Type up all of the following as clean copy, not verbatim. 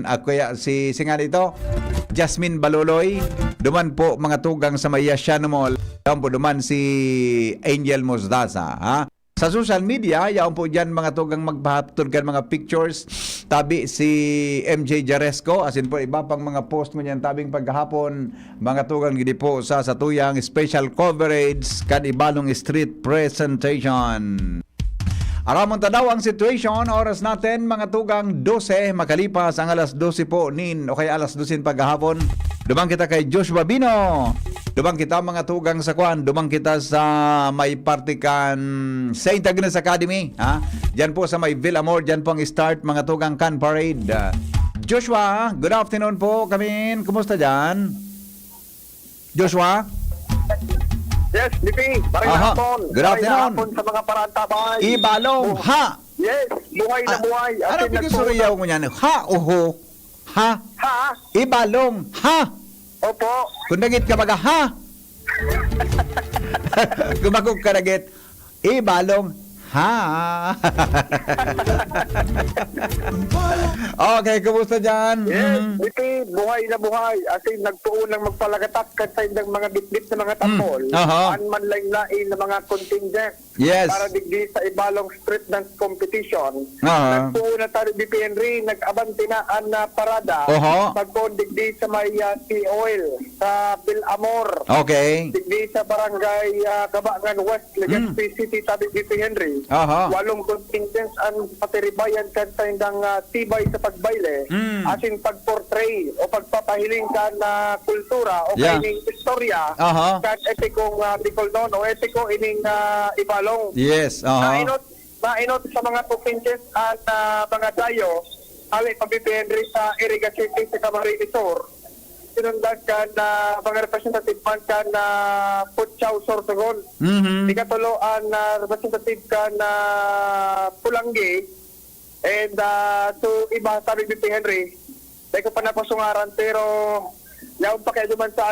Kaya si singa dito, Jasmine Baloloy, duman po mga tugang sa Maya Siano Mall, duman po duman si Angel Mosdaza, ha? Sa social media, yaon po dyan mga tugang magpahatod kan mga pictures, tabi si MJ Jaresco, asin po iba pang mga post mo niyan tabing paghapon, mga tugang gidi po sa satuyang special coverage kan ibalong street presentation. Aramon tadaw ang situation, oras natin mga tugang 12, makalipas ang alas 12 po nin o kaya alas 12 paghapon. Dumang kita kay Joshua Bino. Dumang kita mga tugang sa kwan, dumang kita sa may partikan St. Agnes Academy, ha? Diyan po sa may Villamor, diyan po ang start mga tugang Can Parade. Joshua, good afternoon po kami. Kumusta diyan? Joshua? Yes, Lipi. Hapon. Good afternoon. Hapon sa mga parantabay. Ibalong, ha? Yes, buhay na buhay. Ano pinusuriyaw mo niyan? Ha, oho. Ha? Ha? Ibalong, ha? Opo. Kung nagit ka baga, ha? Kumagog ka nagit, ibalong, ha? Okay, kumusta dyan? Yes, Lipi. Buhay na buhay. As in, nagtuon lang magpalagatak sa indang mga bitbit na mga tambol. Man lang lain na mga contingent. Yes. Para digdi sa ibalong street dance competition. Uh-huh. Nagtuon na tayo BP Henry, nag-abanti na ang parada. Pagtuon digdi sa may sea oil sa Villamor. Okay. Digdi sa barangay Kabangan West, Legazpi City, tabi BP Henry. Walong contingents ang patiribayan kan sa indang tibay sa pagbayle, asin pagportray o pagpapahiling ka na kultura o kaining istorya, kan etikong Bicolnon o etiko ining Ibalong. Yes. Mainot sa mga contingents at mga dayo, ali pabibendri sa Iriga City sa Camarines Sur. Sinundan ka na mga representative man ka na Putsaw Sorsogon. Ikatuloan na representative ka na Pulanggi. And so iba sabi BP Henry, dahil ko pa napasungaran pero yaon pa kayo duman sa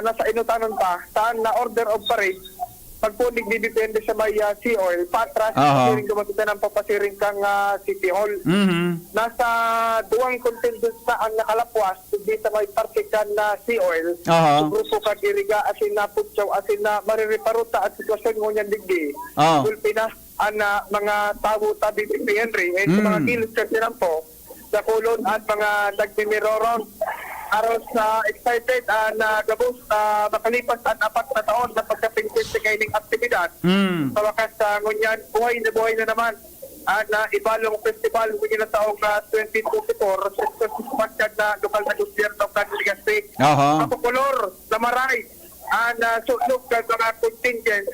nasa inutanon pa, saan na order of parade, pagpunig ni BP Henry sa may sea oil, patras, pasiring dumatita ng papasiring kang City Hall. Nasa duwang contingents na ang nakalapwas, hindi sa may partikan na sea oil, grupo ka diriga, asin na putsaw, asin na maririparuta at sitwasyon mo niyan digdi. Gulpina ang mga tao tabi BP Henry at sa mga kilos kasi lang po sa kulon at mga nagmimiroron aros excited na gabos makalipas ang 4 na taon na pagkapingkit sa kaining aktibidad. Sa wakas ngunyan, buhay na naman na Ibalong Festival ngunyan na taong 2024 sa na lokal na gobyerno ng Legazpi. Kapukulor na maray na sulok ng mga contingent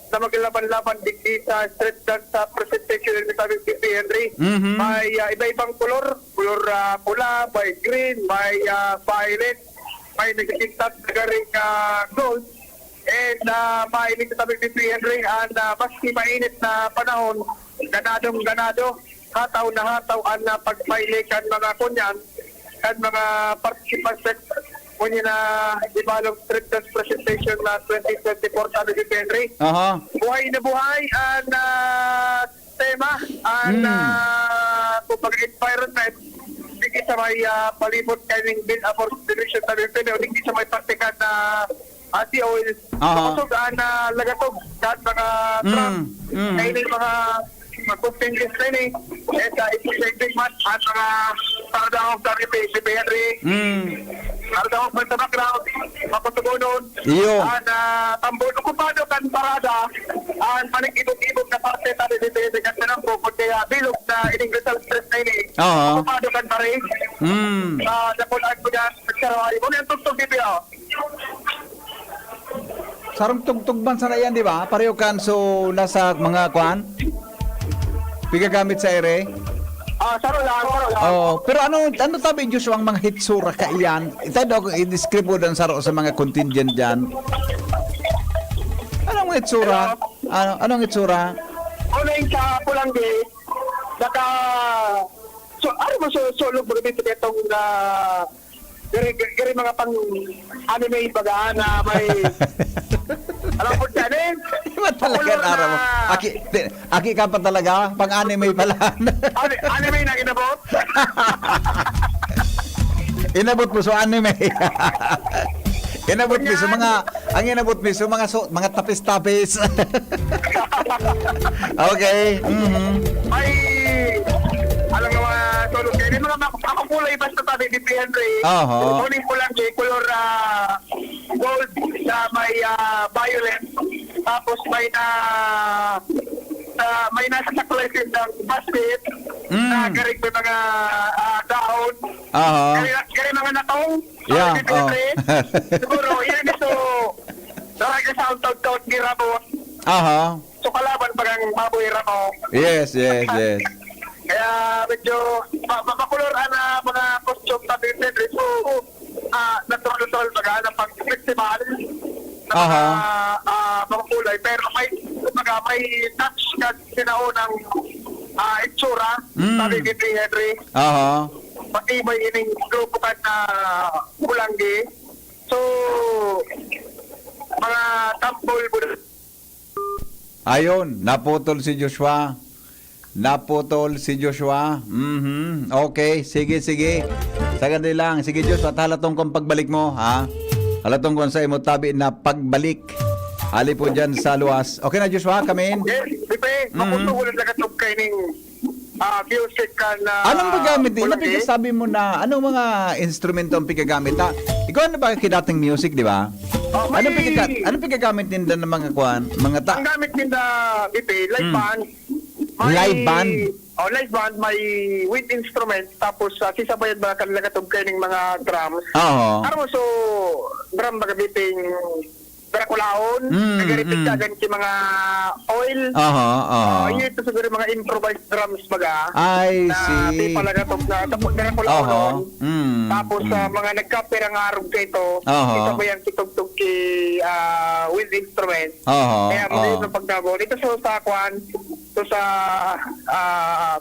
na maglaban-laban digdi sa street dance sa presentation ng sabi BP Henry. May iba-ibang kulor pula, may green, may violet, may nagsikintat na garing gold, and may nagsasabi BP Henry maski mainit na panahon, ganado, hataw na hataw ang pagpailikan mga kunyan at mga participants kunin na Ibalong Street Dance Presentation na 2024 sabi ni Henry. Buhay na buhay ang tema ang environment hindi sa may palibot kaining bin for division sabi ni Henry, hindi sa may partikan na sea oil. Kusog ang lagatog at mga truck kaining mga mag-contingent training at ipusaging mat at mga paradahong sa BP Henry. Paradahong sa background, makutugunon, at tambon okupado kan parada, ang panig-ibog-ibog na parte sa BP Henry kasi nang bukod kaya bilog na ining result stress training. Okupado kan pare. Napulaan ko dyan, nagsarawari mo na yung tugtog BP Sarong tugtugban sana yan, di ba? Pareho kan so nasa mga kwan? Pigagamit sa ere? Saro lang. Pero ano tabi Diyos ang mga hitsura ka iyan? Ito daw, i-describe mo dan saro sa mga contingent dyan. Anong hitsura? Anong hitsura? Ano yung sa Pulanggi, ano mo sulog mo rin itong gari mga pang anime bagaan na may Alam po dyan eh. Iba talaga ang araw mo. Aki ka pa talaga? Pang-anime pala. Anime na inabot? Inabot mo so anime. Inabot mo so mga, ang inabot mo so mga tapis-tapis. Okay. Ay, alam nga mga tulog kayo. Yung mga makakulay basta tabi ni Henry. Oho. Kunin ko lang kay color gold na may violet. Tapos may nasa chocolate ng basket. Garing may mga dahon. Oho. Garing mga natong. Yeah, Ni Henry. Siguro, yan ito. Talaga sa out ni Ramos. Oho. So kalaban pa ng baboy Ramos. Yes. Kaya medyo makuloran na mga costume na Henry. So, natural baga ng pag-festival na mga kulay. Pero may touch na sinaunang itsura sabi ni Henry. Matibay ining grupo ka na kulanggi. So, mga tampol Ayun, naputol si Joshua. Okay, sige. Sagandi lang. Sige, Joshua, halatong kong pagbalik mo, ha? Halatong kong sa imo tabi na pagbalik. Ali po dyan sa luwas. Okay na, Joshua, come in. Yes, Pipe, makutuhulan na katog kay ning music ka na... Anong paggamit din? kulanggi. Sabi mo na, anong mga instrumento ang pagagamit? Ikaw na ba kidating music, di ba? Anong pagagamit din ng mga mga Ang gamit din na Pipe, live band. Live band? Live band, may with instruments, tapos sisabayan ba kanila katog kay ning mga drums. Oo. Ano so, drum baga biting Draculaon, nagaripit kagan ki mga oil. Yun ito siguro mga improvised drums baga. I na see. di pala katog na tapos Draculaon. Tapos mga nagkaper ang arog kay ito, isabayan kitog-tog ki with instruments. Kaya mo yung pagdabo. Dito sa kwan, ito sa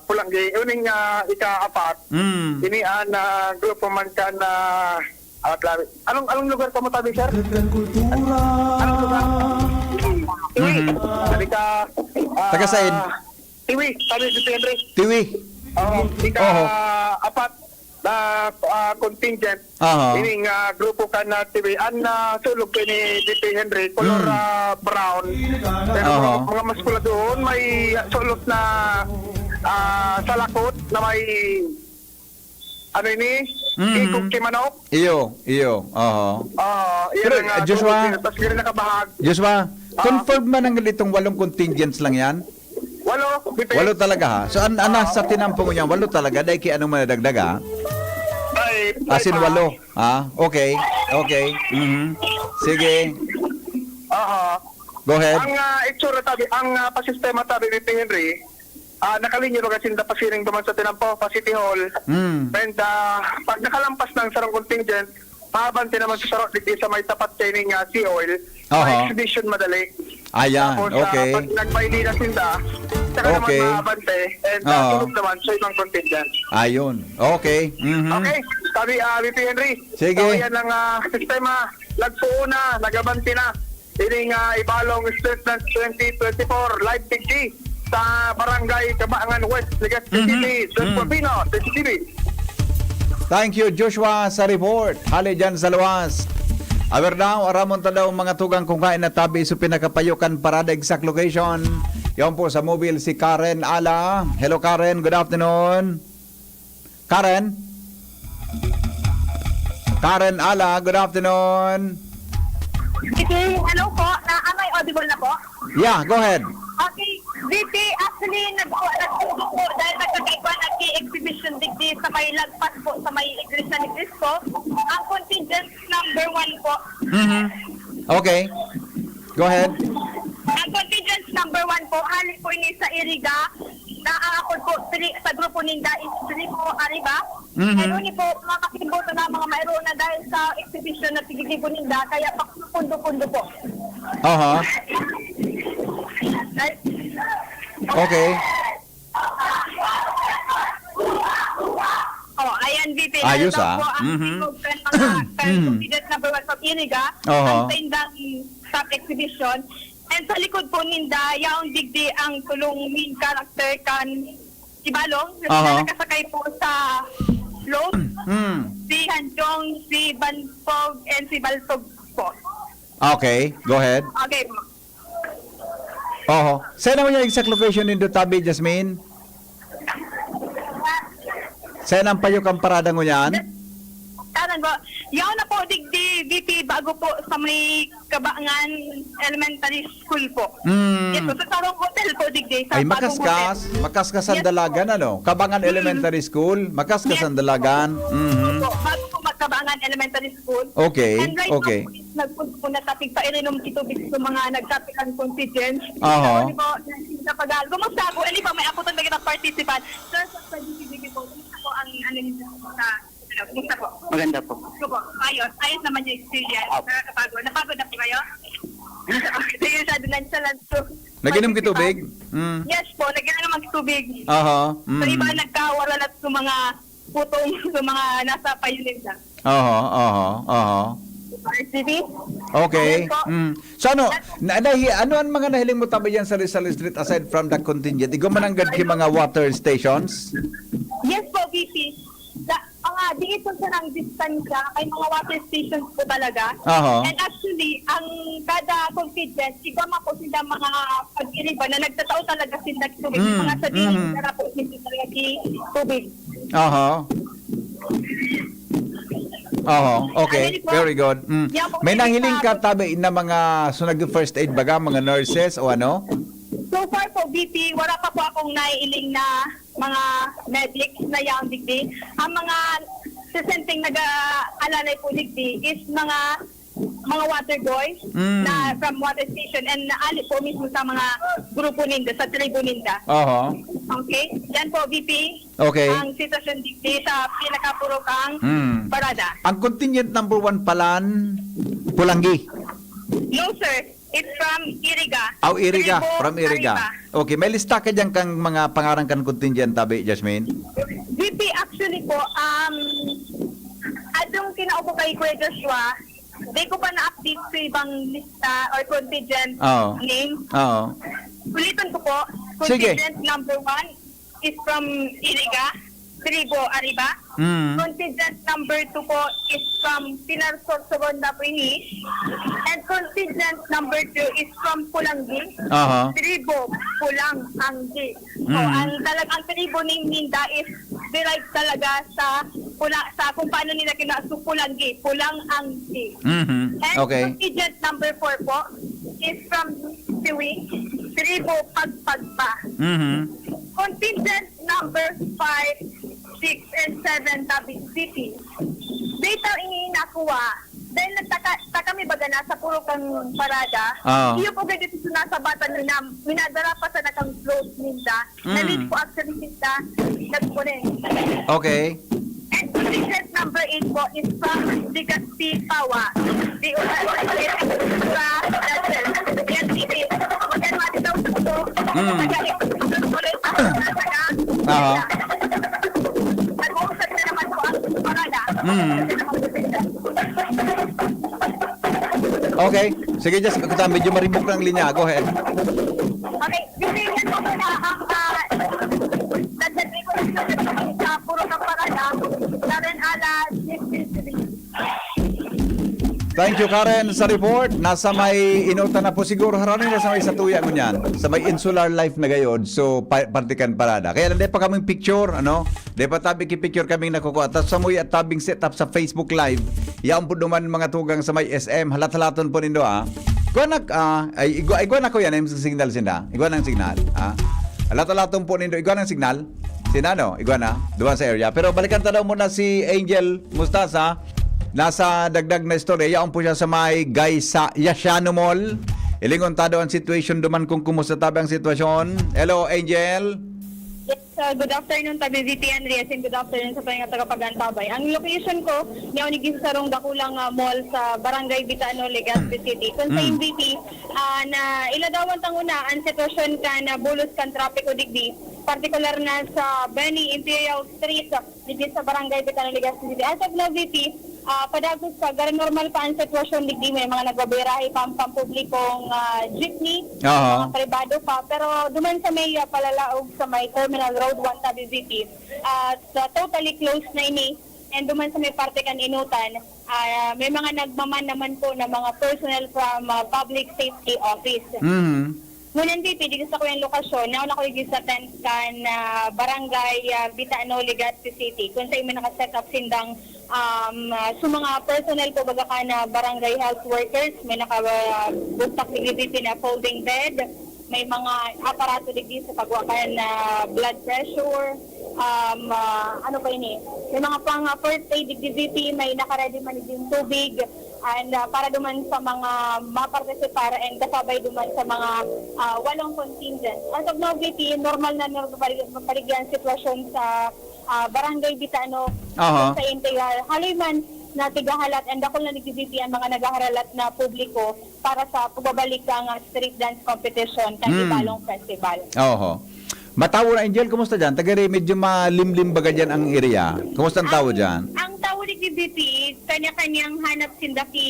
Pulanggi, uning ika-apat, inian na grupo man ka na anong lugar ka mo tabi, sir? Anong lugar? Tiwi. Sabi ka... Taga saan? Tiwi. Sabi si Henry. Tiwi. Ika-apat na contingent. Ining grupo ka na Tiwi. Ang sulog ka ni DP Henry, color brown. Pero mga maskula doon, may sulot na salakot na may ano ini? Ikog kimanok. Iyo. Pero Joshua, tapos gano'n nakabahag. Joshua, confirm ba ng itong 8 contingents lang yan? 8. 8 talaga ha? So, sa tinampong niya, 8 talaga? Dahil ki anong manadagdag ha? Asin 8. Okay. Sige. Go ahead. Ang itsura tabi, ang pasistema tabi ni Henry, nakalinya ba kasi napasiring duman sa tinampo, pa City Hall. And pag nakalampas ng sarang contingent, mahabante naman sa sarang dito sa may tapat training sea oil, may exhibition madali. Ayan, tapos, okay. Pag nagpaili na sinda, saka naman mahabante, and tulog naman sa ibang contingent. Ayun, okay. Okay, sabi VP Henry, sige. So, yan ang sistema, nagsuuna, nagabanti na. Ining Ibalong Street 2024 live TV sa Barangay Cabangan West, Legazpi City, San Porpino, CCTV. Thank you, Joshua, sa report. Hali dyan sa luwas. Aber daw, aramon ta daw mga tugang kung kain na tabi sa pinakapayukan parada exact location. Yan po sa mobile si Karen Ala. Hello Karen, good afternoon. Karen Ala, good afternoon. Okay, hello po. Am I audible na po? Yeah, go ahead. Okay, VP, actually, nagtulong po dahil nagkakaigwa nag-exhibition digdi sa may lagpas po, sa may iglesia ni Cristo. Ang contingent number 1 po. Okay, go ahead. Ang contingent number 1 po, hali po ini sa Iriga, naaakod po sa grupo ninda is Filipo Arriba. Ano ni po, makakimboto na mga mayroon na dahil sa exhibition na tigigli po ninda, kaya pakundo-kundo po. Okay. Ayan, VP. Ayos, Dahil daw po ang mga contingent number 1 from Iriga, Aha. ang sa indang top exhibition. And sa likod po ninda, yaong digdi ang tulong main character kan Ibalong, Aha. na nakasakay po sa float, si Hanjong, si Banpog, and si Baltog po. Okay, go ahead. Okay po. Oho. Saan naman yung exact location nindo tabi, Jasmine? Saan ang payo kang parada mo yan? Tanan po. Yaw na po digdi VP bago po sa may Kabangan Elementary School po. Yes po, sa Tarong Hotel po digdi. Sa Ay, Bagong makaskas. Hotel. Makaskas ang Yes, dalagan, ano? Kabangan Elementary School. Makaskas Yes, ang dalagan. Mhm. Opo, bago po magkabangan elementary school. Okay, And right okay. now po, nagpunta po na tapig pa irinom kitubig sa mga nagtapikan contingent. Aha. So, po, sa pag kumusta po? Hindi pa may ako itong nakita participant. Sir, sa GCBB po, kumusta po ang ano nito sa kumusta po? Maganda po. Ito po, ayos. Ayos naman yung experience. Nakakapagod. Napagod na po kayo? Sige, sa dunan sa lanso. Naginom ki tubig? Mm. Yes po, naginom naman tubig. Aha. So, iba nagkawaralat sa mga putong sa mga nasa payunin na. Aha, aha, aha. RCB? Okay. Yes po. So ano, ano ang mga nahiling mo tabi yan sa Rizal Street aside from the contingent? Ikaw mananggad ki mga water stations? Yes po, VP. Di ito sa ng distansya kay mga water stations po talaga. Aha. And actually, ang kada contingent, iba po sila mga pag-iriba na nagtatao talaga sila tubig. Mga sabihin na po sila talaga tubig. Aha. Aha, okay. Very good. May nahiling ka tabi na mga sunag first aid baga, mga nurses o ano? So far po, VP, wala pa po akong naiiling na mga medics na yung digdi. Ang mga sisenteng nag-alalay po digdi is mga water boys na from water station and naali po mismo sa mga grupo ninda, sa tribo ninda. Aha. Okay? Yan po, VP. Okay. Ang sitwasyon digdi sa pinakapurokang parada. Ang contingent number 1 palan, Pulanggi. No, sir. It's from Iriga. Iriga. Tribo From Iriga. Arriba. Okay, may lista ka dyan kang mga pangarang kan contingent tabi, Jasmine? VP, actually po, adong kinaupo kay Kuya Joshua, di ko pa na-update sa ibang lista or contingent Oo. name. Oo. Ulitin ko po, Sige. contingent number 1 is from Iriga, Tribo Arriba. Contingent number 2 po is from Pinar Sorsogon Lapinis. And contingent number 2 is from Pulanggi. Aha. Tribo Pulang Anggi. So, ang talagang tribo name ninda is derived talaga sa kung paano nila kinaso Pulanggi, Pulang Anggi. Mhm. And Okay. contingent number 4 po is from Tiwi, Tribo Pagpagpa. Mhm. Contingent number 5, 6, and 7 Tabi City. Data inakuha dahil nagtaka kami baga nasa puro kang parada. Iyo po gaya dito nasa bata na minadara pa sa nakang float ninda. Nalit po actually ninda nagpunin. Okay. And contingent number 8 po is from Legazpi Pawa. Di una sa Dazel. Yan City. Yan mati daw sa ito. Nagalit ulit ako na taga. Nag-uusap na naman po ang parada. Okay. Sige, just ako medyo maribok ng linya. Go ahead. Okay, bibigyan ko na ang dadagay ko sa puro ng parada. Karen Alas, Thank you, Karen, sa report. Nasa may inuta na po siguro. Haranin na sa may satuya mo niyan. Sa may insular life na gayod. So, partikan parada. Kaya hindi pa kaming picture, ano? Hindi pa tabi ki-picture kaming nakukuha. Tapos sa muy at tabing set up sa Facebook Live. Yan po duman mga tugang sa may SM. Halat-halaton po nindo, ah. Iguan ako yan. Yung signal sinda. Iguan ang signal. Halat-halaton po nindo. Iguan ang signal. Sinano? Iguan na. Duwan sa area. Pero balikan tanaw muna si Angel Mustasa. Nasa dagdag na istorya, yaon po siya sa may Gaysa Yasiano Mall. Ilingon tado ang situation duman kung kumusta tabi ang sitwasyon. Hello, Angel. Yes, good afternoon, Tabi VP Andreas, and good afternoon sa mga tagapagantabay. Ang location ko, niyaw sa Sarong Dakulang Mall sa Barangay Bitano, Legazpi City. Kung sa VP, na iladawan tang una ang sitwasyon ka na bulos kan trapiko digdi, particular na sa Benny Imperial Street, digdi sa Barangay Bitano, Legazpi City. As of now, VP, padagos sa gara normal pa ang sitwasyon digdi may mga nagbabirahe pa ang pampublikong jeepney, Aha. mga pribado pa, pero duman sa may palalaog sa may Terminal Road 1 Tabi VP, totally closed na ini. And duman sa may parte kan inutan, may mga nagmaman naman po na mga personnel from Public Safety Office. Mhm. Ngunit VP, di sa ko yung lokasyon, nauna ko yung sa tent kan Barangay Bitano, Legazpi City, kung sa imo nakaset up sindang so mga personnel po baga ka na barangay health workers, may nakabuktak ni VP na folding bed, may mga aparato digdi sa pagwakan na blood pressure, ano pa ini, may mga pang first aid digdi VP, may nakaredy man din tubig, and para duman sa mga maparticipar and kasabay duman sa mga walong contingent. As of now, VP, normal na mapaligyan sitwasyon sa Barangay Bitano Aha. sa Integral. Haloy man na tigahalat and ako na nag-VP ang mga nagaharalat na publiko para sa pagbabalik ng street dance competition kan Ibalong Festival. Oho. Matawo na, Angel, kumusta dyan? Tagari, medyo malimlim baga dyan ang area. Kumusta ang tawo dyan? Ang tawo ni VP, kanya-kanyang hanap sindaki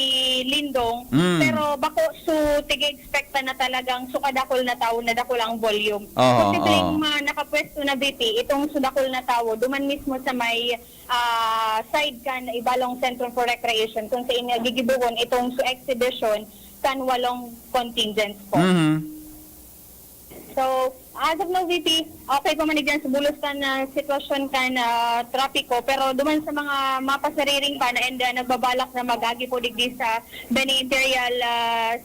Lindong, Mm. pero bako so tiga-expecta na talagang sukadakol na tawo na dakol ang volume. Oo, Posibleng oo. nakapwesto na VP, itong sudakol na tawo, duman mismo sa may side kan Ibalong Center for Recreation, kung sa inya gigibuhon itong su exhibition kan walong contingents po. Mhm. So, as of now, VP, okay pa man dyan sa bulos kan sitwasyon kan trapiko, pero duman sa mga mapasariring pa na and nagbabalak na magagi po digdi sa Beni Imperial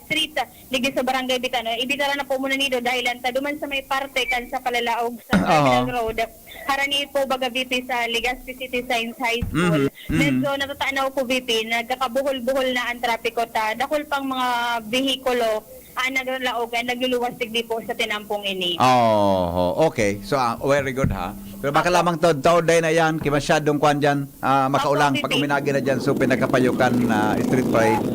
Street, digdi sa Barangay Bitano. Ibitara na po muna nito dahil anta duman sa may parte kan sa palalaog sa Terminal Road. Harani po baga VP sa Legazpi City Science High School. Medyo natatanaw po VP, nagkakabuhol-buhol na ang trapiko ta. Dakol pang mga behikulo naglalaog ay nagluluwas digdi po sa tinampong ini. Oh, okay. So, very good ha. Pero baka lamang taod day na yan, kaya masyadong kwan dyan, makaulang Opo, pag VP. uminagi na dyan, so pinagkapayukan street parade.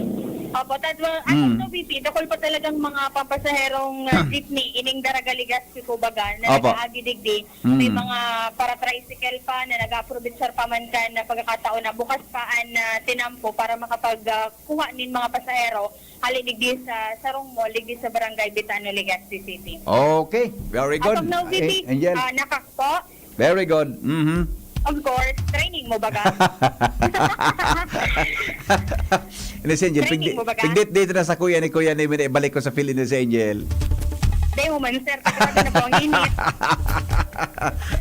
Opo, tatwa, ano to VP, dakol pa talagang mga pampasaherong jeepney, ining Daragaligas ko baga, na Opo. nag-aagi digdi. May mga para-tricycle pa na nag-aprobitsar pa man ka na pagkakataon na bukas paan na tinampo para makapagkuha nin mga pasahero, hali digdi sa Sarong Mall, digdi sa Barangay Bitano, Legazpi City. Okay, very good. As of now, VP, Angel, nakakpo, very good. Mhm. of course, training mo baga. Ines Angel, Training mo ba ka? pigdit dito na sa kuya ni ibalik ko sa Philippines Ines Angel. Day mo man, sir, kasi na po ang init.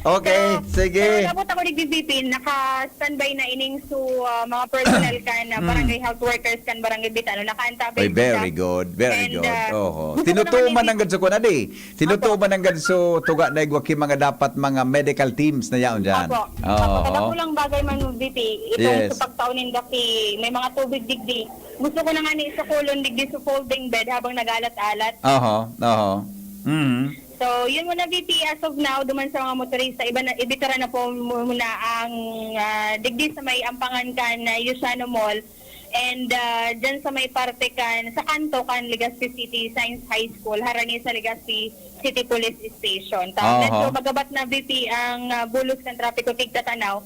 Okay, sige. Pero nabot ako ni BBP, naka-standby na ining su mga personnel kan, barangay health workers kan, barangay Bitano, naka-antabay Ay, very good, very And, good. Oho. gusto ko Tinutuman naman ng ganso ko na di. Tinutuman ng ganso tuga na igwaki mga dapat mga medical teams na yaon dyan. Opo. Oo. Kada ko lang bagay man BP, Yes. itong sa pagtaunin daki, may mga tubig digdi. Gusto ko na nga ni sa kulon digdi sa folding bed habang nagalat-alat. Oho, oho. Mhm. So, yun muna VP, as of now, duman sa mga motorista, ibitara na po muna ang digdi sa may ampangan kan na Yusano Mall and dyan sa may parte kan, sa kanto kan Legazpi City Science High School, harani sa Legazpi City Police Station. Aha. Medyo magabat na VP ang bulos ng trapiko tigtatanaw.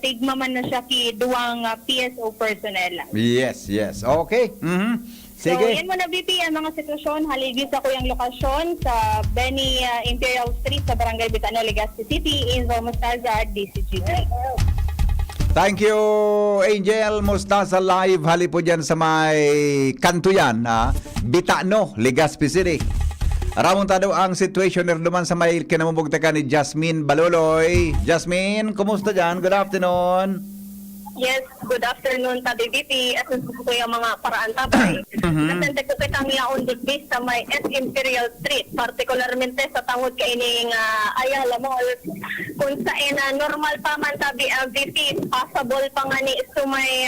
Tigma man na siya ki duwang PSO personnel. Yes, yes. Okay. Mhm. So, Sige. yan muna, VP, ang mga sitwasyon. Haligi sa kuyang lokasyon sa Beni Imperial Street sa Barangay Bitano, Legazpi City, Enzo Mostaza, DCG. Thank you, Angel Mostaza live. Hali po dyan sa may kanto yan, Bitano, Legazpi City. Ramon tado ang situation naman sa may kinamumugta ka ni Jasmine Baloloy. Jasmine, kumusta dyan? Good afternoon. Yes, good afternoon, Tabi VP. At ko yung mga paraan tabay. Nasente ko kitang yaon digbis sa may S Imperial Street, particularmente sa tangod ka ining Ayala Mall. Kung saan normal pa man Tabi VP, possible pa nga ni sa may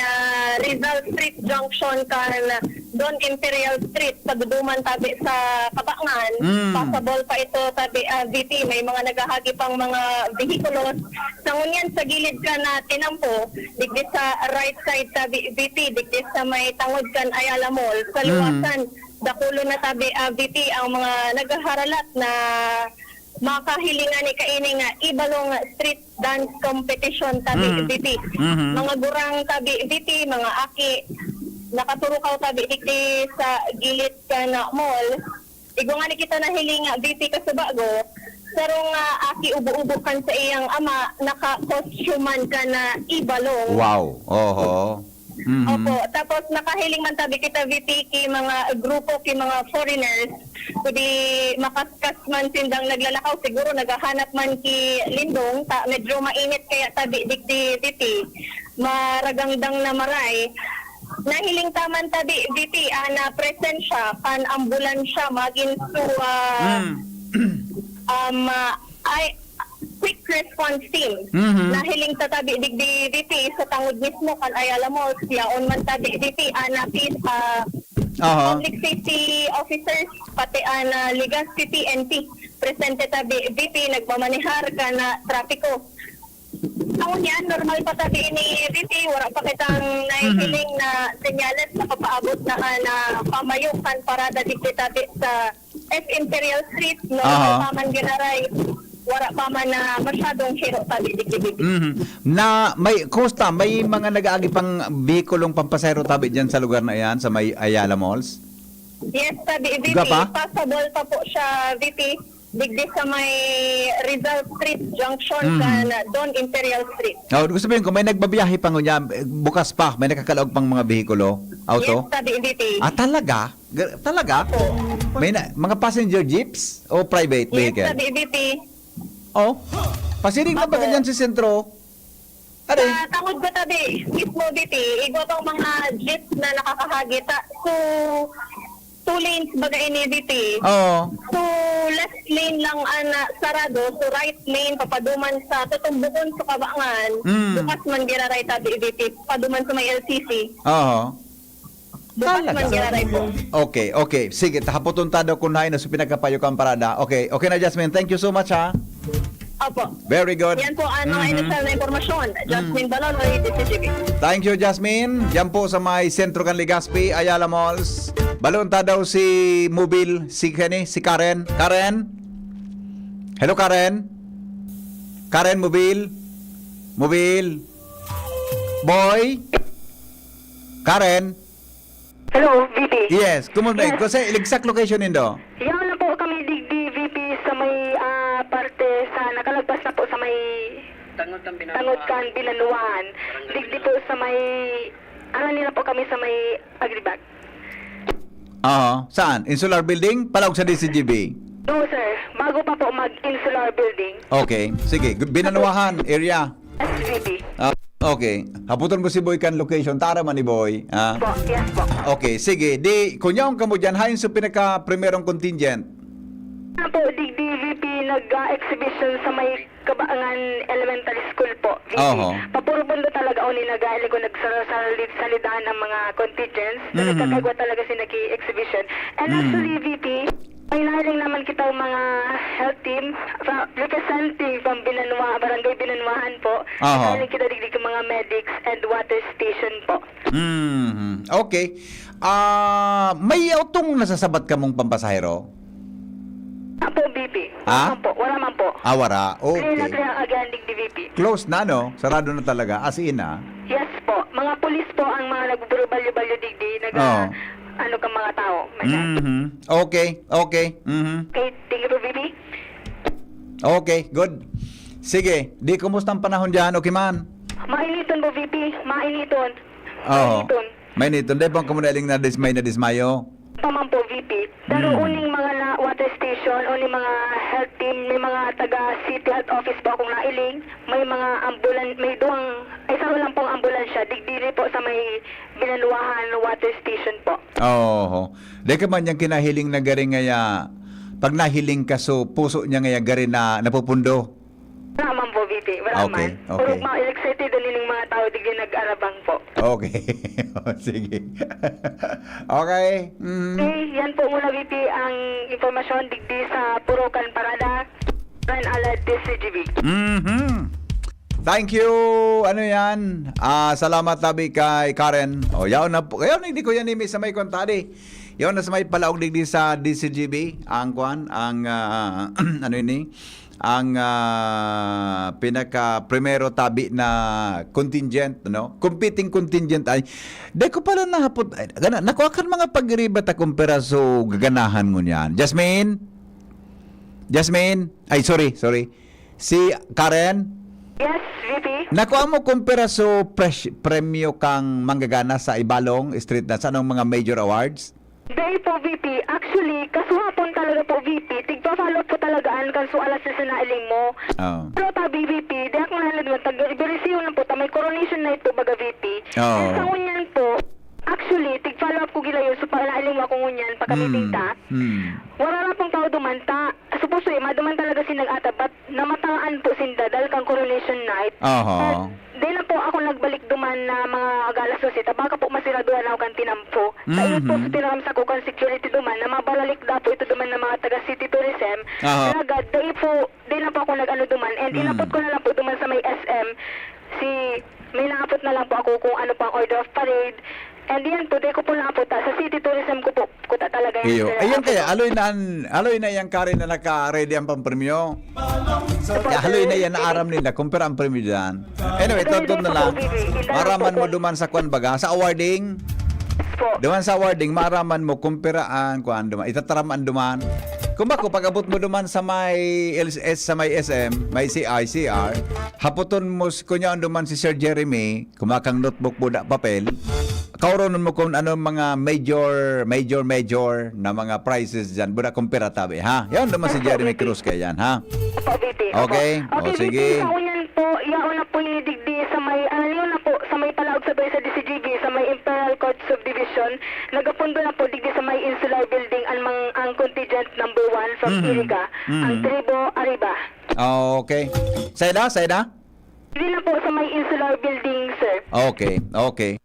Rizal Street Junction kan Don Imperial Street, pagduduman Tabi sa Kabangan. Possible pa ito Tabi VP, may mga naghahagi pang mga vehikulos. Sa ngunyan sa gilid ka na tinampo, digdi sa right side Tabi VP, digdi sa may tangod kan Ayala Mall, sa luwasan dakulo na Tabi VP ang mga naghaharalat na makahilingan ni kaini nga ibalong street dance competition tabi VP. Mga gurang tabi VP, mga aki nakaturukaw tabi dikti sa gilid ka na mall. Igo nga ni kita nahilinga VP kasubago. Pero nga aki ubo-ubo kan sa iyang ama, naka-costuman ka na ibalong. Wow. Oho. Opo, tapos nakahiling man tabi kita VP ki mga grupo ki mga foreigners kundi makaskas man sindang naglalakaw siguro naghahanap man ki lindong medyo mainit kaya tabi dikti VP maragangdang na maray nahiling taman tabi VP na present siya kan ambulansya magin to ay quick response team. Nahiling sa tabi digdi VP sa tangod mismo kan Ayala Malls yaon man tabi VP anapis public safety officers pati Legazpi PNP presente tabi VP nagmamanihar ka na trapiko. Taon yan, normal pa tabi ni VP, wala pa kitang nahihiling na senyales na papaabot na pamayukan parada digdi tabi sa F Imperial Street, normal pa man ginaray. Wala pa man na masyadong hero tabi dikit. Na may Costa, may mga nag-aagi pang bikolong pampasahero tabi diyan sa lugar na 'yan sa may Ayala Malls. Yes, tabi VP. Gapa? Possible pa po siya VP. Digdi sa may Rizal Street Junction kan Don Imperial Street. Oh, gusto sabihin ko may nagbabiyahe pa ngunya bukas pa, may nakakalaog pang mga bihikulo, auto. Yes, tabi VP. Talaga? Talaga? May mga passenger jeeps o private Yes, vehicle? tabi VP. Oh, pasiring na ba Opo. dyan sa sentro? Aray. Sa tangod ko tabi, mismo VP, igo tong mga jeeps na nakakahagita. So, 2 lanes baga ini VP. Oo. So, left lane lang sarado. So, right lane papaduman sa tutumbukon sa Kabangan. Bukas man giraray tabi VP. Paduman sa may LCC. Oo. Bukas Talaga? man giraray po. Okay. Sige, hapoton tado kunain na sa pinagkapayo kang parada. Okay na Jasmine. Thank you so much ha. Opo. Very good. Yan po ang mga initial na informasyon. Jasmine Baloloy, DCGB. Thank you, Jasmine. Diyan po sa may sentro kan Legazpi, Ayala Malls. Balunta daw si Mobile, si Karen. Karen? Hello, Karen? Karen, Mobile? Mobile? Boy? Karen? Hello, VP. Yes, kumusta? Kasi exact location nindo. Yan na po kami digdi VP sa may parte sa nakalagpas na po sa may Tangot kan Binanuan. Digdi po sa may nila po kami sa may Agribag. Oo. Saan? Insular Building? Palawag sa DCGB? No sir, bago pa po mag-insular building. Okay. Sige. Binanuahan area. SVP. Okay. Haputon mo si Boy kan location. Tara man ni Boy. Po, yes po. Okay. Sige. Di, kunyaong ka mo dyan, hayin sa pinaka-primerong contingent. Ano po, digdi VP nag-exhibition sa may Kabangan Elementary School po. VP. Oho. Papurubundo talaga o ni nag-aali ko nagsalidahan ng mga contingents na nagkakagwa talaga si nag-exhibition. And actually VP, may nahiling naman kita mga health team representing from Barangay Binanuahan po. Oho. Nahiling kita digdi ko mga medics and water station po. Okay. May autong nasasabat ka mong pampasahero? Po VP. Ah? Wala man po. Awara. Clear na Okay. clear again digdi VP. Close na, no? Sarado na talaga. As in, Yes po. Mga pulis po ang mga nagburo-balyo-balyo digdi. Oo. Ano ka mga tao. Okay. Okay, thank you po, VP. Okay, good. Sige. Di, kumusta ang panahon dyan? Okay man? Mainiton po, VP. Mainiton. Oo. Mainiton. May nito. Di bang kumunaling na dismayo? Paman po, VP. Pero uning mga water station, uning mga health team, may mga taga-city health office po akong nailing. May mga isa lang pong ambulansya. Digdiri po sa may Binanuahan water station po. Oo. Di ka man yung kinahiling na garing ngaya, pag nahiling ka so, puso niya ngaya garing na napupundo. Wala man po, VP. Wala Okay, man. okay. Puro mga excited din yung mga tao digdi nag-arabang po. Okay. Sige. Okay. Okay, yan po muna, VP, ang informasyon digdi sa Purukan Parada, Ran Alad, DCGB. Thank you. Ano yan? Salamat tabi kay Karen. Yaon na po. Yaon hindi ko yan sa may kontadi. Yon na sa may palaog digdi sa DCGB ang kwan ang ano ini ang pinaka primero tabi na contingent no competing contingent ay di ko pala nahapot gana nakuha kan mga pagriba ta kumpara so gaganahan mo niyan. Jasmine ay sorry si Karen. Yes, VP. Nakuha mo kumpara so premyo kang manggagana sa Ibalong Street Dance anong mga major awards? Dahil po, VP, actually, kasuhapon talaga po, VP, tigpa-follow po talagaan kan so alas sa nailing mo. Oh. Pero tabi, VP, di ako nahalad mo, taga-iberisiyo lang po, may coronation na ito, baga, VP. Oo. And sa ngunyan po, actually, tig-follow up ko gila yun, so para nailing mo ako ngunyan, pagka-meeting ta. Wala na pong tao dumanta. Supposo maduman talaga sinag-ata, but namataan po sinda dahil kang coronation night. Oho. Di na po ako nagbalik duman na mga galas sosita. Baka po masiraduhan ako kan tinampo. Sa iyo po sa tinaram sa kukan security duman na mabalalik da po ito duman ng mga taga city tourism. Aha. Nagad, di na po ako nag-ano duman. And inapot ko na lang po duman sa may SM. May naapot na lang po ako kung ano pang order of parade. And yan po, di ko po naapot sa city tourism ko po. Kuta talaga Iyo. sir. Ayun kaya aloy na yang Karen na naka-ready ang pampremyo. Kaya aloy na yan na aram nila kumpara ang premyo diyan. Anyway, tutod na lang. Maraman mo duman sa kwan baga sa awarding. Po. Duman sa awarding maraman mo kumpiraan kuan duman. Itataraman duman. Kung bako pag-abot mo duman sa may LS sa may SM, may CR, hapoton mo kunya duman si Sir Jeremy, kumakang notebook mo da papel. Kauronon mo kung ano mga major na mga prizes dyan. Buda kumpira tabi, ha? Yan naman si Jeremy Cruz kaya yan, ha? Opo, VP. Okay. Opo. O, Okay, sige. VP, sa unyan po, yaon na po inidigdi sa may, yun na po, sa may palaog sa sa DCGB, sa may Imperial Court Subdivision, nagapundo na po digdi sa may Insular Building ang contingent number 1 from Iriga, ang Tribo Arriba. Okay. Sayda? Hindi na po sa may Insular Building, sir. Okay.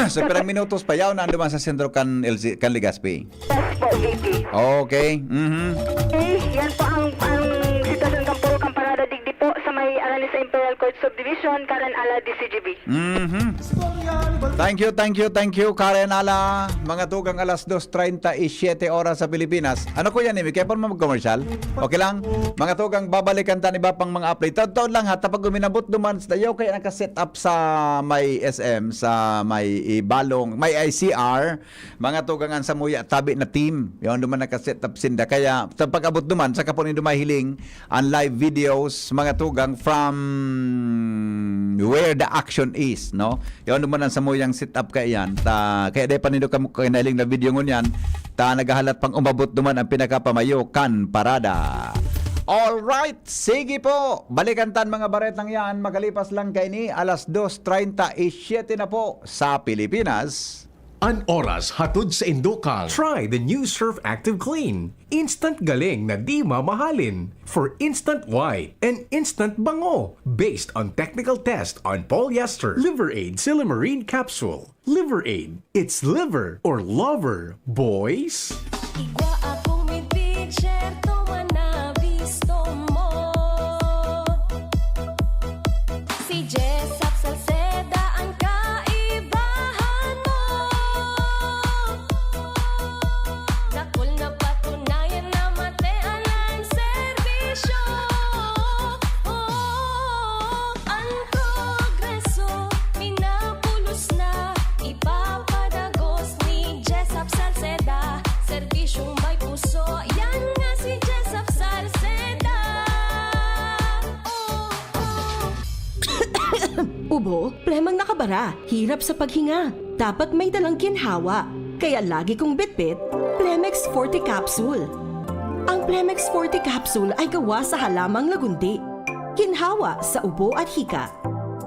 So, perang minutos pa yaw na anduman sa sentro kan Legazpi. Yes po, VP. Okay. Okay, yan po ang sitwasyon kang puro kang parada digdi po sa may Alanis sa Imperial Court Subdivision, Karen Ala, DCGB. Thank you, Karen Ala. Mga tugang alas 2:37 oras sa Pilipinas. Ano ko yan, Imi? Kaya pa mag-commercial? Okay lang? Mga tugang babalikan ta ni ba pang mga update. Taon lang ha, tapag guminabot duman sa tayo kaya nakaset up sa may SM, sa may Ibalong, may ICR. Mga tugangan sa muya, tabi na team. Yung duman nakaset up sinda. Kaya tapag abot duman, sa kapon yung dumahiling ang live videos, mga tugang from where the action is, no? Yung duman ang sa muyang sit up kaya yan. Kaya di pa nindo kamo kinailing na video ngunyan. Nagahalat pang umabot duman ang pinakapamayo kan parada. All right, sige po. Balikan tan mga baretang yan. Magalipas lang kay ni alas 2:37 na po sa Pilipinas. An oras hatod sa Indokang. Try the new Surf Active Clean. Instant galing na di mamahalin. For instant white and instant bango. Based on technical test on polyester. Liver Aid Silimarine Capsule. Liver Aid. It's liver or lover, boys. Igwa akong mitbig, syerto man na bisto mo. Si Jessap Salceda ang kaibahan mo. Dakol na patunayan na matean ang serbisyo. Ang progreso, minapulos na, ipapadagos ni Jessap Salceda. Serbisyong may puso, yan nga si Jessap Salceda. Ubo, premang nakabara, hirap sa paghinga. Dapat may dalang ginhawa. Kaya lagi kong bitbit, Plemex Forte Capsule. Ang Plemex Forte Capsule ay gawa sa halamang lagundi. Ginhawa sa ubo at hika.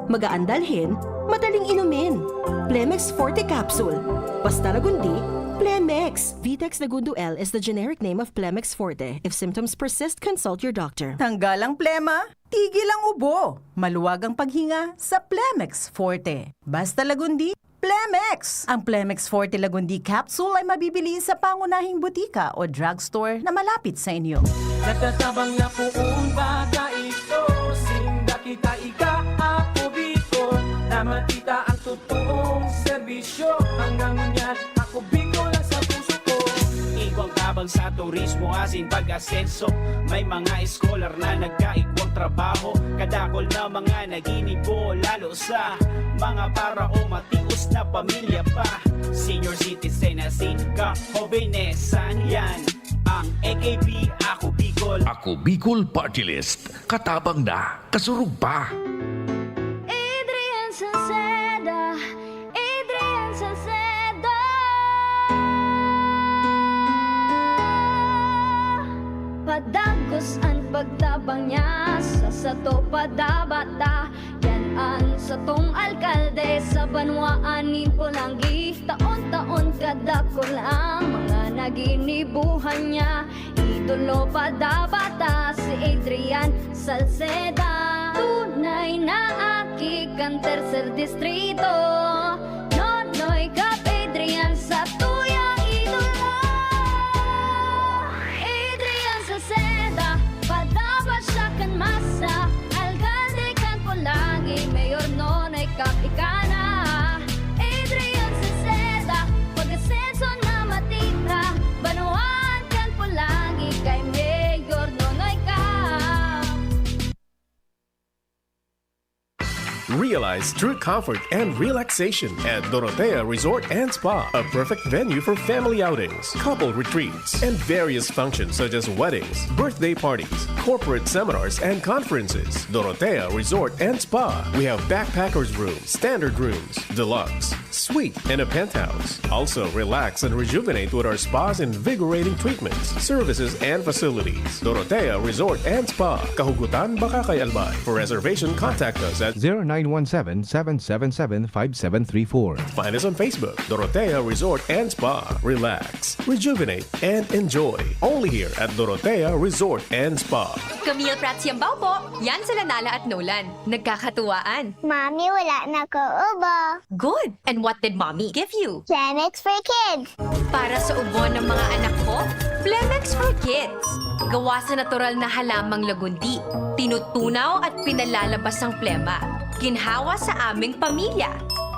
Magaan dalhin, madaling inumin. Plemex Forte Capsule. Basta lagundi, Plemex. Vitex Nagundo L is the generic name of Plemex Forte. If symptoms persist, consult your doctor. Tanggal ang plema, tigil ang ubo. Maluwag ang paghinga sa Plemex Forte. Basta lagundi, Plemex! Ang Plemex Forte Lagundi Capsule ay mabibili sa pangunahing butika o drugstore na malapit sa inyo. Natatabang na poong bata ito. Sinda kita ika ako Bicol. Na matita ang totoong serbisyo. Hanggang ngunyan ako Bicol lang sa puso ko. tabang sa turismo asin pag-asenso. May mga scholar na nagkaigwang trabaho, kadakol na mga naginibo, lalo sa mga para o matius na pamilya pa. Senior citizen na ka, hobenesan yan. Ang AKP, ako Bicol. Ako Bicol Party List. Katabang na, kasurug pa. Adrian Salceda, Adrian Salceda. Padagos ang pagtabang niya sa sato padabata. Yan ang satong alkalde sa banwaanin Pulangi. Taon-taon kadako lang mga naginibuhan niya. Idolo padabata si Adrian Salceda. Tunay na aki kang tercer distrito. Nonoy Kap Adrian sa tuyang idolo. Adrian Salceda, padaba siya kan masa. Alcalde kan Pulangi, Mayor Nonoy Kap ikana. Adrian Salceda, pag-asenso na matira. Banuan kan Pulangi, kay Mayor Nonoy Kap. Realize true comfort and relaxation at Dorotea Resort and Spa, a perfect venue for family outings, couple retreats, and various functions such as weddings, birthday parties, corporate seminars, and conferences. Dorotea Resort and Spa. We have backpackers rooms, standard rooms, deluxe, suite, and a penthouse. Also, relax and rejuvenate with our spa's invigorating treatments, services, and facilities. Dorotea Resort and Spa, Kahugutan, Bakakay, Albay. For reservation, contact us at 0917-777-5734. Find us on Facebook, Dorotea Resort and Spa. Relax, rejuvenate, and enjoy. Only here at Dorotea Resort and Spa. Camille Prats Yambaw po. Yan sila Nala at Nolan. Nagkakatuwaan. Mami, wala na ko ubo. Good. And what did Mommy give you? Plemex for kids. Para sa ubo ng mga anak ko, Plemex for Kids. Gawa sa natural na halamang lagundi. Tinutunaw at pinalalabas ang plema. Ginhawa sa aming pamilya.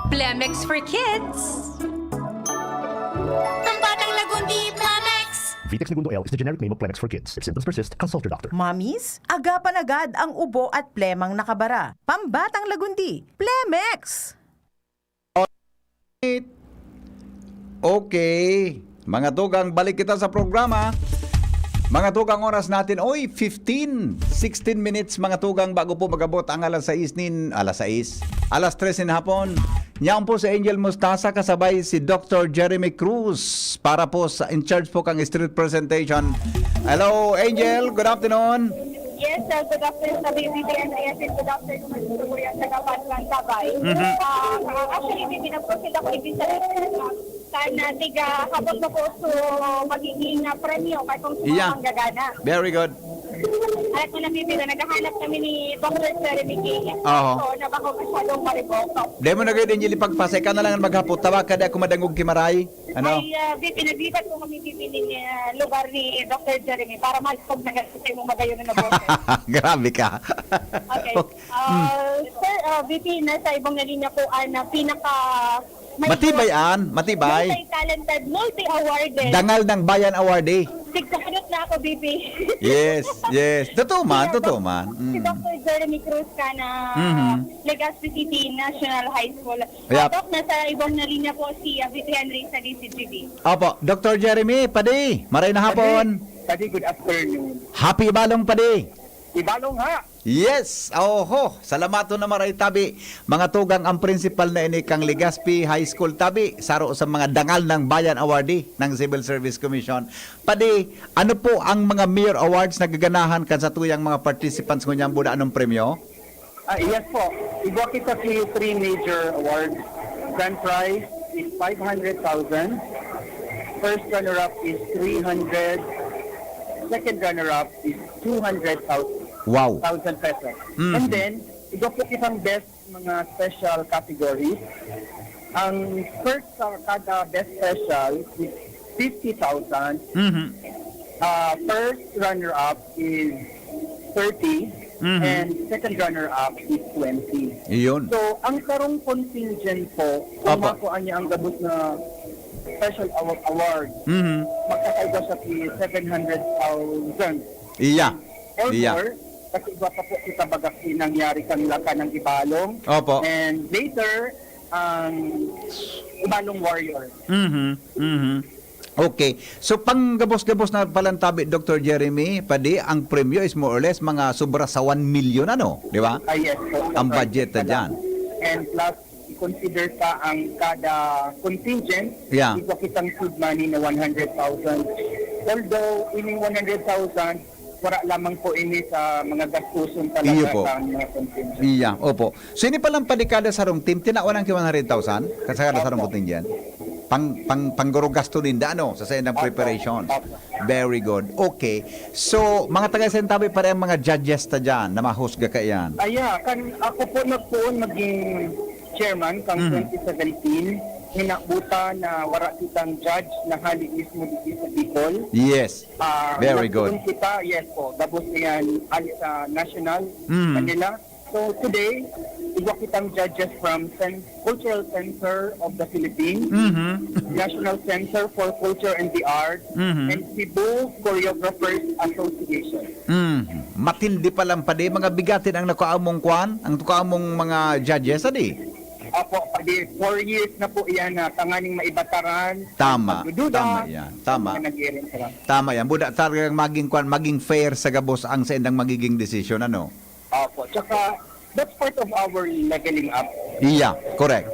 Plemex for Kids. Ang batang lagundi, Plemex! Vitex Segundo L is the generic name of Plemex for kids. If symptoms persist, consult your doctor. Mamis, agapan agad ang ubo at plemang nakabara. Pambatang lagundi, Plemex! Okay. Mga tugang, balik kita sa programa. Mga tugang, oras natin, 16 minutes mga tugang bago po magabot ang alas 3 ng hapon. Yan po sa Angel Mostasa, kasabay si Dr. Jeremy Cruz para po sa in charge po kang street presentation. Hello Angel, good afternoon. Yes, good afternoon sa BBBN. Yes, good afternoon sa Kuya sa Kapatlan Sabay. Actually, pinag-proceed ako ibig sa sana tiga kapot na po so magiging premyo kahit kung sino ang gagana. Very good. At kung nabibigyan, naghahanap kami ni Dr. Jeremy King. Oo. So, nabako masyadong maribok. Di mo na kayo din ipagpasay ka na lang maghapot. Tawa ka di ako madangog kimaray. Ano? Ay, pinaglipat ko kami pipiling lugar ni Dr. Jeremy para malipog na gano'n mo magayon na bote. Grabe ka. Okay. Sir, VP, nasa ibang na linya po na pinaka... Matibay. Multi-talented, multi-awarded. Dangal ng Bayan Awardee. Sigsahanot na ako, VP. Yes. Totoo man. Si Dr. Jeremy Cruz ka na Legazpi City National High School. Yep. Dok, nasa ibang na linya po si VP Henry sa DCGB. Opo, Dr. Jeremy, padi. Maray na hapon. Padi, good afternoon. Happy balong padi. Ibalong ha! Yes! Oho! Salamato na maray tabi. Mga tugang ang principal na ini kang Legazpi High School tabi. Saro sa mga dangal ng Bayan Awardee ng Civil Service Commission. Padi, ano po ang mga Mayor Awards na gaganahan kan sa tuyang mga participants ko niyang buda anong premyo? Yes po. Iba kita si 3 major awards. Grand prize is 500,000. First runner-up is 300. Second runner-up is 200,000. Wow. 1,000 pesos. And then, iba po kitang best mga special categories. Ang first sa kada best special is 50,000. First runner-up is 30. And second runner-up is 20. Iyon. So, ang karong contingent po, kung makuha niya ang gabos na special award. Magkakaiba siya pi 700,000. Iya. Or Iya. more, kasi iba pa po kita bagaki nangyari kanila ka ng Ibalong. Opo. And later, Ibalong Warrior. Okay. So panggabos-gabos na palantabi, Dr. Jeremy, padi ang premyo is more or less mga sobra sa 1 million ano, di ba? Yes po. Ang budget na dyan. And plus, i-consider ka ang kada contingent, Yeah. iba kitang food money na 100,000. Although, ining 100,000, wala lamang po ini sa mga gastuson Iyo talaga po. sa mga contingent. Iya, opo. So ini palang padikada sa rong team, tinawanan ki 100,000 kasagada sa rong contingent. Pangguro gasto din ano sa ng preparation. Very good. Okay. So, mga taga-sentabi pa rin mga judges ta dyan na mahusga ka yan. Kan ako po nagpuon maging chairman kang 2017, hinabuta na wala kitang judge na hali mismo dito sa Bicol. Yes. Very good. Nagpuon kita, yes po, dabos niyan hali sa national Manila. So today, iwa kitang judges from Cultural Center of the Philippines, National Center for Culture and the Arts, and Cebu Choreographers Association. Matindi pa lang padi, mga bigatin ang nakaamong kwan, ang nakaamong mga judges, adi? Apo, padi 4 years na po iyan na tanganing maibataran. Tama. Pagdududa, Tama yan. Tama. mga nag-iirin sila. Tama yan. Buda talagang maging kwan, maging fair sa gabos ang sa indang magiging desisyon, ano? Opo, tsaka that's part of our leveling up. Iya, correct.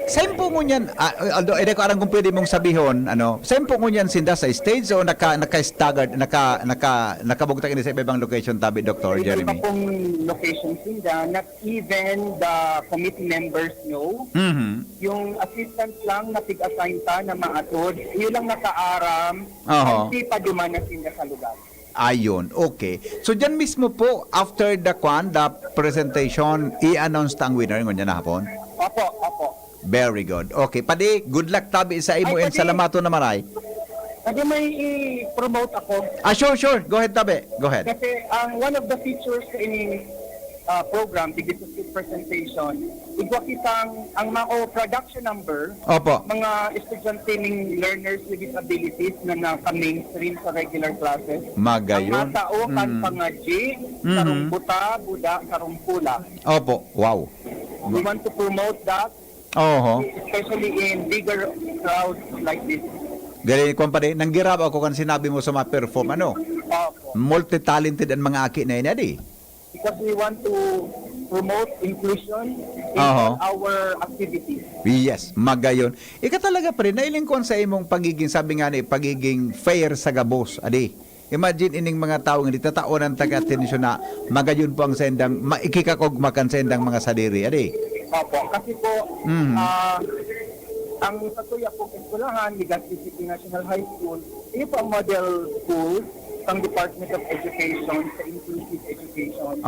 Same po mo niyan, although hindi ko alam kung pwede mong sabihon, same po mo niyan sinda sa stage o naka-staggered, nakabugtag ini sa ibang location tabi, Dr. Iba Jeremy? pong location sinda, not even the committee members know. Yung assistant lang na tig-assign ta na maatod, yun lang nakaaram, hindi pa dumana sinda sa lugar. Ayun, okay. So dyan mismo po, after the presentation, i-announce ta ang winner ngon na hapon? Opo. Very good. Okay, padi, good luck tabi sa imo Ay, and salamato na maray. Pwede may i-promote ako. Sure. Go ahead tabi. Go ahead. Kasi one of the features sa ining program, the Digital Presentation, igwa kitang ang mako production number, Opo. mga estudyante ng learners with disabilities na naka-mainstream sa regular classes. Magayon. Ang matao kan pangadji, sarong buta, buda, sarong pula. Opo. Wow. We want to promote that, especially in bigger crowds like this. Gali ko pa din, nanggirab ako kan sinabi mo sa ma-perform, Opo. multi-talented ang mga aki na yun, adi. Because we want to promote inclusion in all our activities. Yes, magayon. Ika talaga pa rin, nailingkon sa imong pagiging, sabi nga ni, pagiging fair sa gabos, adi. Imagine ining mga tao nga ditataonan taga-atensyon na magayon po ang sendang, maikikakogmakan sendang mga sadiri, adi. Opo, kasi po, ang satuya pong eskulahan, Legazpi City National High School, ito po ang model school ng Department of Education sa Inclusive Education.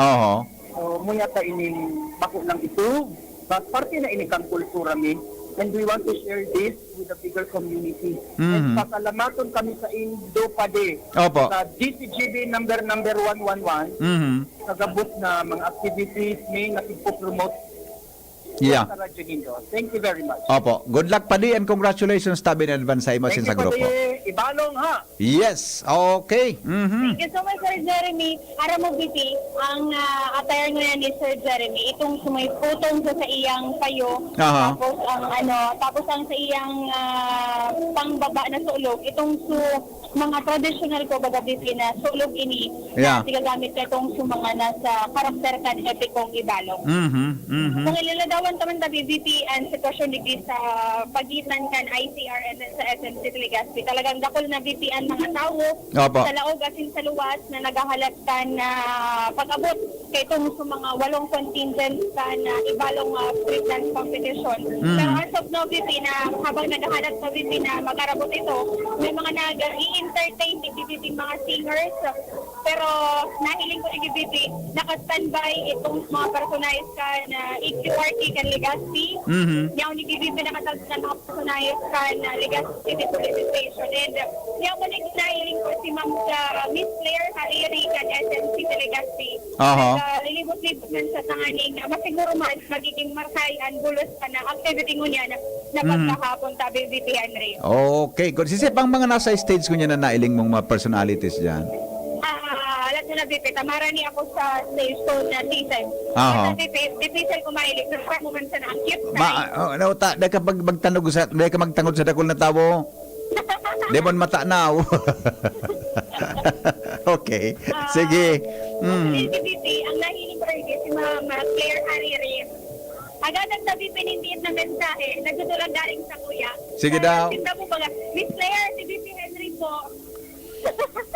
So, muna ta ining bako lang ito, but parte na ining kang kultura mi, and we want to share this with the bigger community. And pasalamaton kami sa Indo Pade, sa DCGB number 111, sa gabot na mga activities may nakipag-promote. Yeah. Thank you very much. Opo. Good luck pa di and congratulations tabi in advance sa imo sa grupo. Ibalong ha. Yes. Okay. Thank you so much, Sir Jeremy. Para mo, BP, ang attire ngayon ni Sir Jeremy, itong sumay putong sa iyang payo, tapos ang sa iyang pangbaba na sulog, itong mga traditional ko baga BP na sulog ini, na sigagamit ka itong mga nasa karakter kan epikong Ibalong. Kung ilaladawan taman na BBP ang sitwasyon dito sa pagitan kan ICR and sa SM City Legazpi, talagang dakol na BP ang mga tao sa laog asin sa luwas na nagahalatkan na pag-abot kay itong sa mga 8 contingent na Ibalong street dance competition. Pero as of now BP na habang nagahalat na BP na mag-arabot ito, may mga nag-i-entertain BBP mga singers pero nahiling ko ni VP, naka-standby itong mga personalized ka na EQRT kan Legazpi. Yaw ni VP nakatalsan mga personalized ka na Legazpi City Police Station. And yaw ko nahiling ko si Ma'am Miss Claire Hariri kan SMC Legazpi. Lilibot-libot man sa tanganing, masiguro man magiging markayan, bulos ka na activity mo niya na pagkahapon tabi VP Henry. Okay, good. Sisip ang mga nasa stage ko niya na nailing mong mga personalities dyan. Alam mo na VP, tamara niya ako sa stage ko na season. Dipisal ko mahilig, nagpap mo man sa na ang cute Dahil ka magtangod sa dakol na tao. Demon mata na. Okay, sige. VP, ang nahiling ko rin si Ma'am Claire Hariri. Agad ang sabi pinindiit na mensahe, nagdudulang galing sa kuya. Sige daw. Miss Claire, si VP Henry po.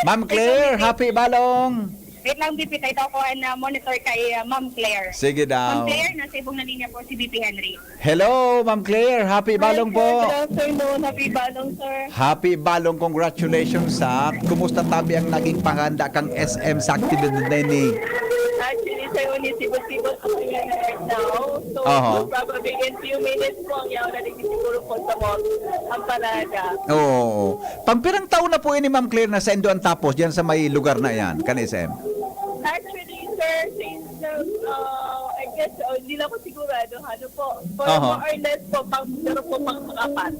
Ma'am Claire, happy balong. Wait lang, VP, tayo ko na monitor kay Ma'am Claire. Sige daw. Ma'am Claire, nasa ibong na linya po si VP Henry. Hello, Ma'am Claire, happy balong po. Good afternoon, happy balong, sir. Happy balong, congratulations sa kumusta tabi ang naging panghanda kang SM sa aktibidad ni. Actually, sir, ni sibot-sibot ako nga right now. So, probably in few minutes po ang yaw na siguro po sa mall ang parada. Oo. Pampirang taon na po ini Ma'am Claire na sa Endoan tapos diyan sa may lugar na yan, kan SM. Actually, sir, since I guess, hindi lang ko sigurado, ano po, for more or less po, pero po pang-apat.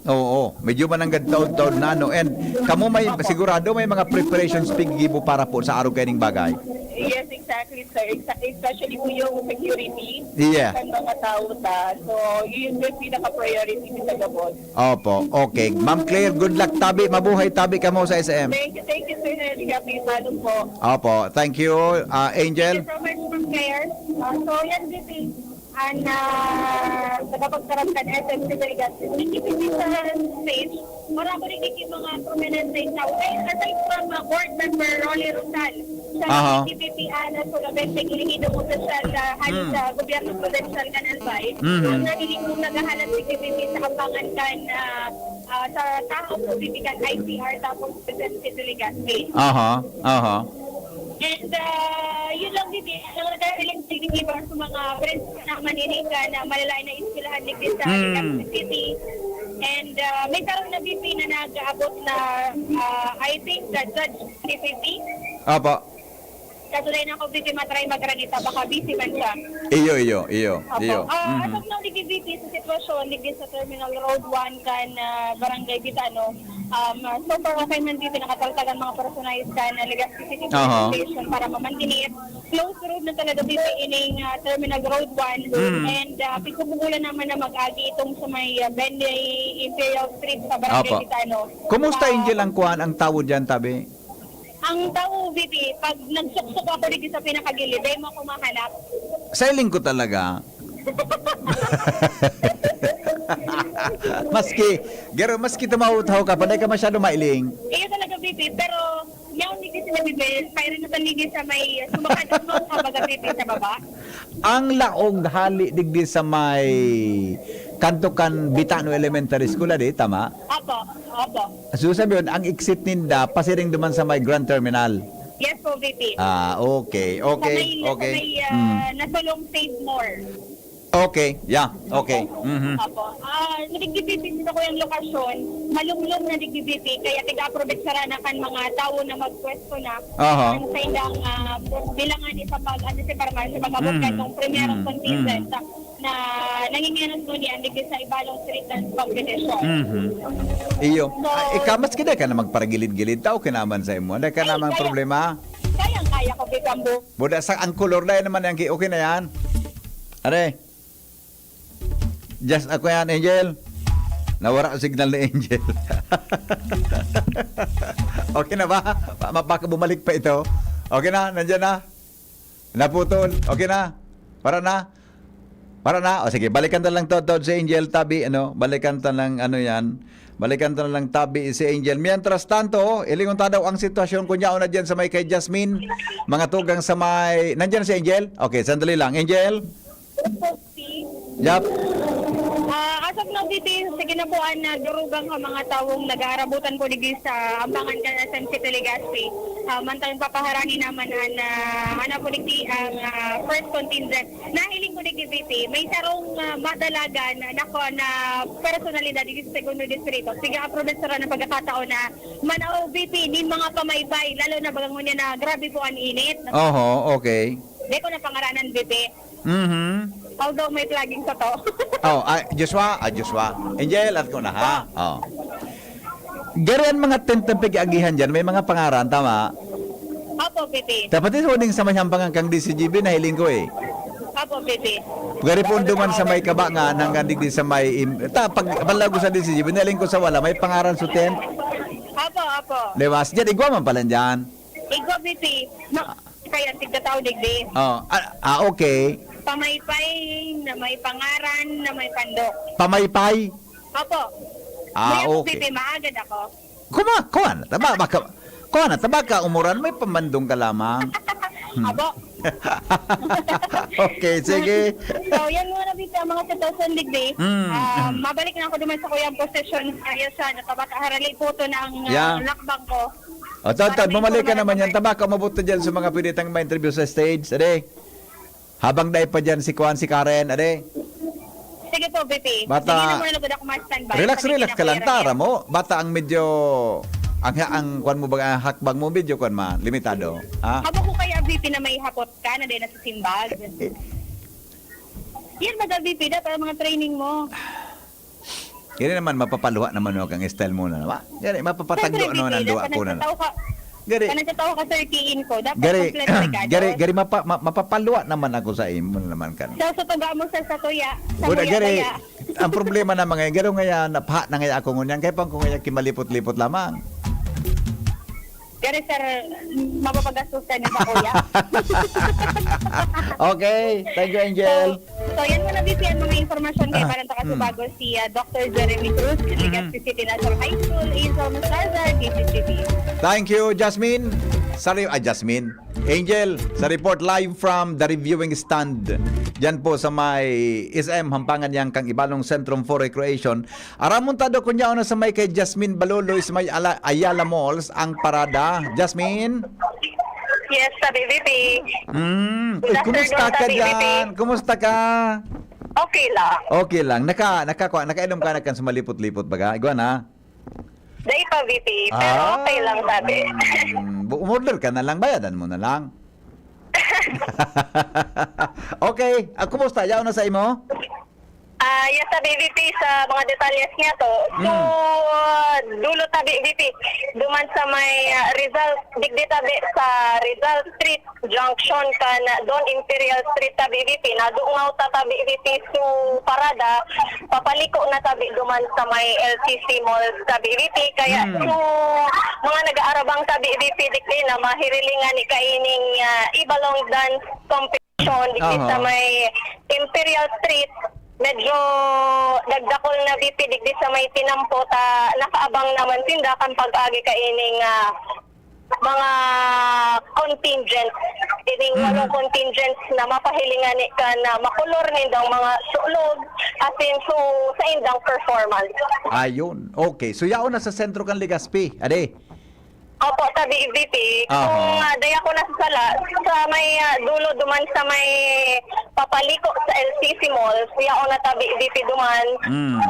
Oo. Medyo mananggad taon-taon na, no? And kamo may, sigurado may mga preparations piggibo para po sa araw kaining bagay. Yes, exactly, sir. Especially po yung security. Yeah. Ng mga tao ta. So, yun yung pinaka-priority sa gabon. Opo, okay. Ma'am Claire, good luck tabi. Mabuhay tabi ka mo sa SM. Thank you, sir. Happy balong po. Opo, thank you, Angel. Thank you so much, Ma'am Claire. So, yan, VP. And nagkapagkaroon ka ng SMC Legazpi. Ikipin sa stage, marami rin yung mga prominent stage na aside from board member Rolly Rosal. Sa IPPP na Sulabente, Ilihido mo sa halos sa gobyerno prudential ka ng Albay. Ang narinig mong naghahalat si IPPP sa kampangan ka sa tao po bibigan ICR tapos SMC Legazpi. And yun lang din ang nagkailang signifiba sa mga friends na maniniga na malalay na iskilahan din sa Legazpi City. And may tarong na VP na nag-aabot na I think the Judge 350. Kasulay na ako VP matry magranita, baka busy man siya. Iyo. As of now, VP sa sitwasyon, ligdi sa Terminal Road 1 kan Barangay Bitano. So far, okay man dito nakataltagan mga personalized ka na Legazpi City Police Station para mamantinit. Close road na talaga dito ining Terminal Road 1 and pagkubulan naman na mag-agi itong sa may Benday Imperial Street sa Barangay Bitano. Kumusta Angel ang kuhan ang tawod dyan tabi? Ang tao, VP, pag nagsuksok ako dito sa pinakagilid, ay mo ako mahanap. Sailing ko talaga. maski tumawutaw ka, panay ka masyado mailing. Iyo talaga, VP, pero ngayon hindi sila VP, kaya rin natanigin sa may sumakad mo sa baga, VP, sa baba. Ang laog hali digdi sa may Kantukan Bitano Elementary School, di tama? Opo. So sabi yun, ang exit ninda, pasiring duman sa may Grand Terminal. Yes po, VP. Okay. Sa may nasulong Save More. Okay. Opo. Nadigdibibig ko yung lokasyon, malumlum na digdibibig, kaya tiga-approbate saranakan mga tao na mag-pwesto na. Ang sa indang bilangan sa pag-abot ka ng primerong contingent na nanginginas mo niya digdi sa ibalong street ng competition. Iyo. Ikamas kita ka na magparagilid-gilid tao kinaman sa imo. Hindi ka naman problema. Kaya ko, Bikambo. Buda sa ang color na naman yung okay na yan. Are. Just ako yan, Angel. Nawara ang signal ni Angel. Okay na ba? Baka bumalik pa ito. Okay na? Nandiyan na? Naputol? Okay na? Para na? O sige, balikan na lang to si Angel tabi, balikan ta lang Balikan ta lang tabi si Angel. Mientras tanto, ilingon ta daw ang sitwasyon kunya na diyan sa may kay Jasmine. Mga tugang sa may nandiyan si Angel? Okay, sandali lang. Angel? Yap. As of now, sige na po na durugang ang mga tawong nag-aarabutan po digdi sa ambangan ka SMC Legazpi. Mantang papaharani naman na ano po digdi ang first contingent. Nahiling ko digdi VP, may sarong madalagan nako na personalidad digdi sa segundo distrito. Sige approve sa na pagkakataon na manao VP ni mga pamaybay lalo na bagang niya na grabe po ang init. Oho, okay. Di ko na pangaranan VP. Although may flagging sa to. Joshua. Angel, at ko na ha. Garian mga tentapig agihan dyan, may mga pangaran, tama? Apo, Pipi. Dapat ito huling sa masyambang kang DCGB na hiling ko eh. Apo, Pipi. Gari po duman sa may kaba nga, hanggang digdi sa may... pag balago sa DCGB, nahiling ko sa wala, may pangaran sutin. Apo. Lewas, dyan, igwa man pala dyan. Igwa, Pipi. Kaya tigtatao digdi. Okay. Pamaypay na may pangaran na may pandok. Pamaypay? Apo. May Okay. Pipi, maagad ako. Kuha na, taba ka, umuran, may pamandong ka lamang. Abo. Okay, sige. So, yan muna Pipi, ang mga 2,000 digdi. Mabalik na ako duman sa kuyang posisyon. Kaya sa nakabakaharali po ito ng lakbang ko. Tad, bumalik ka naman yan. Taba ka, mabuto dyan sa mga pinitang ma-interview sa stage. Ade. Habang dahil pa dyan si Karen, ade. Sige po, Pipi. Bata, sige na muna nagod ako ma-standby. relax ka lang, tara mo. Bata ang medyo, ang kwan mo ba, ang hakbang mo medyo kwan man, limitado. Ha? Habang ko kaya, Pipi, na may hapot ka na din na sa simbag. Yan ba, Pipi, para mga training mo? Yan naman, mapapaluha naman mo kang style mo na. Yan, mapapatagdo no ng duwa ko na. Gari, kanagtatawa ka sa kiin ko. Dapat kompleto Gari, mapapaluha naman ako sa imo naman kan. So, tuga mo sa satuya. Gari, ang problema na mga garo ngayon, napaha na ngayon ako ngunyan, kaya pang kung ngayon kimalipot-lipot lamang. Gari, sir, mapapagastos ka niya sa kuya. Okay, thank you, Angel. So yan mo na bisihan mga informasyon kay parang bago si Dr. Jeremy Cruz, Legazpi City National High School, Isol Masarda, DCCB. Thank you, Jasmine. Jasmine. Angel, sa report live from the reviewing stand. Diyan po sa may SM, hampangan yang kang Ibalong Centrum for Recreation. Aramon tado kunya na sa may kay Jasmine Balolo is may Ayala Malls ang parada. Jasmine? Yes, sa BBP. Kumusta ka dyan? Kumusta ka? Okay lang. Okay lang. Nakainom ka na kan sa malipot-lipot baga? Igwa na? Dahil pa, VP. Pero okay lang, sabi. Umorder ka na lang. Bayadan mo na lang. Okay. Kumusta? Yaw na sa imo? Yes, sa BBP, sa mga detalyes niya to. So, dulo tabi, VP. Duman sa may Rizal, digdi tabi sa Rizal Street Junction ka na doon Imperial Street tabi, VP. Nadungaw ta tabi, VP, so parada. Papaliko na tabi duman sa may LCC Mall tabi, VP. Kaya, so, mga nag-aarabang tabi, VP, digdi na mahirilingan ni kaining Ibalong Dance Competition digdi sa may Imperial Street. Medyo nagdakol na VP digdi sa may tinampo ta nakaabang naman tindakan pag-agi kaining mga contingent ining walong contingents na mapahilingan ni ka na makulor nindang mga sulog asin so sa indang performance. Ayun. Okay. So yaon na sa sentro kan Legazpi. Ade. Opo, tabi VP. Kung daya ko na sa sala, sa may dulo duman sa may papaliko sa LCC Mall, siya na tabi VP duman.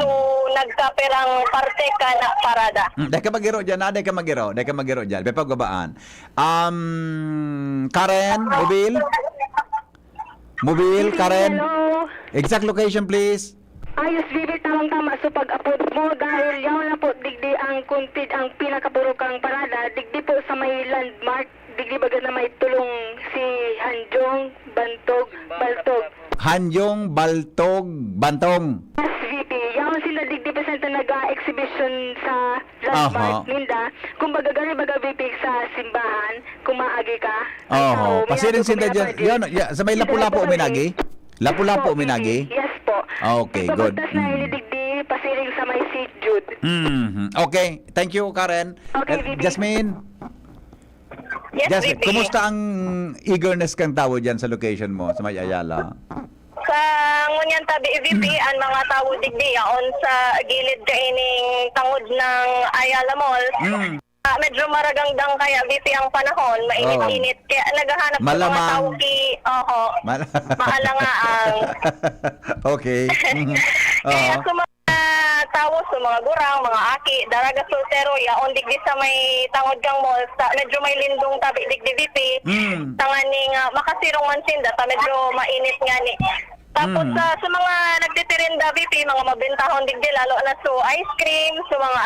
So, nagkaperang parte ka na parada. Dahil ka magiro dyan, dahil ka magiro dyan. May pagbabaan. Karen, Mobile, Karen. Hello. Exact location, please. Ayos, Bibi, tamang-tama. So, pag-upload mo, dahil yaw na po, digdi ang kuntid, ang pinakaburukang parada, digdi po sa may landmark, digdi baga na may tulong si Hanjong, Baltog. Hanjong, Baltog, Bantong. Yes, VP. Yaw sila digdi pa sa nag-exhibition sa landmark ninda. Kung baga gani baga VP sa simbahan, kung maagi ka. Pasirin sinda dyan. Sa may Lapu-Lapu uminagi? Lapu-Lapu uminagi? Yes po. Okay, good. Pagpuntas na inidigdi, pasiring sa may St. Jude. Okay, thank you, Karen. Okay, VP. Jasmine? Yes, Jasmine, VP. kumusta ang eagerness kang tao dyan sa location mo, sa may Ayala? Sa ngunyan tabi VP, ang mga tao digdi yaon sa gilid kaining tangod ng Ayala Mall. medyo maragangdang kaya VP ang panahon, mainit-init. Kaya naghahanap ng mga Malamang. tao maalangaang. Okay. Kaya sa mga tao, sa mga gurang, mga aki, daraga soltero, yaon digdi sa may tangod kang mall, medyo may lindong tabi digdi VP. Tangani nga makasirong mansinda, medyo mainit nga ni. Tapos sa mga nagtitirinda VP, mga mabentahon digdi, lalo na so ice cream, so mga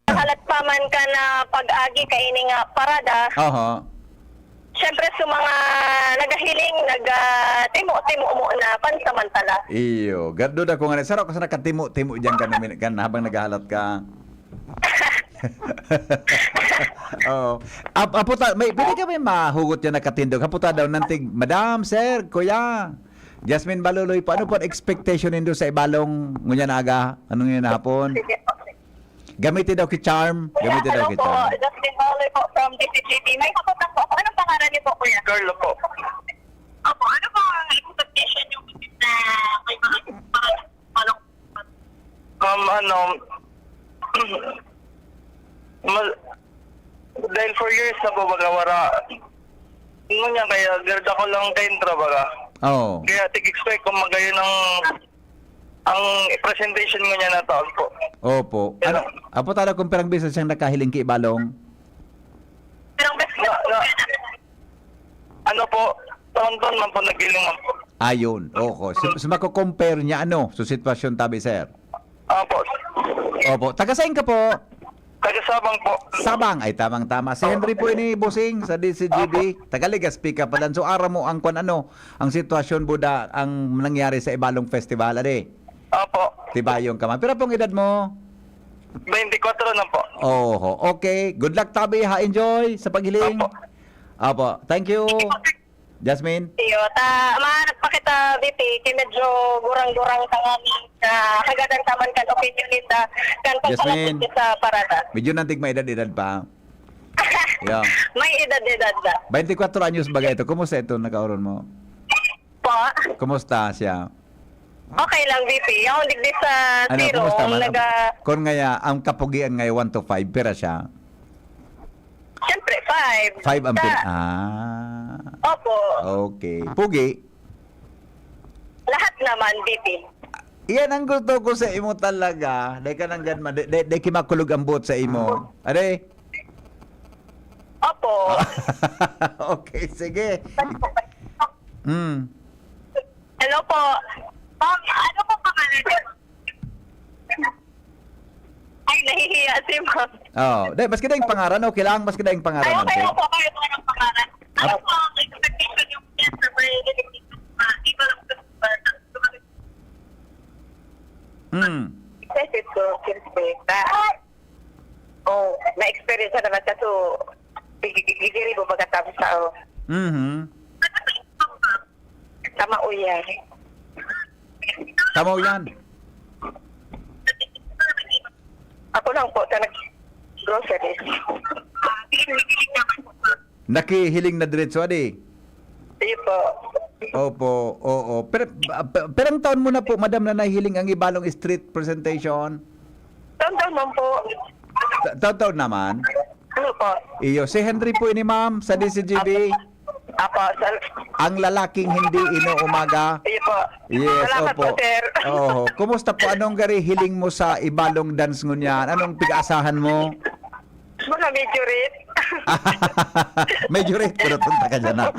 halat pa man ka na pag-agi kaini nga parada. Siyempre sa mga nagahiling, timo-timo mo na pansamantala. Iyo, gado da ko nga sarap kasi nakatimo-timo diyan kan habang naghahalat ka. Oh. Aputa, pwede ka may mahugot yan nakatindog. Aputa daw nantig, Madam, Sir, Kuya, Jasmine Baluloy, paano po ang expectation nindo sa ibalong ngunya naga? Anong yun hapon? Gamitin daw ki charm. Gamitin daw ki charm. Hello po, Justin Baluloy po from DCGP. May kaputak po ako. Anong pangalan niyo po, Kuya? Carlo po. Opo, ano po ang expectation niyo na may mga palong? Dahil 4 years na po baga wara. Ngunya kaya garda ko lang kaintra baga. Oh. Kaya expect ko magayon ang presentation mo niya na taon po. Opo. Ano, aputa daw kung perang beses siyang nakahiling ki ibalong. Ano po, taon-taon man po nagiling man po. Ayun. Oho. So mako-compare niya sa sitwasyon tabi, sir. Opo. Opo. Taga-sain ka po? Taga-Sabang po. Sabang. Ay, tamang-tama. Si Henry po ini bossing sa DCGB. Tagaligaspi ka pala. So, ara mo ang ang sitwasyon buda ang nangyari sa Ibalong Festival, ade. Opo. Tibayong ka man. Pero pong edad mo? 24 na po. Oho. Okay. Good luck, tabi. Ha, enjoy sa paghiling. Opo. Opo. Thank you. Jasmine? Iyo, mahanap pa kita, VP, kay medyo gurang-gurang tangani na kagadang taman kan opinion nita kan Jasmine. pagpalapit sa parada. Medyo nantig may edad-edad pa. Yeah. May edad-edad na. 24 anyos bagay ito. Kumusta ito nakauron mo? Po? Kumusta siya? Okay lang, VP. Ako digdi sa zero. Kumusta man? Kung ngaya, ang kapugian ngayon 1 to 5, pera siya? Siyempre, 5. 5 ang pin... Opo. Okay. Pugi? Lahat naman, VP. Iyan ang gusto ko sa imo talaga. Dahil ka nang ganman. Dahil kimakulog ang buot sa imo. Ade? Opo. Okay, sige. Hello po. Ma'am, ano po pangalan niyo? Ay, nahihiya si ma'am. Dahil mas kidayang pangaran, okay lang. Mas kidayang pangaran. Ay, okay po kayo po ng pangalan. Ano po ang expectation yung sa may iba lang Kasi ito, kinspeta. Oh, na-experience na naman ka so, gigiri mo magkatapos sa tama o yan. Tama yan. Ako lang po, sa nag-groceries. Nakihiling na diretso, adi? Iyo po. Opo, oo. Perang taon mo na po, madam, na nahihiling ang Ibalong Street presentation? Taon-taon man po. Taon-taon naman? Ano po? Iyo, si Henry po ini, ma'am, sa DCGB. Apo, Ang lalaking hindi inuumaga. iyo po. Yes, Salamat opo. po, sir. Oo. Kumusta po? Anong gari hiling mo sa Ibalong dance ngunyan? Anong pig-asahan mo? Mga medyo rin. Medyo rate, pero tunta ka dyan na.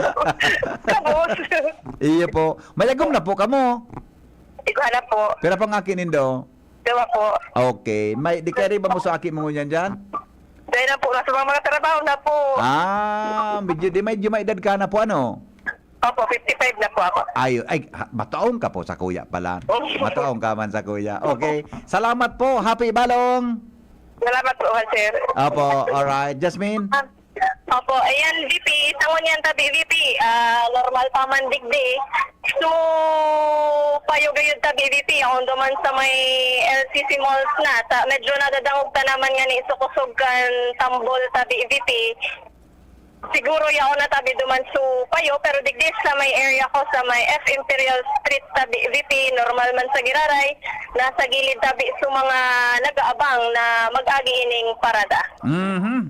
Kabos. Iyo po. Mayagom na po kamo. Ikaw na po. Pero pang akin indo. Diba po? Okay. Di kaya rin ba mo sa akin mo ngunyan dyan? Dahil na po, nasa mga trabaho na po. Medyo may edad ka na po, ano? Opo, 55 na po ako. Mataong ka po sa kuya pala. Mataong ka man sa kuya. Okay. Salamat po. Happy Balong. Salamat po, sir. Opo. Alright. Jasmine? Opo, ayan, VP. Tangon yan tabi, VP. Normal pa man digdi. So, payo gayud tabi, VP. Ako duman sa may LCC malls na. Medyo nadadangog ta naman nga ni sukusog kan tambol tabi, VP. siguro yaw na tabi duman su payo pero digdis sa may area ko sa may F Imperial Street tabi VP normal man sa Giraray nasa gilid tabi su mga nagaabang na mag-agi ining parada.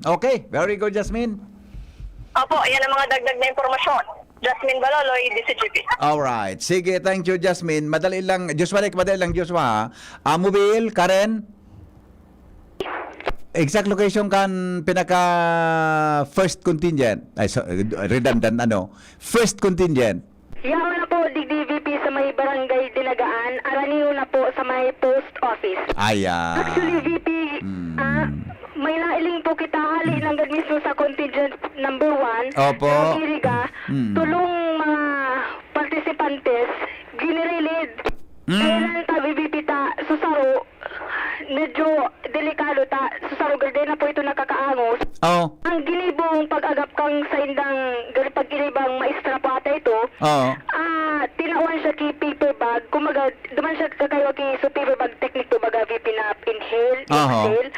Okay, very good, Jasmine. Opo, yan ang mga dagdag na impormasyon. Jasmine Baloloy, DCGP. Alright. Sige, thank you, Jasmine. Madali lang, Joshua. Mobile, Karen? Exact location kan pinaka first contingent. Redundant, First contingent. Yaman na po, DVP sa may barangay Dinagaan, Araniw na po sa may post office. Actually, VP, may nailing po kita hali ng mismo sa contingent number 1. Opo. Sa Iriga, tulong mga participantes, ginirilid. Kailan tabi VP ta, susaro, medyo delikado ta, susaro gerde na po ito nakakaangos. Ang ginibong pag-agap kang sa indang gali pag-inibang maestra po ata ito, tinawan siya ki paper bag, kumaga, duman siya kakayo ki so paper bag technique to baga VP na inhale, exhale.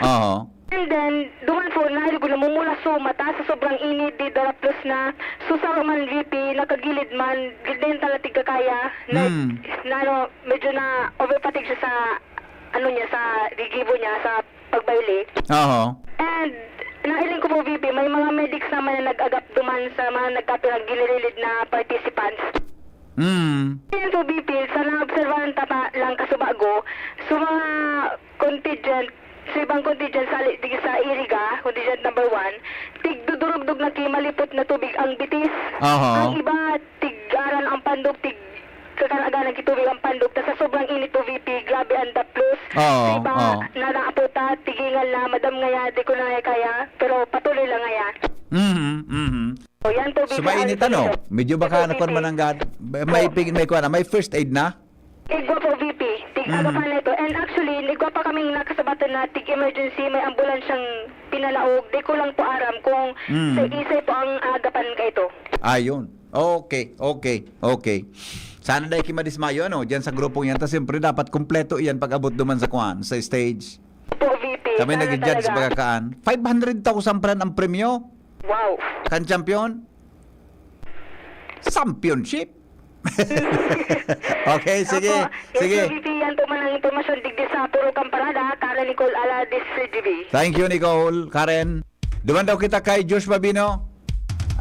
And then, duman po, nahilo ko namumula so mata sa sobrang init, di dara plus na susaro man VP, nakagilid man, gilden talatig kakaya, medyo na overpatig siya sa, sa rigibo niya, sa pagbayli. And, nailing ko po VP, may mga medics naman na nag-agap duman sa mga nagkapirang gilirilid na participants. Yan po VP, sa na-observahan tata lang kasubago, sa mga contingent, sa ibang contingent sa Iriga, contingent number 1, tigdudurugdug na malipot na tubig ang bitis. Ang iba, tig-aran ang pandog, kakanagan ng kitubig ang pandog. Tas sa sobrang init po VP, grabe ang daplos. Sa iba, nanaaputa, tigingal na, madam ngaya, di ko na kaya, pero patuloy lang ngaya. So, yan po, VP. So, mainit Medyo baka nakon mananggad. May first aid na? Igwa po VP, tig-agapan na ito. And actually, igwa pa kaming nakasabatan na tig-emergency, may ambulansyang pinalaog. Di ko lang po aram kung sa isay po ang agapan ka ito. Ayun. Okay. Sana dahil kimadismayo, Diyan sa grupong yan. Tapos siyempre dapat kumpleto yan pag abot duman sa sa stage. Po VP. Kami nag-judge bagakaan. 500,000 pran ang premyo. Wow. Kan champion? Championship. Okay, sige. Sige. VP, yan po man ang informasyon digdi sa Puro Kamparada, Karen Nicole Ala, DCGB. Thank you, Nicole. Karen. Duman daw kita kay Josh Babino.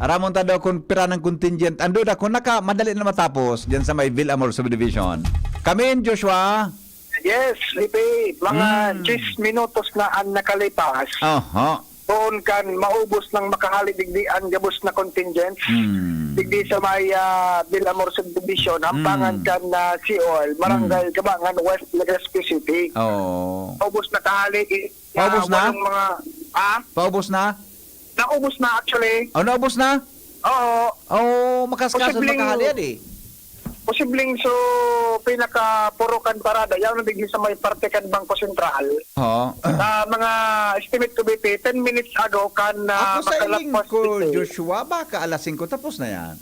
Aramon ta daw kung pira ng contingent. Ando da kung madali na matapos diyan sa may Villamor Subdivision. Kami, Joshua. Yes, Lipi. Mga 10 minutos na ang nakalipas. Doon kan maubos ng makahali digdi ang gabos na contingent. Digdi sa may Villamor Subdivision, hampangan kan na Siol, Barangay Gabangan, West Legazpi City. Paubos na kahali. Paubos na? Mga, Paubos na? Naubos na actually. Naubos na? Oo. Makaskasan makahali yan Posibleng so pinaka-purukan parada, yan na digdi sa may parte kan Bangko Sentral. Mga estimate ko BP, 10 minutes ago kan ako sa iling ko, dito. Joshua, baka alas 5 tapos na yan.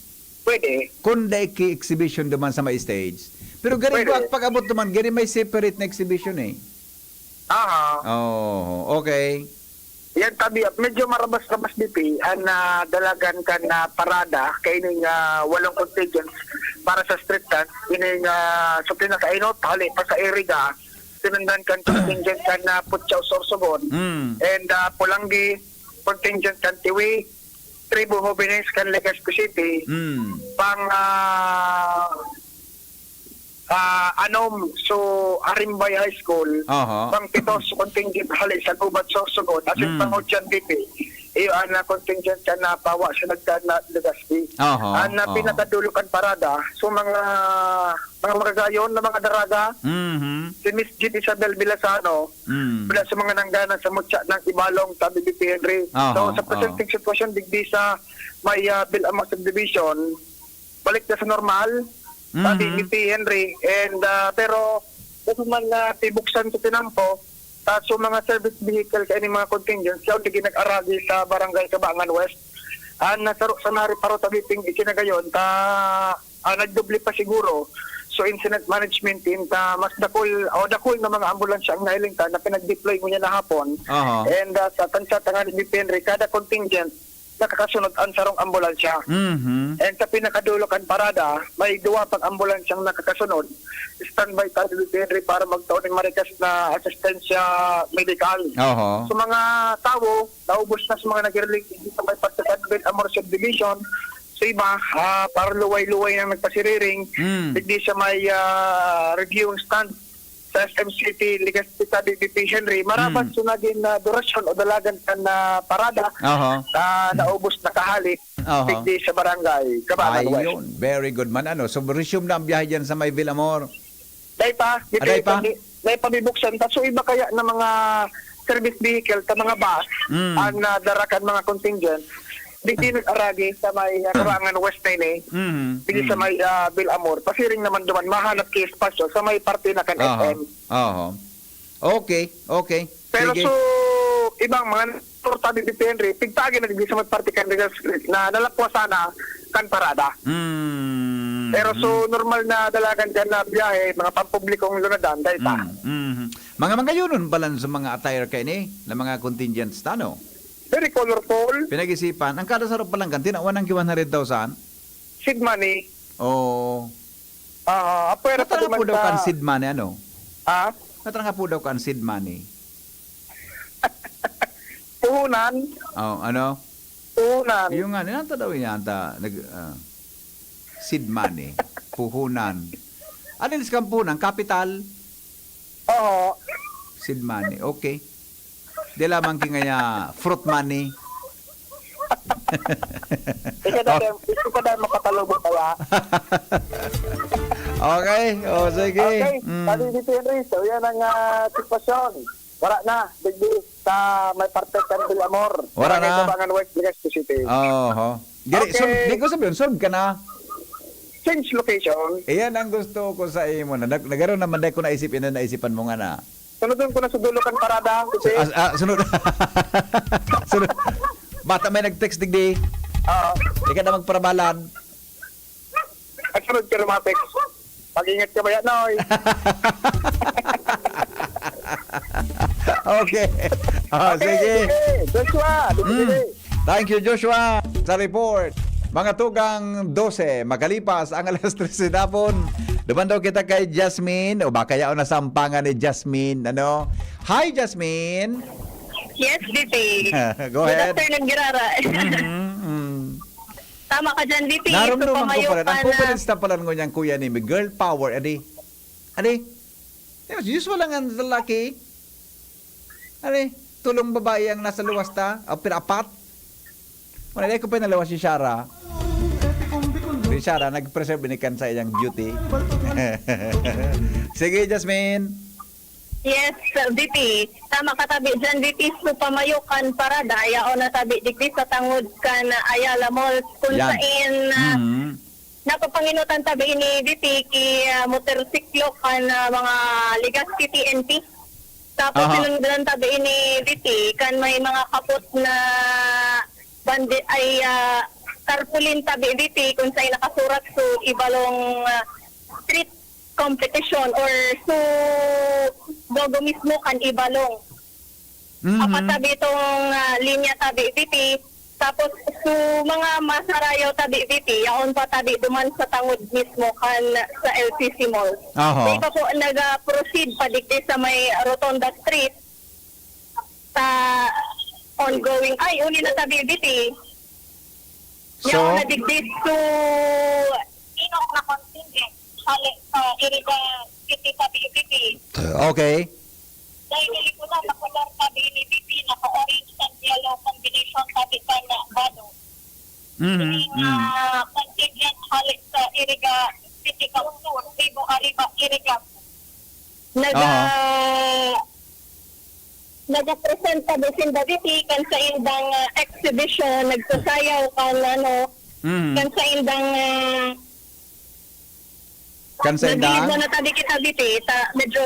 Pwede. Kung daiki exhibition duman sa may stage. Pero gani ko pag-abot duman, gani may separate na exhibition okay. Yan tabi, medyo marabas-rabas BP ang dalagan ka na parada kay ning walong contingents para sa street dance. Ini so pinakainot hali pa sa Iriga sinundan kan contingent kan na Putyaw Sorsogon and Pulanggi contingent kan Tiwi Tribu Jóvenes kan Legazpi City pang Arimbay High School, pang pitos contingent hali sa Gubat Sorsogon, asin pang Ocean BP, iyon na contingent ka na pawa sa nagkaan na Legazpi. Na pinakadulukan parada, so mga magagayon na mga daraga, si Miss Jean Isabel Vilasano, wala sa mga nanggana sa mutya ng Ibalong, tabi BP Henry. So sa presenting sitwasyon, digdi sa may Villamor Subdivision, balik na sa normal, sabi ni P. Henry, and pero kung man tibuksan sa tinampo, so mga service vehicle kaya mga contingents, siya hindi nag-aragi sa Barangay Cabangan West. Nasaro sa nariparo tabiting ikinagayon, nagdubli pa siguro. So incident management team, mas dakol na mga ambulansya ang nailingtan na pinag-deploy mo niya na hapon. And sa tansya tangan ni P. Henry, kada contingent, nakakasunod ang sarong ambulansya. Mhm. And sa pinakadulokan parada, may duwa pang ambulansyang nakakasunod. Standby tayo dito Henry para magtaon ng marikas na asistensya medikal. Oho. So mga tao, naubos na sa mga nag-relate dito may pagkakadbit Amor Subdivision. So iba, para luway-luway na nagpasiriring, hindi siya may reviewing stand sa SM City, Legazpi sa DPP Henry. Marapat sunagin na durasyon o dalagan ka na parada Oho. na naubos na kahali Oho. hindi sa barangay Kabangan West. Ayun, very good man. Ano, so resume na ang biyahe dyan sa may Villamor. Dahil pa, Aday pa? dahil pa bibuksan. So iba kaya na mga service vehicle, ta mga bus, ang darakan mga contingent, di aragi sa may Kabangan West na ini, hindi sa may Villamor. Pasiring naman duman, mahanap kay espasyo sa may parte na kan SM. Oho. Okay, okay. Pero Sige. so, ibang mga torta di Henry, pigtagi na di sa may parte kan na nalapwa sana kan parada. Pero so, normal na dalagan dyan na biyahe, mga pampublikong lunadan, dahil pa. Mga yunon pala sa mga attire kayo ni, na mga contingents tano. Very colorful. Pinag-isipan, ang kada sarap palang kan, tinawan ng 100,000. Seed money. O, Apwera pa natranga naman po daw sa... kan seed money, ano? Ha? Natranga po daw kan seed money. Puhunan. Oh, ano? Puhunan. Yung nga, nanta daw yata, seed money, puhunan. Ano yung kampunan? Capital? Oo. Seed money, okay. Di lamang kingaya fruit money. Ito ka dahil makatalubog kaya. Okay, o sige. Okay, tadi dito Henry. So yan ang sitwasyon. Wala na, digdi sa may parte kan Villamor. Wala na. Kabangan West, Legazpi City. Oho. Giri, Okay. di ko sabihin, solve ka na. Change location. Iyan ang gusto ko sa imo na. Nagkaroon naman dahil ko naisipin na naisipan mo nga na. Sunodon ko na sa dulo kan parada. Kasi, Sunod. Sunod. Bata may nag-text digdi. Ika na magparabalan. at sunod ka rumatik. Pag-ingat ka ba yan, Noy? Okay. Sige. Joshua, Thank you, Joshua, sa report. Mga tugang 12, makalipas ang alas 13 hapon. Duman daw kita kay Jasmine, o baka yaon na sampangan ni Jasmine. Ano? Hi, Jasmine. Yes, DP. Go ahead. Good afternoon, Girara. Tama ka dyan, DP. Naramdaman ko Tumayo pala. ka Ang pupalista pala ng niyang kuya ni may girl power. Adi? Usual lang ang lalaki. Tulong babae ang nasa luwas ta. O pinapat. Wala ko pa nalawas si Shara. Si Shara, nag-preserve ni sa iyang beauty. Sige, Jasmine. Yes, DP. Tama ka tabi dyan, DP. So, pamayokan para daya o natabi digdi sa tangod ka na Ayala Mall. Kung Yan. sain napapanginutan tabi ni DP ki motorsiklo ka na mga Legazpi TNT. Tapos sinundan tabi ni DP kan may mga kapot na bandit ay tarpaulin tabi DP kung sa'y nakasurat so ibalong street competition or so gogo mismo kan ibalong. Apat tabi itong linya tabi DP. Tapos so mga masarayaw tabi DP, yaon pa tabi duman sa tangod mismo kan sa LCC Mall. Di pa po nag-proceed pa digdi sa may Rotonda Street sa ongoing ay uli na tabi DP. So, Yaon na digdi so inok na contingent sa Iriga City tabi DP. Okay. Dahil hindi ko na makular tabi ni DP naka-orange and yellow combination tabi ka na bado. Contingent halik sa Iriga City Council, Cebu Arriba Iriga. Nag-present tabi sinda DP kan sa indang exhibition, nagsasayaw kan kan sa indang nagilid na tabi kita DP, medyo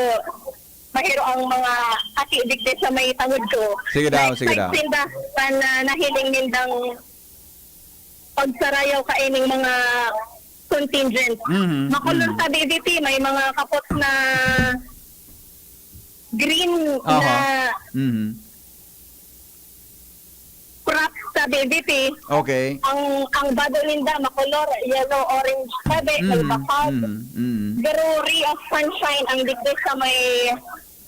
mahiro ang mga ati-digdi sa may tangod ko. Sige daw, sige daw. Sinda, nahiling nindang pagsarayaw kaining mga contingent. Makulong sa DDT, may mga kapot na green na crops sa tabi VP. Okay. Ang bado ninda makolor yellow orange tabi kay bakad. Pero ray of sunshine ang dito sa may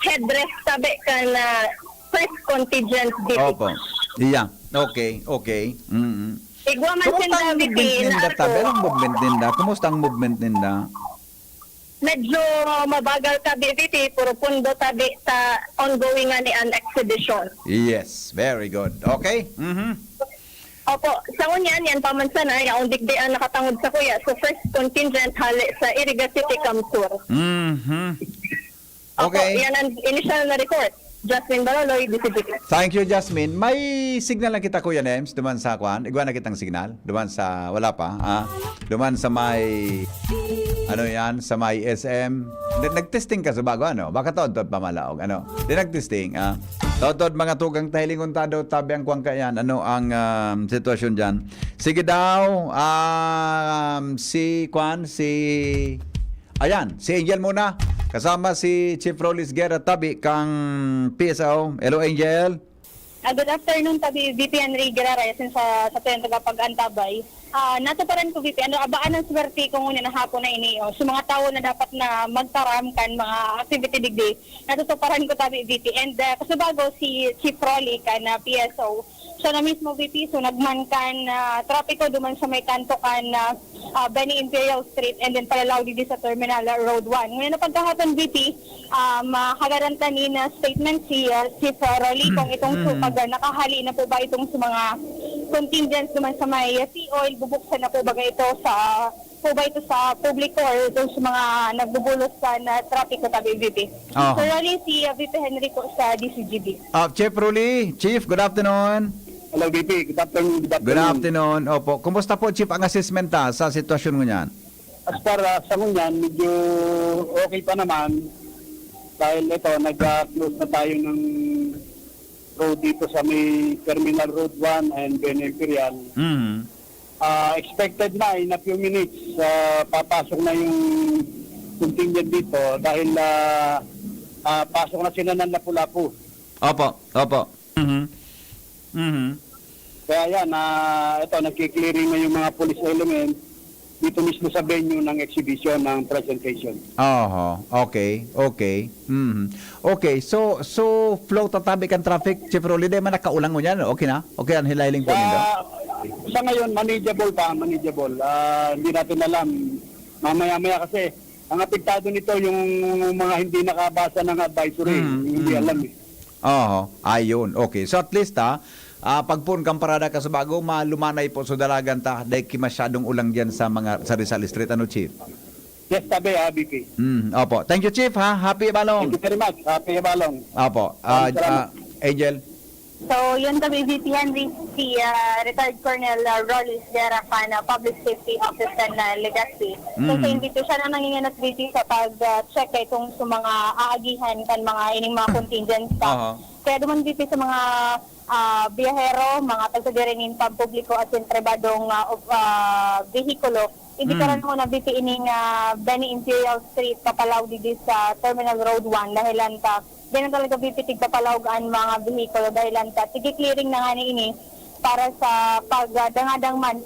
headdress tabi kana first contingent VP. Opo. Yeah. Okay. Igwa man Kumusta sinda ang VP movement na ninda, tabi? Anong movement ninda? Kumusta ang movement ninda? medyo mabagal tabi VP puro pundo tabi sa ongoing nga ni an exhibition. Yes. Very good. Okay. Opo, sa unyan, yan pamansa na, yung digdi ang nakatangod sa kuya. So first contingent hali sa Iriga City, Kamsur. Opo, Okay. yan ang initial na report. Jasmine Baloloy, DCGP. Thank you, Jasmine. May signal lang kita, Kuya Nems, duman sa kwan. Igwa na kitang signal. Duman sa, wala pa. Duman sa may, ano yan, sa may SM. Nag-testing ka sa bago, ano? Baka tod-tod pamalaog, ano? Di nag-testing, Tod-tod mga tugang tahilingon tado, tabi ang kwang kayan. Ano ang sitwasyon dyan? Sige daw, si Angel muna. Kasama si Chief Rolis Guerra Tabi kang PSO. Hello, Angel. Good afternoon, tabi VP Henry Guerrera, yasin sa tuyong tagapag-antabay. Natuparan ko VP, abaan ang swerte kung una na hapon na ini. So mga tao na dapat na magtaram kan mga activity digdi. Natutuparan ko tabi VP. And kasabago si Chief Rolly kan PSO. So na mismo VP, so nagman kan trapiko duman sa may kanto kan Benny Imperial Street and then palalaw dito sa Terminal Road 1. Ngayon na pagkahapon VP, hagaranta ni na statement si Chief Rolly kung itong supag nakahali na po ba itong sa mga contingents naman sa may sea oil, bubuksan na po ba ito sa publiko or itong sa mga nagbubulos na trapiko tabi VP. So Rolly, si VP Henry ko sa DCGB. Chief Rolly, Chief, good afternoon. Hello, VP. Good afternoon. Good afternoon. Opo. Kumusta po, Chief, ang assessment sa sitwasyon mo niyan? As para sa ngunyan, medyo okay pa naman. Dahil ito, nag-close na tayo ng road dito sa may Terminal Road 1 and Ben Imperial. Expected na in a few minutes, papasok na yung contingent dito dahil pasok na sila ng Lapu-Lapu. Opo. Kaya yan, ito, nagki-clearing na yung mga police element dito mismo sa venue ng exhibition ng presentation. Okay. Okay, so flow tatabi kan traffic, Chief Rolly, di man nakaulang mo yan. Okay na? Okay ang hilailing po nindo? Sa ngayon, manageable. Hindi natin alam. Mamaya-maya kasi, ang apektado nito yung mga hindi nakabasa ng advisory. Hindi alam Ayun. Okay. So at least pagpun kang parada ka sa bago, malumanay po sa dalagan dahil masyadong ulang diyan sa Rizal Street. Ano, Chief? Yes, tabi, BP. Opo. Thank you, Chief, Happy Balong. Thank you very much. Happy Balong. Opo. Angel. So, yun tabi VP Henry, si retired Colonel Rollis Guerra na Public Safety Officer na Legazpi. So, sa invitation na nanginganat VP sa pag-check itong sa mga aagihan kan mga ining mga contingent staff. Kaya duman VP sa mga biyahero, mga taga-dirinin pampubliko at sentrebadong vehikulo. Ibikaran mo na VP ining Benny Imperial Street, Papalaw dito sa Terminal Road 1 dahilan Ganun talaga bipitig papalawgaan mga vehikulo dahilan tigi-clearing na nga ini para sa pagdangadang man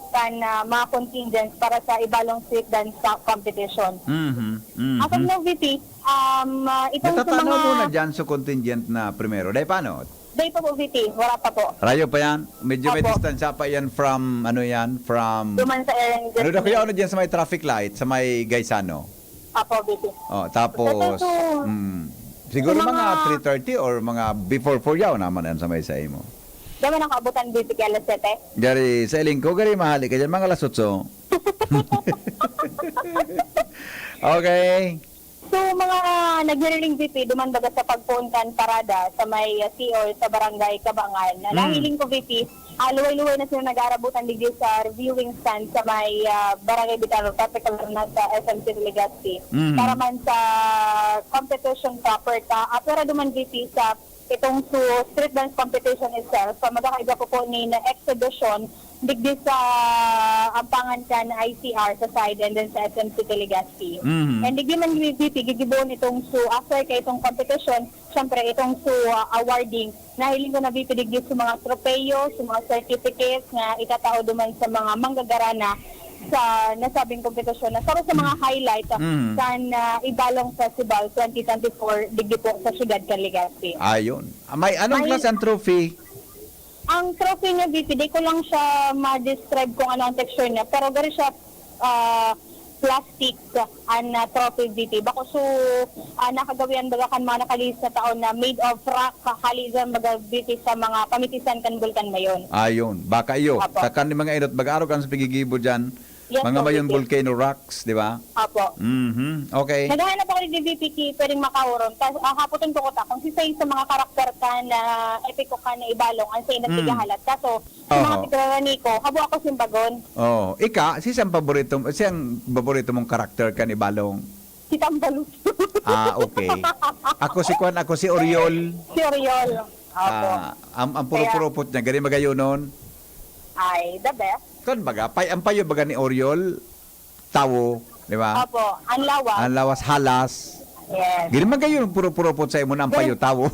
mga contingents para sa Ibalong Street Dance Competition. As of now, VP, itong sa Natatanaw mga... mo na dyan sa contingent na primero. Dahil paano? Day pa po, VP. Wala pa po. Rayo pa yan? Medyo may Opo. distansya pa yan from, From... Duman sa Aaron. Ano daw kaya dyan sa may traffic light, sa may Gaisano? Apo, VP. Tapos... siguro Sa mga mga- 3:30 or mga before 4 yaw naman yan sa may say mo. Daman ang kaabutan, VP, kay alas 7. Gari, sa iling ko, gari mahali ka dyan, mga lasotso. Okay. So, mga naghiling VP, dumandaga sa pagpuntan parada sa may CO sa Barangay Kabangan. Nahiling ko VP, luway-luway na sila nag-aarabutan digdi sa reviewing stand sa may Barangay Bitaro, particular na sa SMC Legazpi. Para man sa competition proper pero duman VP sa itong street dance competition itself, magkakaiba po ni na exhibition digdi sa ampangan ka na ICR sa side and then sa SM City Legazpi. And digdi man VP, gigibon itong after kay itong competition, syempre itong awarding, nahiling ko na bipidigit sa mga tropeyo, sa mga certificates nga itatao duman sa mga manggagarana sa nasabing kompetisyon na para sa mga highlight sa Ibalong Festival 2024 digdi po sa Siyudad Legazpi. Ayun. May anong class ang trophy? Ang trophy niya, BPD ko lang siya ma-describe kung ano ang texture niya. Pero gari siya plastic and trophy BT. Bako so nakagawian baga kan mga nakalis na taon na made of rock kakalizan baga BT sa mga pamitisan kan bulkan mayon. Ayun. Baka iyo. Apo. Takan ni mga inot. Mag-aro kan sa pigigibo dyan. Yes, Mga po, mayon BT. volcano rocks, di ba? Apo. Okay. Naghahanap ako ni BPK pwedeng makauron. Tapos haputon ko ta kung sisay sa mga karakter ka na epiko ka na Ibalong ang sa inagtigahalat. Kaso sa mga Oo. tigrarani ko, habo ako simbagon. Oh, siyang paborito mong karakter kan Ibalong? Si Tambalus. Okay. Ako si Oriol. Si Oriol. Opo. Ang puro-purupot niya, gani magayon nun. Ay, the best. Kon baga, ang payo baga ni Oriol, tawo, di ba? Opo. Ang lawas. Ang lawas halas. Yes. Gani magayon puro-purupot sa imo na ang payo tawo.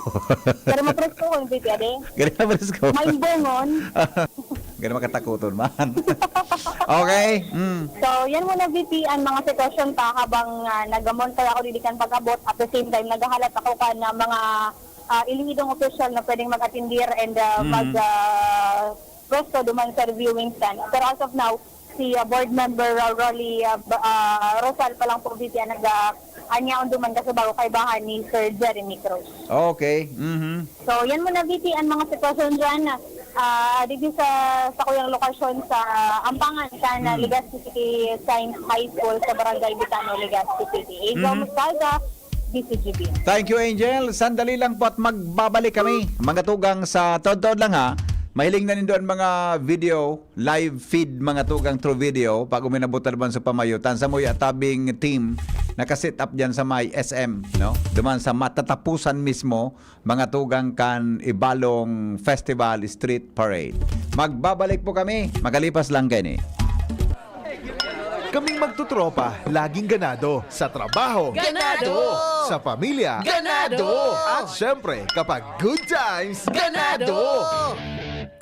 Pero mapresko ko yung BPD. Gani mapresko. May bungon. Gani makatakuton man. Okay. So, yan muna VP ang mga sitwasyon ta habang nagamontay ako didikan pag-abot. At the same time, naghahalat ako ka na mga ilihidong official na pwedeng mag-atindir and pwesto duman sa reviewing stand. Pero as of now, si board member Rolly Rosal pa lang po VP ang nag-anyaon duman kasi bago kay bahan ni Sir Jeremy Cruz. Okay. So, yan muna VP ang mga sitwasyon dyan. Dito sa kuyang lokasyon sa Ampangan, sa Legazpi City Science High School sa Barangay Bitano, Legazpi City. Angel Muscaga, DCGB. Thank you, Angel. Sandali lang po at magbabalik kami. Mga tugang sa taon-taon lang ha. Mahiling na nindoon mga video, live feed mga tugang through video pag uminabutan naman sa pamayutan. Sa mo'y atabing team nakasit up dyan sa may SM, no? Duman sa matatapusan mismo, mga tugang kan Ibalong Festival Street Parade. Magbabalik po kami, magalipas lang kayo Kaming magtutropa, laging ganado. Sa trabaho, Ganado! Sa pamilya, Ganado! At syempre, kapag good times, ganado!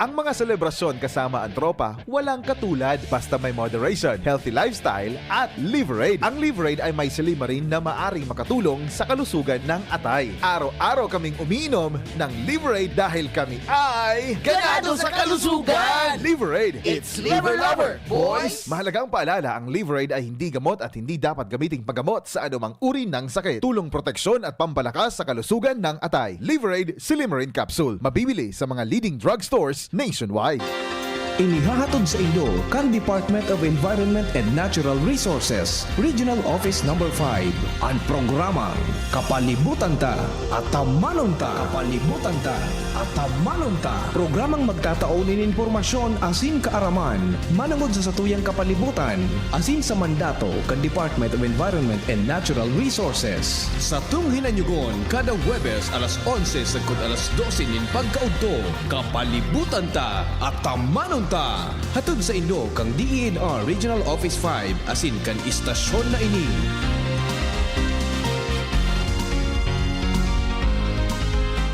Ang mga selebrasyon kasama ang tropa, walang katulad basta may moderation, healthy lifestyle at Liverade. Ang Liverade ay may silima rin na maaring makatulong sa kalusugan ng atay. Araw-araw kaming umiinom ng Liverade dahil kami ay Ganado sa kalusugan! Liverade, It's Liver Lover, boys! Mahalagang paalala, ang Liverade ay hindi gamot at hindi dapat gamiting paggamot sa anumang uri ng sakit. Tulong proteksyon at pampalakas sa kalusugan ng atay. Liverade Silimarin Capsule. Mabibili sa mga leading drugstores nationwide. Inihahatod sa inyo kan Department of Environment and Natural Resources, Regional Office No. 5, ang programang Kapalibutan Ta at Tamanon Ta. Kapalibutan Ta at Tamanon Ta. Programang magtataunin informasyon asin kaaraman, manangod sa satuyang kapalibutan, asin sa mandato kan Department of Environment and Natural Resources. Sa tunghinanyugon, kada Huwebes alas 11 sagkod alas 12 nin pagkaudto, Kapalibutan Ta at Tamanon Ta. Hatod sa inyo kang DENR Regional Office 5 asin kan istasyon na ini.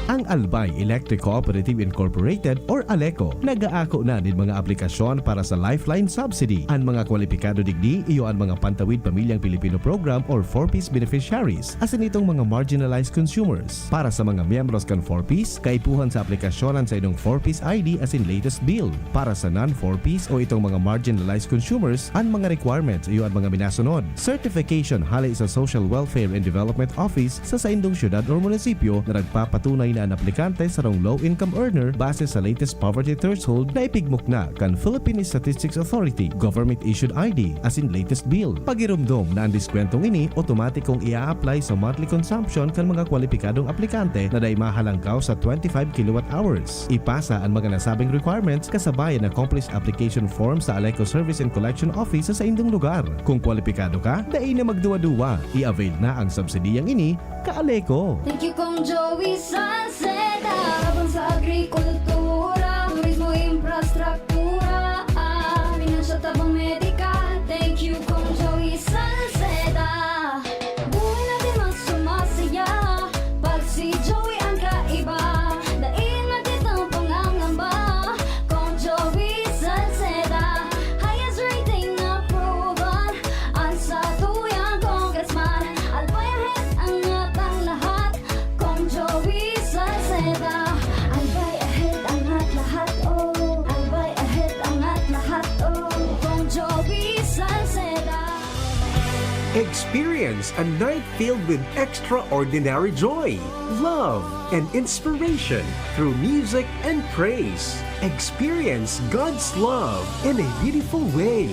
Ang Albay Electric Cooperative Incorporated or ALECO nag-aako na din mga aplikasyon para sa Lifeline Subsidy. Ang mga kwalipikado digdi iyo ang mga Pantawid Pamilyang Pilipino Program or 4Ps beneficiaries asin itong mga marginalized consumers. Para sa mga miyembros kan 4Ps, kaipuhan sa aplikasyonan sa inyong 4Ps ID asin latest bill. Para sa non-4Ps o itong mga marginalized consumers, ang mga requirements iyo ang mga minasunod. Certification halay sa Social Welfare and Development Office sa indong syudad o munisipyo na nagpapatunay na ang aplikante sa rong low-income earner base sa latest poverty threshold na ipigmukna kan Philippine Statistics Authority government-issued ID as in latest bill. Pagirumdom na ang diskwentong ini, automatikong ia-apply sa monthly consumption kan mga kwalipikadong aplikante na day mahalangkaw sa 25 kilowatt-hours. Ipasa ang mga nasabing requirements kasabayan na complete application form sa ALECO Service and Collection Office sa indong lugar. Kung kwalipikado ka, dai na magduwa-duwa. I-avail na ang subsidiyang ini ka-ALECO. Thank you Kong Joey Salceda, habang sa agrikultura, turismo, infrastruktura, finansya, tabang medikal. Thank you Kong Joey Salceda. Buhay natin mas sumasaya pag si Joey Experience a night filled with extraordinary joy, love, and inspiration through music and praise. Experience God's love in a beautiful way.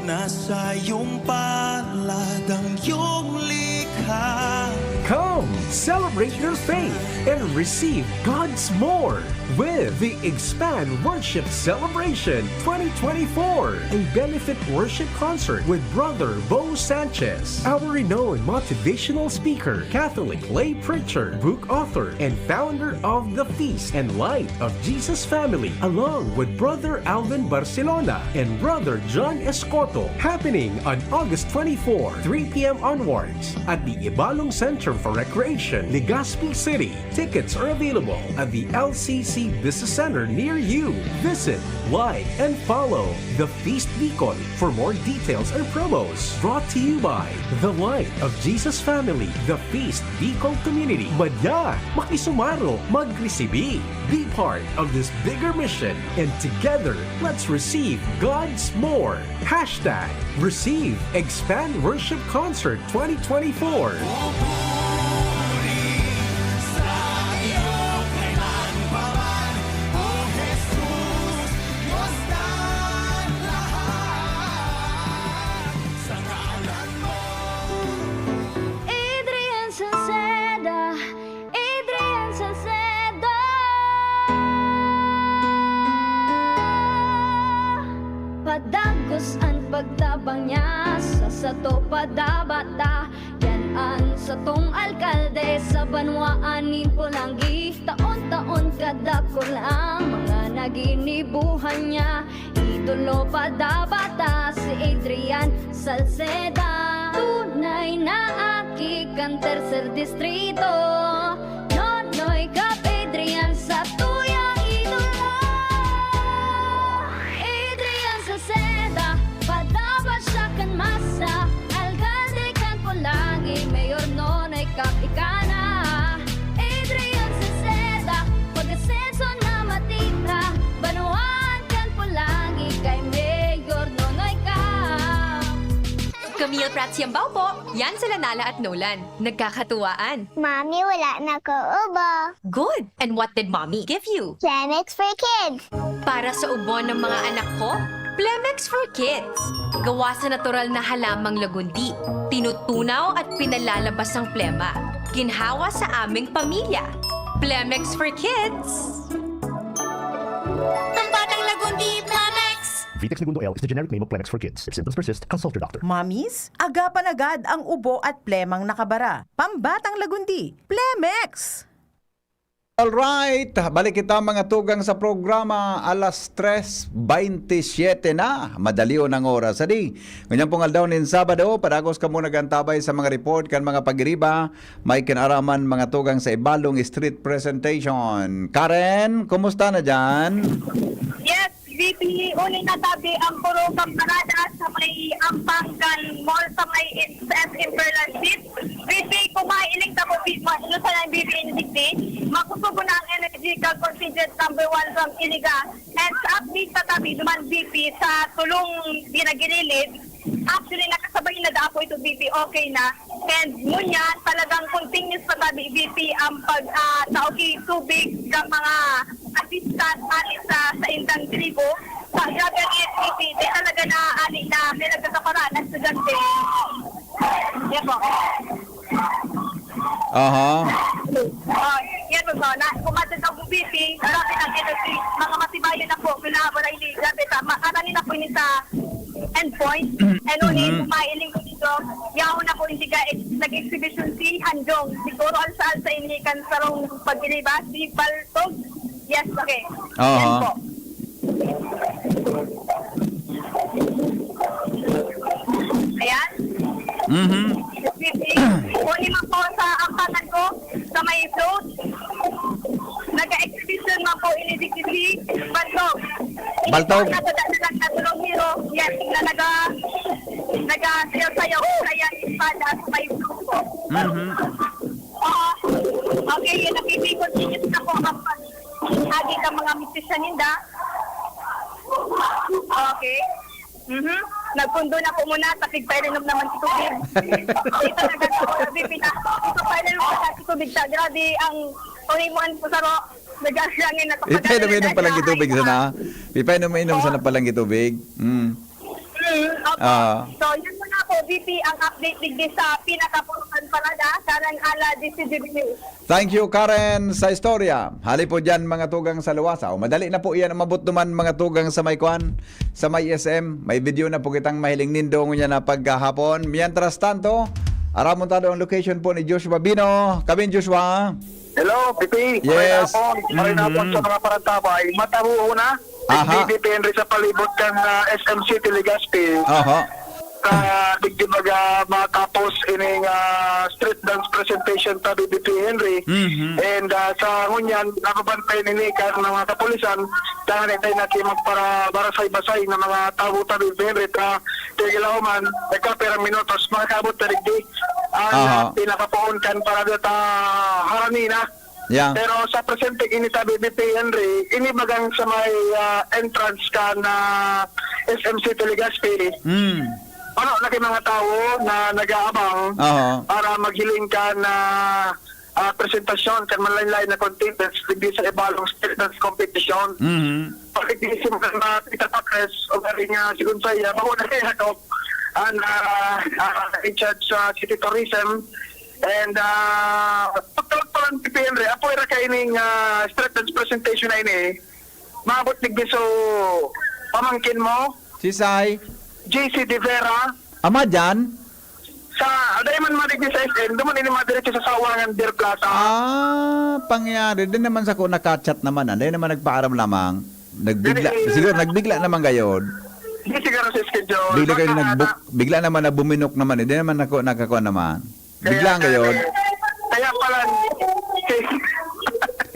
Nasa iyong palad ang iyong likha. Come, celebrate your faith and receive God's more with the Expand Worship Celebration 2024, a benefit worship concert with Brother Bo Sanchez, our renowned motivational speaker, Catholic lay preacher, book author, and founder of the Feast and Light of Jesus Family, along with Brother Alvin Barcelona and Brother John Escoto, happening on August 24, 3 p.m. onwards at the Ibalong Center for Recreation, Legazpi City. Tickets are available at the LCC Business Center near you. Visit, like, and follow The Feast Bicol for more details and promos. Brought to you by The Light of Jesus Family, The Feast Bicol Community. Madya, makisumaro, magresibi. Be part of this bigger mission, and together, let's receive God's more. Hashtag Receive Expand Worship Concert 2024. Adrian Salceda, Adrian Salceda. Padagos ang pagtabang niya sa sato padabata. Yan ang satong alkalde sa banwaanin Pulangi. Taon-taon kadako lang mga naginibuhan niya. Idolo padabata si Adrian Salceda. Tunay na aki kang tercer distrito. Nonoy Kap Adrian sa tuyang idolo. Adrian Salceda, padaba siya kan masa. Alcalde kan Pulangi, Mayor Nonoy Kap ikana. Adrian Salceda, pag-asenso na matita. Banuan kan Pulangi, kay Mayor Nonoy Kap. Camille Pratsiambao po, yan sila Nala at Nolan. Nagkakatuwaan. Mami, wala na ko ubo. Good! And what did Mommy give you? Plemex for kids. Para sa ubo ng mga anak ko, Plemex for Kids. Gawa sa natural na halamang lagundi. Tinutunaw at pinalalabas ang plema. Ginhawa sa aming pamilya. Plemex for Kids. Pambatang lagundi, Plemex. Vitex Segundo L is the generic name of Plemex for kids. If symptoms persist, consult your doctor. Mamis, agapan agad ang ubo at plemang nakabara. Pambatang lagundi, Plemex! Alright, balik kita mga tugang sa programa alas 3:27 na. Madaliw ng oras. Adi, ganyan pong aldaw nin Sabado, padagos ka muna gantabay sa mga report kan mga pagiriba. May kinaraman mga tugang sa Ibalong Street Presentation. Karen, kumusta na dyan? Yes, VP, uling natabi ang puro kamparada sa may Ampangan Mall sa may SF Imperial Seat. VP, kumailing na po, ilo sa ng VP Indicti, makusugo na ang energy contingent number 1 from Iliga. And sa update sa tabi, duman VP sa tulong ginagililid, actually nakasabay na daapo ito VP, okay na. And ngunya, talagang continuous pa tabi VP ang pag-taoki tubig ng mga assistant alis sa Indang Tribo. Sa grabe ang ESPP, di talaga na ani na may nagkakaparaan ng estudyante. Yan po. Aha. Yan po, na kumatid ang VP, grabe ng energy, mga matibayan na po, pinahabalay ni grabe ta, makaranin na po ini sa endpoint, and ulit, kumailing ko dito, yaon na po hindi ka nag-exhibition si Hanjong, siguro al-saal sa inikan sarong pag-iliba, si Baltog. Yes, okay. Yan po. Ayan. Kunin mo po sa angkatan ko sa may float. Nag-exhibition mo po inidigdi si Baltog. Baltog. Natulong hero. Yes, na nag-sayaw-sayaw kaya espada sa may float po. Okay, yun ang continuous na po ang agi ka mga musician ninda. Okay. nagpundo na po muna, tapig pa rin naman si tubig. Ito na gagawin, VP na. Ito pa rin naman si tubig sa grabe ang ulimuan po sa ro. Nagaslangin na kapag Ipainom palang gitubig sana. Ipainom sana palang gitubig. Opo. So, yun muna po, VP, ang update digdi sa pinakapurukan parada, karang ala DCGB News. Thank you, Karen, sa istorya. Hali po dyan, mga tugang sa Luwasa. O, madali na po iyan ang mabot naman, mga tugang sa may kwan, sa may SM. May video na po kitang mahiling nindong niya na paghahapon. Mientras tanto, aramontado ang location po ni Joshua Bino. Kami, Joshua. Hello, Pipi. Yes. Marinapon sa mga parantabay. Matabuho na. Aha. Hindi depende sa palibot kang SM City Legazpi. Aha. Digdi matapos ining street dance presentation ta BBP Henry. And sa ngunyan, nakabantay ni kan ng mga kapulisan dahil tayo nakimag para barasay-basay ng mga tao ta BBP Henry ta tigilaw man nagkaperang minutos makakabot na digdi ang pinakapoon kan para data haranina. Yeah. Pero sa presente inita BBP Henry, inibagang sa may entrance ka na SMC Legazpi. Ano, laki mga tao na nag-aabang para maghiling ka na presentasyon kan manlaylay na contestants hindi sa ibalong street dance competition. Pagkikisim ka na itatakres o galing sigun sa iya, mauna kaya ako in charge sa city tourism. And pagtawag pa lang PPN Henry, apo ira kaining street dance presentation na ini, maabot nigbiso pamangkin mo, Sisay. JC De Vera, Ama dyan? sa Diamond Madigni sa SM, duman ini madiretso sa Sawangan Deer Plaza. Pangyari. Din naman sa ko nakachat naman. Hindi naman nagpaaram lamang. Siguro nagbigla naman gayon. Hindi siguro sa schedule. Bigla kayo bigla naman na buminok naman. Hindi naman ako nakakuha naman. Bigla gayon. Kaya pala,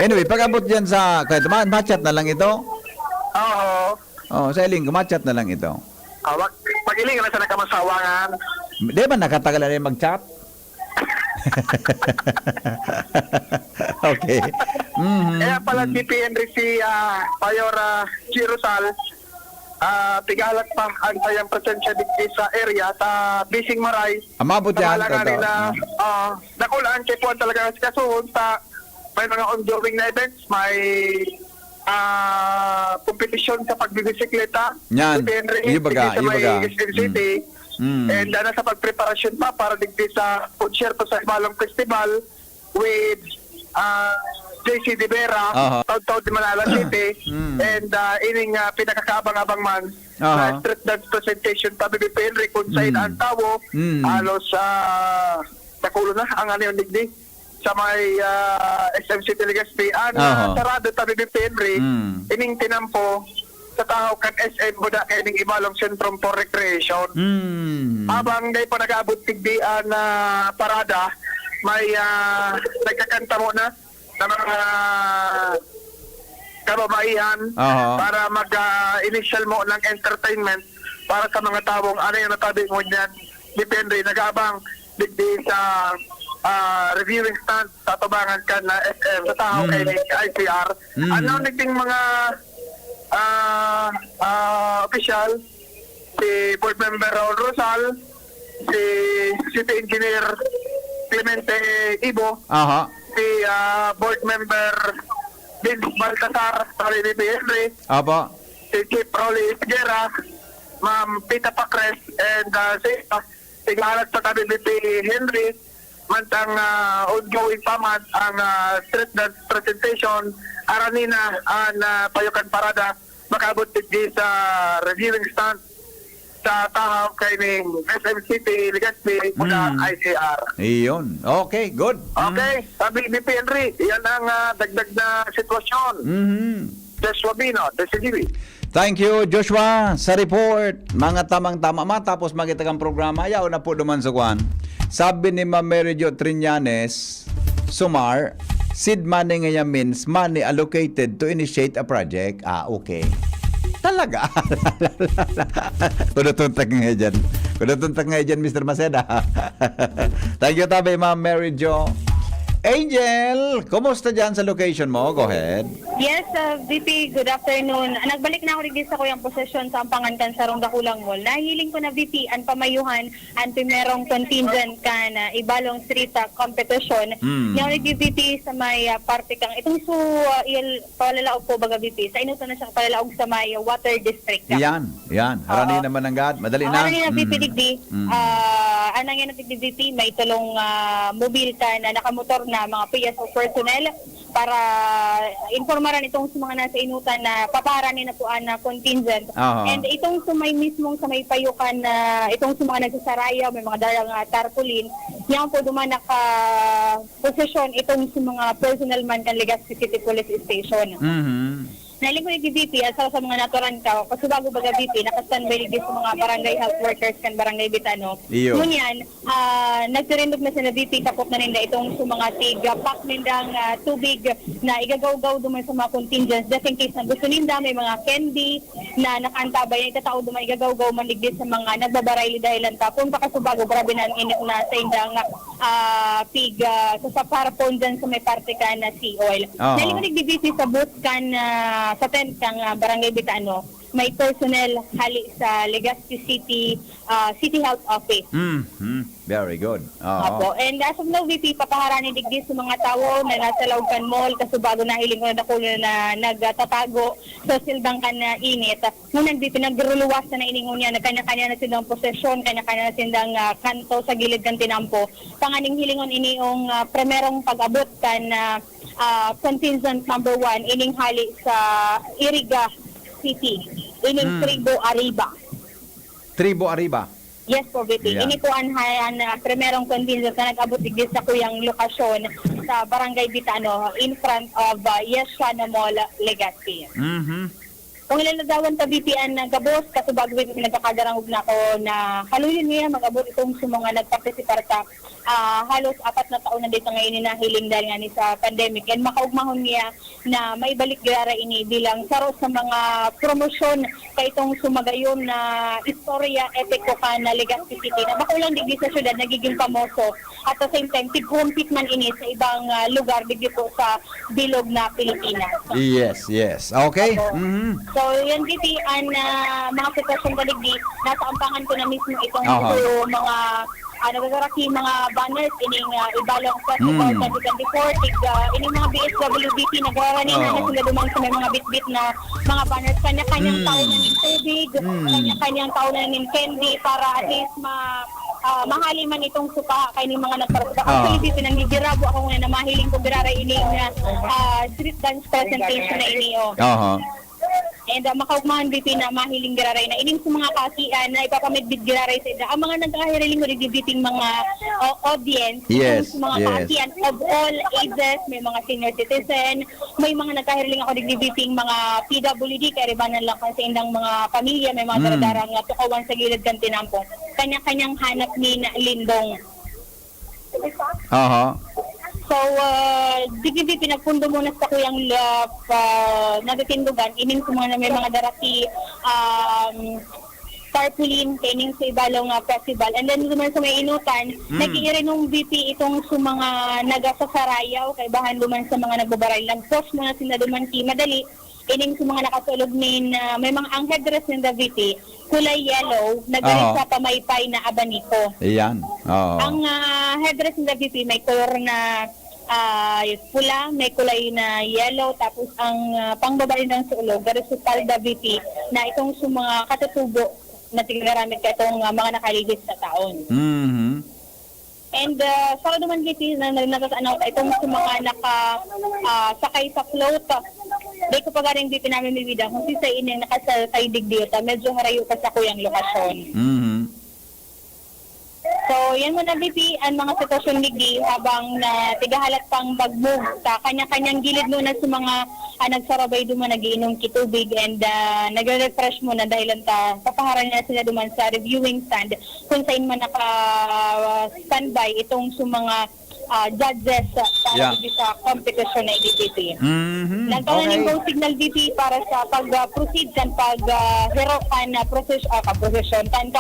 Anyway, pag-abot dyan sa, kahit matchat na lang ito. Oo. Sa iling, matchat na lang ito. Pag-iling na sa nakamasawangan. Di ba nakatagal na rin mag-chat? Okay. Kaya pala PPN Henry si Mayor Girosal, tigalat pa ang sayang presensya dito sa area sa Bising Maray. Amabot yan. Nakulaan kay Puan talaga sa kasuhon sa may mga ongoing na events, may kompetisyon sa pagbibisikleta. Yan. Iyo baga. City. And nasa pagpreparasyon pa para digdi sa konsyerto sa Ibalong Festival with JC De Vera, taud-taud di Manala City, and ining pinakakaabang-abang man na street dance presentation pa BBP Henry kung saan ang tawo halos nakulo na ang ano yung digdi sa may SMC Legazpi sarado ta BBP Henry ining tinampo sa tao kan SM buda kay ning Ibalong Sentrum for Recreation. Habang day pa nag-aabot tigdian na parada, may nagkakanta mo na mga kababaihan para mag-initial mo ng entertainment para sa mga taong ano yung natabi mo niyan. Depende, nag-aabang digdi sa reviewing stand sa tubangan ka na SM sa tao kay ICR. Ano naging mga official, si Board Member Raul Rosal, si City Engineer Clemente Ibo, si Board Member Vince Baltasar sa BBP Henry, si Chief Rolly Figuera, Ma'am Pita Pacres, and si Galat sa BBP Henry, mantang ongoing pa man ang street dance presentation aranina ang Payukan Parada makabot di sa reviewing stand sa tahaw kay ning SM City Legazpi mula ICR. Iyon. Okay, good. Okay, sabi ni Henry, yan ang dagdag na sitwasyon. Joshua Bino, DCGB. Thank you, Joshua, sa report. Mga tamang-tama. Matapos magitagang programa, ayaw na po duman sa kwan. Sabi ni Ma'am Mary Jo Triñanes, Sumar, seed money ngayon means money allocated to initiate a project. Okay. Talaga. Kudutuntak nga dyan. Kudutuntak nga dyan, Mr. Maceda. Thank you, tabi, Ma'am Mary Jo. Angel, kumusta dyan sa location mo? Go ahead. Yes, VP, good afternoon. Nagbalik na ako rin sa kuyang posisyon sa Ampangan kan sa Dakulang Mall. Nahiling ko na VP, ang pamayuhan, ang primerong contingent ka na ibalong street competition. Ngayon rin VP sa may parte kang, itong palalaog po baga VP, sa inuto na siyang palalaog sa may water district. Yan. Harani naman ang gad. Madali na. Harani na VP digdi. Anang yan na VP, may tulong mobile ka na nakamotor na mga PSO personnel para informaran itong sa mga nasa inutan na paparanin na po na contingent. And itong sumay mismong sa may payukan na itong sa mga nagsasaraya, may mga dalang tarpaulin, yan po duman naka-posisyon itong sa mga personal man kan Legazpi City Police Station. Naling ko yung VP, sa mga naturan ka, kasi bago baga VP, nakastanbay ligis sa mga barangay health workers kan barangay Bitano. Ngunyan, nagtirindog na sila VP, kapot na nila itong sa mga tig-pack nindang tubig na igagaw-gaw duman sa mga contingents. Just in case na gusto ninda, may mga candy na nakaantabay, na itatao duman igagaw-gaw man ligis sa mga nagbabaray dahilan tapon. Baka sa bago, grabe na ang init na sa indang pig sa parapon dyan sa may parte ka na sea oil. Naling ko yung VP sa booth kan sa tent kang barangay Bitano, may personnel hali sa Legazpi City City Health Office. Very good. Opo. And as of now, VP, papaharani digdi sa mga tao na nasa Laucan Mall kasi bago nahiling ko na dakulo na nagtatago sa sildang ka na init. Ngunang VP, nagruluwas na iningon niya na kanya-kanya na silang posesyon, kanya-kanya na silang kanto sa gilid kan tinampo. Panganing hilingon iniong primerong pag-abot kan contingent number 1 ining hali sa Iriga City, ining Tribo Arriba. Yes po, VP. Ini po ang primerong contingent na nag-abot digdi sa kuyang lokasyon sa Barangay Bitano in front of Yesana Mall, Legazpi. Kung ilaladawan ta VP ang gabos, kasi bago VP nagkakadarangog na ako na halunin niya mag-abot itong sa mga nagparticipar ka. Halos 4 na taon na dito ngayon na hiling dahil nga ni sa pandemic. And makaugmahon niya na may balik gara ini bilang saro sa mga promosyon kay itong sumagayon na istorya epiko ka na Legazpi City na baka ulang digdi sa syudad nagiging pamoso at the same time tig-compete man ini sa ibang lugar digdi po sa bilog na Pilipinas. Yes. Okay. So yan VP ang mga sitwasyon kaligdi nasa ampangan ko na mismo itong mga nagagaraki mga banners ining ibalong festival 2024 ining mga BSWBP nagwaranin na sila dumang sa may mga bit-bit na mga banners kanya-kanyang tao na ng tubig, kanya-kanyang tao na ng candy para at least mahali man itong suka kay ni mga nagparasada. Actually, dito nanggigirabo ako ngayon na mahiling ko biraray ining street dance presentation na iniyo. And makaugmahan VP na mahiling giraray na ining sa mga kasian na ipapamidbid giraray sa ida. Ang mga nagkahiriling mo rin mga audience, sa mga kasian of all ages, may mga senior citizen, may mga nagkahiriling ako rin mga PWD, kaya ribanan lang sa indang mga pamilya, may mga daradarang tukawan sa gilid kan tinampong. Kanya-kanyang hanap ni Lindong. So, digdi pinagpundo muna sa kuyang nagatindugan, ining sa mga may mga darati tarpaulin, kaining sa ibalong festival. And then naman sa may inutan, nag-iirin ng VP itong sa mga nagasasarayaw, kay bahan duman sa mga nagbabaray. Nag-post muna sila duman madali, ining sa mga nakasulog may mga ang headdress ng VP, kulay yellow, nagalit sa pamaypay na abaniko. Ang headdress ng VP may color na pula, may kulay na yellow, tapos ang pangbabae ng sulog, garisupal VP na itong sa mga katutubo na tignaramit ka itong mga nakaligis sa taon. And sa naman VP na nagtatanaw itong sa mga nakasakay sa float, di ko pa garing VP namin bibida kung si sa inyong nakasakay digdita, medyo harayo ka sa kuyang lokasyon. So, yan muna VP, ang mga sitwasyon digdi habang tigahalat pang mag-move sa kanya-kanyang gilid muna sa mga nagsarabay duman nagiinom kitubig and nagre-refresh muna dahil papaharan niya sila duman sa reviewing stand kung saan man naka-standby itong sa mga judges para sa competition na IDPP. Nagkaroon ng signal VP para sa pag-proceed kan pag-hero kan procession kan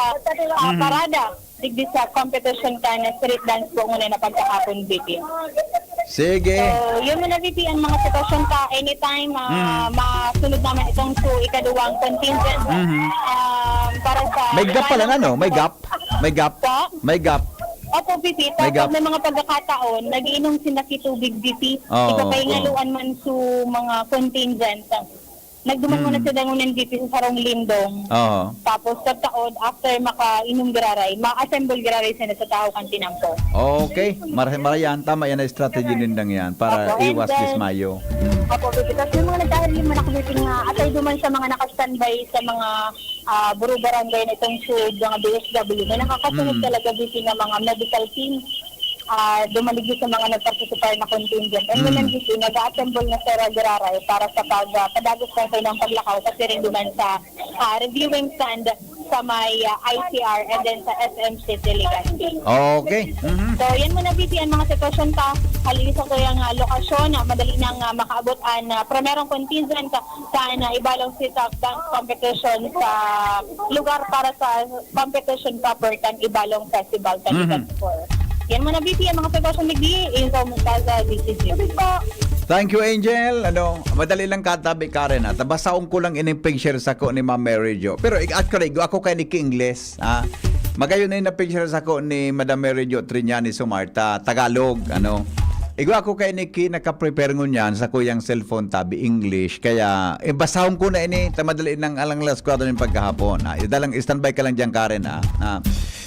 parada digdi sa competition kan street dance po muna na pagkakapon VP. Sige. So, yun mo na VP ang mga sitwasyon ka anytime masunod naman itong ikaduwang contingent para sa... May gap pala na, no? May gap. May gap. May gap. Opo, VP. May gap. Tapos may mga pagkakataon, nagiinom sila kitubig, VP. Oo, Ikapahingaluan man su mga contingent. Nagduman mo na sila ng VP sa sarong lindong. Oo. Tapos sa taon, after makainom giraray, ma-assemble giraray sila sa tao kan tinampo. Okay. Marayan. Tama yan na strategy nindang yan para Opo, and iwas then- dismayo. Opo, VP. Tapos yung mga nagdahil yung manakabitin nga, atay duman sa mga nakastandby sa mga buru barangay na itong sud, mga BSW, may nakakasunod talaga VP ng mga medical team. Dumaligid sa mga nagparticipate na contingent. And then VP, nag-assemble na sa Gararay para sa padagos kayo ng paglakaw kasi rin duman sa reviewing stand sa may ICR and then sa SM State Delegacy. Okay. So, yan muna, VP, ang mga sitwasyon ka. Halilisan ko yung lokasyon na madali nang makaabot ang primerong contingent sa ibalong sita dance competition sa lugar para sa competition proper kan ibalong festival kan 4. Yan muna, VP, ang mga sitwasyon nagdi. Info mo sa BCG. Thank you, Angel. Madali lang katabi, Karen. At basaong ko lang ining picture sa ko ni Ma'am Mary Jo. Pero ako kay ni Ingles. Magayon na yung picture sa ko ni Madam Mary Jo Triñani Sumarta, Tagalog. Ako kay Nikki naka-prepare ngunyan sa kuyang cellphone tabi English. Kaya basahon ko na ini tamadali ng alang las 4 ng pagkahapon. Dalang standby ka lang diyan, Karen.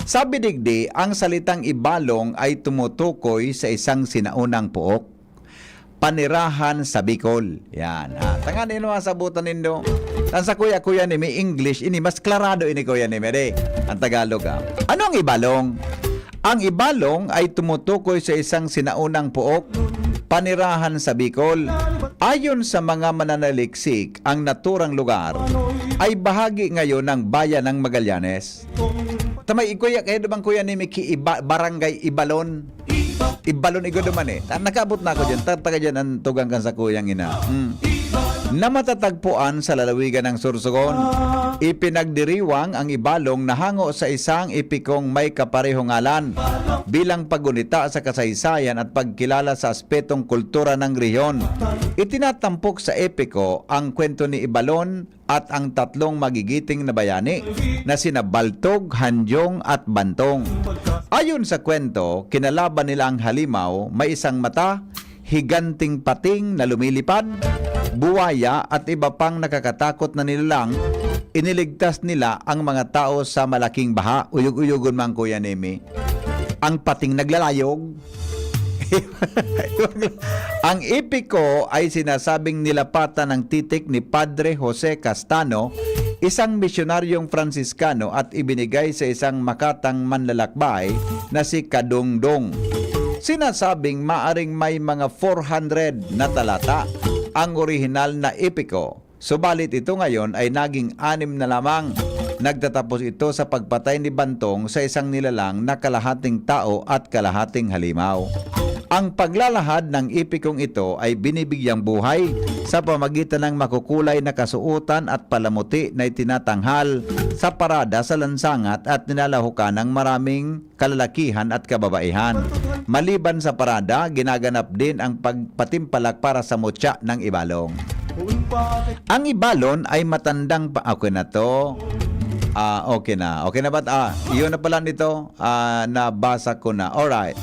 Sabi digdi, ang salitang ibalong ay tumutukoy sa isang sinaunang puok, panirahan sa Bicol. Yan. Tangan ino ang sabutan nindo. Tan sa kuya ni may English ini mas klarado ini kuya ni Mere. Ang Tagalog. Ano ang ibalong? Ang ibalong ay tumutukoy sa isang sinaunang puok, panirahan sa Bicol. Ayon sa mga mananaliksik, ang naturang lugar ay bahagi ngayon ng bayan ng Magallanes. Tamay ikuya kayo dumang kuya ni Miki barangay Ibalon. Ibalon igo duman Nakaabot na ako dyan. Taga dyan ang tugang kan sa kuyang ina. Na matatagpuan sa lalawigan ng Sorsogon. Ipinagdiriwang ang ibalong na hango sa isang epikong may kaparehong ngalan bilang paggunita sa kasaysayan at pagkilala sa aspetong kultura ng rehiyon. Itinatampok sa epiko ang kwento ni Ibalon at ang tatlong magigiting na bayani na sina Baltog, Hanjong at Bantong. Ayon sa kwento, kinalaban nila ang halimaw, may isang mata, higanting pating na lumilipad, buwaya at iba pang nakakatakot na nilalang. Iniligtas nila ang mga tao sa malaking baha. Uyog-uyogon man kuya Nemi. Ang pating naglalayog. Ang epiko ay sinasabing nilapatan ng titik ni Padre Jose Castano, isang misyonaryong Fransiskano, at ibinigay sa isang makatang manlalakbay na si Kadungdong. Sinasabing maaring may mga 400 na talata ang orihinal na epiko. Subalit ito ngayon ay naging 6 na lamang. Nagtatapos ito sa pagpatay ni Bantong sa isang nilalang na kalahating tao at kalahating halimaw. Ang paglalahad ng epikong ito ay binibigyang buhay sa pamagitan ng makukulay na kasuotan at palamuti na itinatanghal sa parada sa lansangat at nilalahukan ng maraming kalalakihan at kababaihan. Maliban sa parada, ginaganap din ang pagpatimpalak para sa mutya ng ibalong. Ang ibalon ay matandang okay na to. Okay na. Okay na ba? Iyon na pala nito. Nabasa ko na. Alright.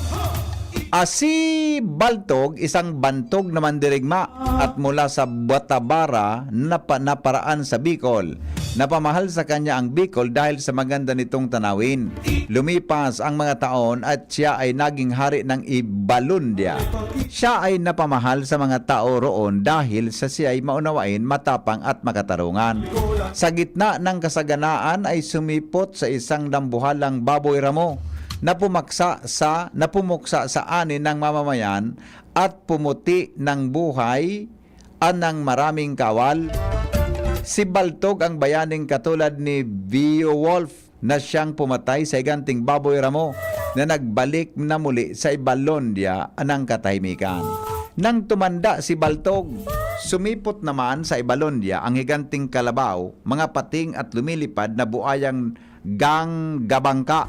Si Baltog, isang bantog na mandirigma at mula sa Batabara na paraan sa Bicol. Napamahal sa kanya ang Bicol dahil sa maganda nitong tanawin. Lumipas ang mga taon at siya ay naging hari ng Ibalundia. Siya ay napamahal sa mga tao roon dahil sa siya ay maunawain, matapang at makatarungan. Sa gitna ng kasaganaan ay sumipot sa isang dambuhalang baboy ramo na pumuksa sa ani ng mamamayan at pumuti ng buhay ng maraming kawal. Si Baltog ang bayaning katulad ni Beowulf na siyang pumatay sa higanting baboy ramo na nagbalik na muli sa Ibalondia ng katahimikan. Nang tumanda si Baltog, sumipot naman sa Ibalondia ang higanting kalabaw, mga pating at lumilipad na buayang Gabangka.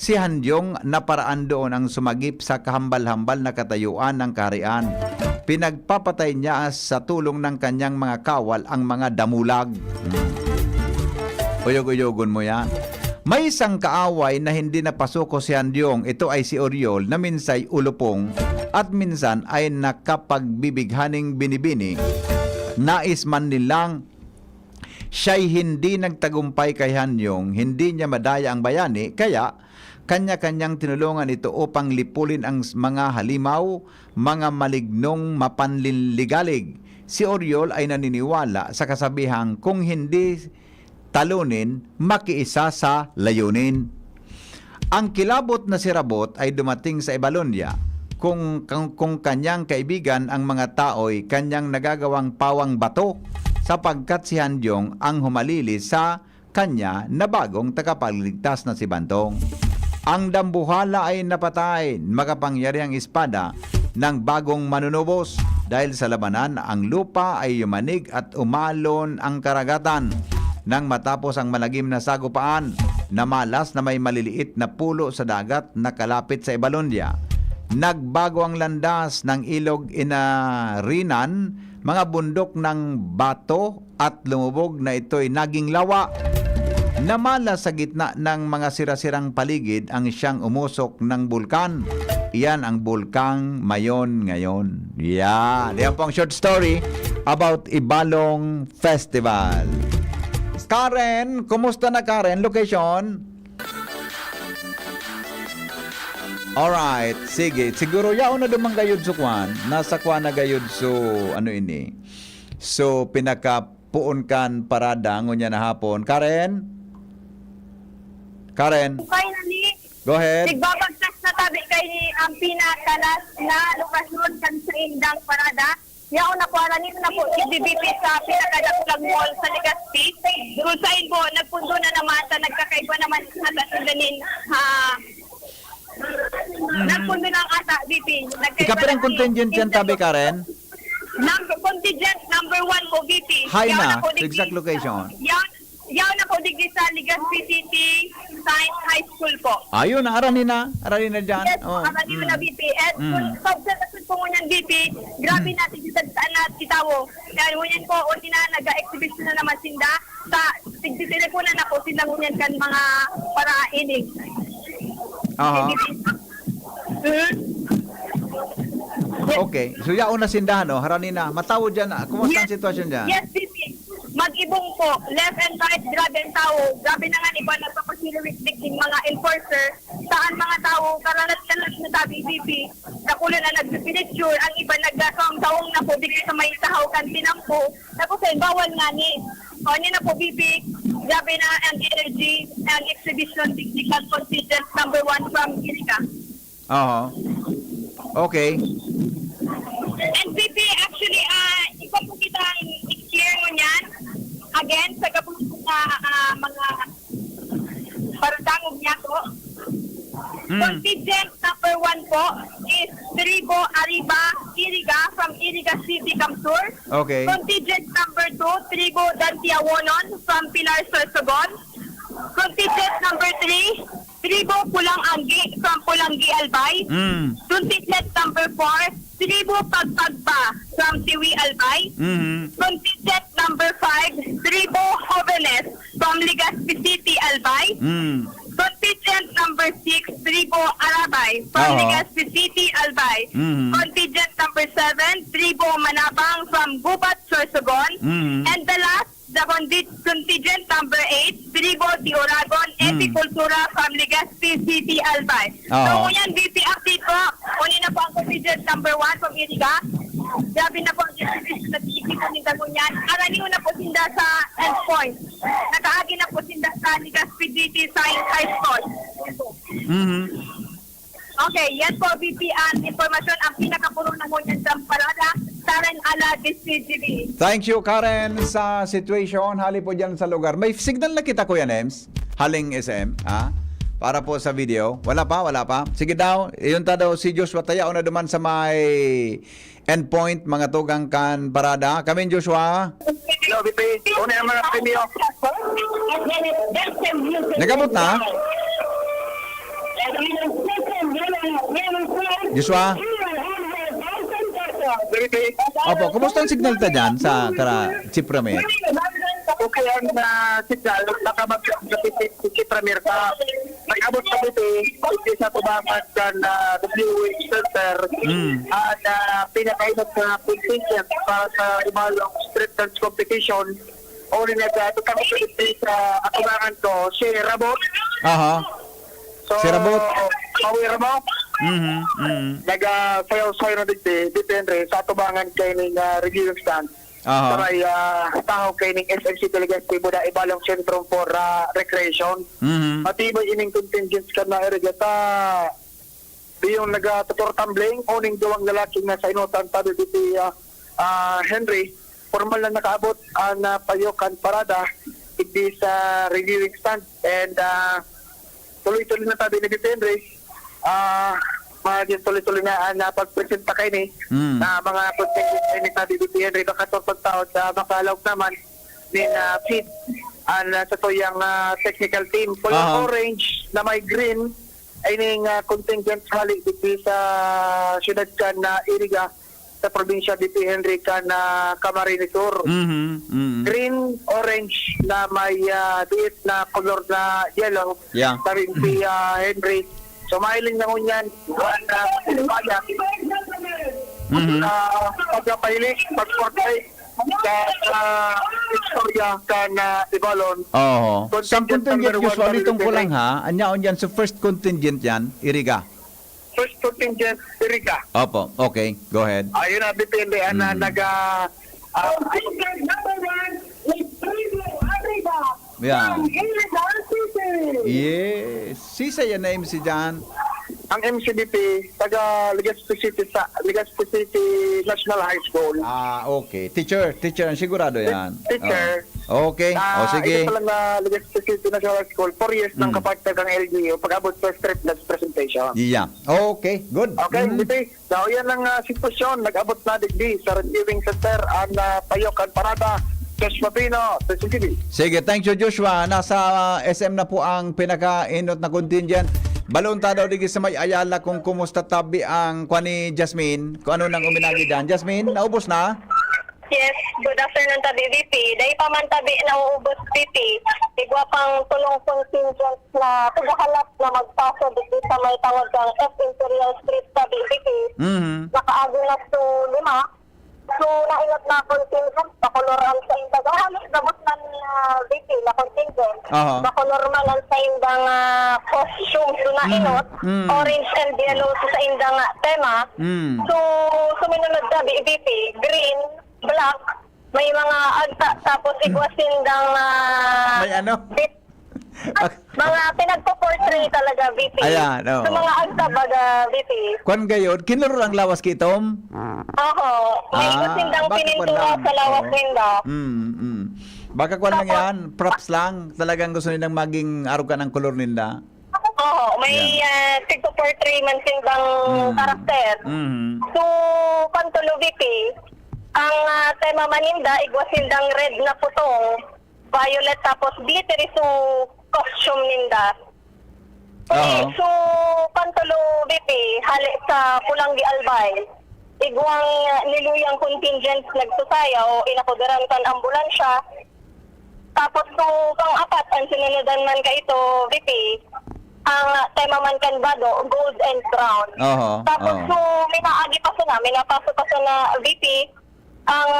si Handyong na paraan doon ang sumagip sa kahambal-hambal na katayuan ng kaharian. Pinagpapatay niya sa tulong ng kanyang mga kawal ang mga damulag. Uyog-uyogon mo yan. May isang kaaway na hindi napasuko si Handyong. Ito ay si Oriol na minsay ulupong at minsan ay nakapagbibighaning binibini. Nais man nilang siya'y hindi nagtagumpay kay Handyong, hindi niya madaya ang bayani, kaya kanya-kanyang tinulungan ito upang lipulin ang mga halimaw, mga malignong mapanlinligalig. Si Oriol ay naniniwala sa kasabihang kung hindi talunin, makiisa sa layunin. Ang kilabot na si Rabot ay dumating sa Ibalonia kung kanyang kaibigan ang mga tao'y kanyang nagagawang pawang bato sapagkat si Handyong ang humalili sa kanya na bagong tagapagligtas na si Bantong. Ang dambuhala ay napatay, makapangyarihang espada ng bagong manunubos dahil sa labanan ang lupa ay yumanig at umalon ang karagatan nang matapos ang malagim na sagupaan na malas na may maliliit na pulo sa dagat na kalapit sa Ibalonia. Nagbago ang landas ng ilog Inarinan, mga bundok ng bato at lumubog na ito'y naging lawa. Namala sa gitna ng mga sirasirang paligid ang siyang umusok ng bulkan. Iyan ang bulkang Mayon ngayon. Yan. Yan po ang short story about Ibalong Festival. Karen, kumusta na Karen? Location? Alright, sige. Siguro yaon na dumang gayod so kwan. Nasa kwan na gayod so ano ini. So pinakapuon kan parada ngunya na hapon. Karen? Karen? Finally, Go ahead. nagbabagtas na tabi kay ni ang pinakalas na lokasyon kan sa Indang Parada. Yaon na po, nito na po si BBP sa pinakadakulang mall sa Legazpi. Doon sa po, nagpundo na naman sa nagkakaiba naman sa tasundanin. Nagpundo na ang ata, BP. Ikapirang contingent yan tabi Karen? Contingent number 1 po, BP. Hi Yaon na, po, exact location. Yaon na po digdi sa Legazpi City Science High School po. Ayun, aranin na dyan. Yes, yun na BP. At kung pagsasasun po ngunyan BP, grabe natin sa saan na titawo. Kaya ngunyan po, o na nag-exhibition na naman sinda. Sa tigtiteleponan na po sila ngunyan kan mga para inig. Aha. Okay. So yaon na sindahan, haranin na. Matawo dyan na. Kumusta ang sitwasyon dyan? Yes, BP. Mag-ibong po, left and right, grabe ang tao. Grabe na nga iba nagpapasiliwik-dik ng mga enforcer. Saan mga tao, karalat-kalat na tabi, BP. Nakulo na nag-picture, ang iba nagkakang-taong na po, bigay sa may tahaw kantinang po. Tapos ay bawal nga ni. O, niya na po, BP. Grabe na ang energy, ang exhibition, technical contingent number 1 from Gilika. Oo. Okay. And BP, actually, iba po kita i-share mo niyan. Again, sa gabong mga paradangog niya po. Contingent number 1 po is Tribo Arriba Iriga from Iriga City, Camsur. Okay. Contingent number 2, Tribo Dantiawonon from Pilar, Sorsogon. Contingent number 3, Tribo Pulang Anggi from Pulanggi, Albay. Contingent number 4, Tribo Pagpagba from Tiwi, Albay. Contingent number 5, Tribo Jovenes from Legazpi City, Albay. Contingent number 6, Tribo Arabay from Legazpi City, Albay. Contingent number 7, Tribo Manabang from Gubat, Sorsogon. And the last, the contingent number 8, Tribo de Oragon, Epicultura from Legazpi City, Albay. So, yan, BP update po. Kunin na po ang contingent number 1 from Iriga. Grabe na po ang distribution na tikitin ng Dagunyan. Araniw na po sinda sa endpoint. Nakaagi na po sinda sa Legazpi City Science High School. Okay, yan po, BP, ang informasyon. Ang pinakapuno na mo yan sa parada. Karen Ala, DCGB. Thank you, Karen, sa situation. Hali po dyan sa lugar. May signal na kita, Kuya Nems. Haling SM, ha? Para po sa video. Wala pa. Sige daw, yun ta daw si Joshua Tayao na duman sa may endpoint, mga tugang kan parada. Kami, Joshua. Hello, BP. Una yung mga premyo. Nagamot na? Joshua? VP. Opo, kumusta ang signal ta dyan sa Chief Premier? Okay ang signal, nakamag-kapitid si Premier ka. Nag-abot sa VP, hindi sa tumaman ka na WH Center at pinakainot sa contingent para sa imalong street dance competition. O rin nagkakami sa akubangan ko, si Rabot. Aha. So, Si Rabot. Maui Rabot. Nag-sayaw-sayaw na depende sa atubangan kay ng reviewing stand. Aha. Sabay tao kay ng SMC Delegacy Buda Ibalong Sentrum for Recreation. Matibay ining contingents ka na irigata yung nag-tutor tumbling o ning duwang lalaki na sa inutan tabi si Henry. Formal na nakaabot na payokan parada hindi sa reviewing stand and tuloy-tuloy na tabi na Henry. Maging tuloy-tuloy na pagpresenta kayo ni na mga contingents ay ni tabi si Henry nakatorpag tao sa makalawag naman ni Pete sa tuyang technical team. For yung orange na may green ay ning contingent halik sa syudad ka na Iriga sa probinsya DP Henry ka na Camarines Sur. Green, orange na may diit na color na yellow. Yeah. Sabi si Henry. So mailing na ngunyan na pagpapaya. Pagpapahilig, pagportay sa istorya ka na Ibalon. Oo. Sa contingent number one, usually itong David kulang ha. Anyaon yan sa first contingent yan, Iriga. First contingent, Iriga. Opo, okay. Go ahead. Ayun na, depende na Yeah. Yes. Sisa yan na MC dyan. ang MCDP taga Legazpi City sa Legazpi City National High School. Ah, okay. Teacher ang sigurado yan. Teacher. Oh. Okay. Sige. Ito pala na Legazpi City National High School. 4 years ng kapartner ng LGU pag-abot sa strip dance presentation. Yeah. Okay. Good. Okay, Bibi. So, yan ang sitwasyon. Nag-abot na digdi sa receiving center ang Payokan Parada. Josh Mapino, CCTV. Sige, thank you Joshua. Nasa SM na po ang pinaka-inot na contingent. Balunta daw digi sa may Ayala kung kumusta tabi ang kwa ni Jasmine. Kung ano nang uminagi dyan. Jasmine, naubos na? Yes, good afternoon tabi VP. Dahil pa man tabi na uubos VP. Igwa pang tulong contingent na tagahalap na magpaso dito sa may tawag ng F Imperial Street tabi VP. Nakaagi na to 5. So, naingat na contingent, nakoloran sa indang, halos gabot na VP na contingent. Nakolor man ang sa indang costume, so nainot, orange and yellow sa indang tema. So, suminunod na VP, green, black, may mga agta, tapos igwasindang may ano? mga pinagpo-portray talaga, VP. Ayan, oo. So, mga agta baga, VP. Kwan gayod, kinuro ang lawas kitom? Oo. May igwasindang pinintura sa lawas ninda. Baka kwan lang yan, props lang. Talagang gusto nilang maging arugan ng kolor nila. Oo, may tigpo-portray man sindang karakter. So, Pantulo VP, ang tema maninda, igwasindang red na putong, violet tapos glittery so costume ninda. Okay, so Pantulo VP, halik sa Pulanggi Albay, igwang niluyang contingent nagsusaya o inakudaran kan ambulansya. Tapos so pang-apat, ang sinunodan man ka ito, VP, ang tema man kan bado, gold and brown. Tapos so may naagi pa sa na, may napasok pa sa na VP, ang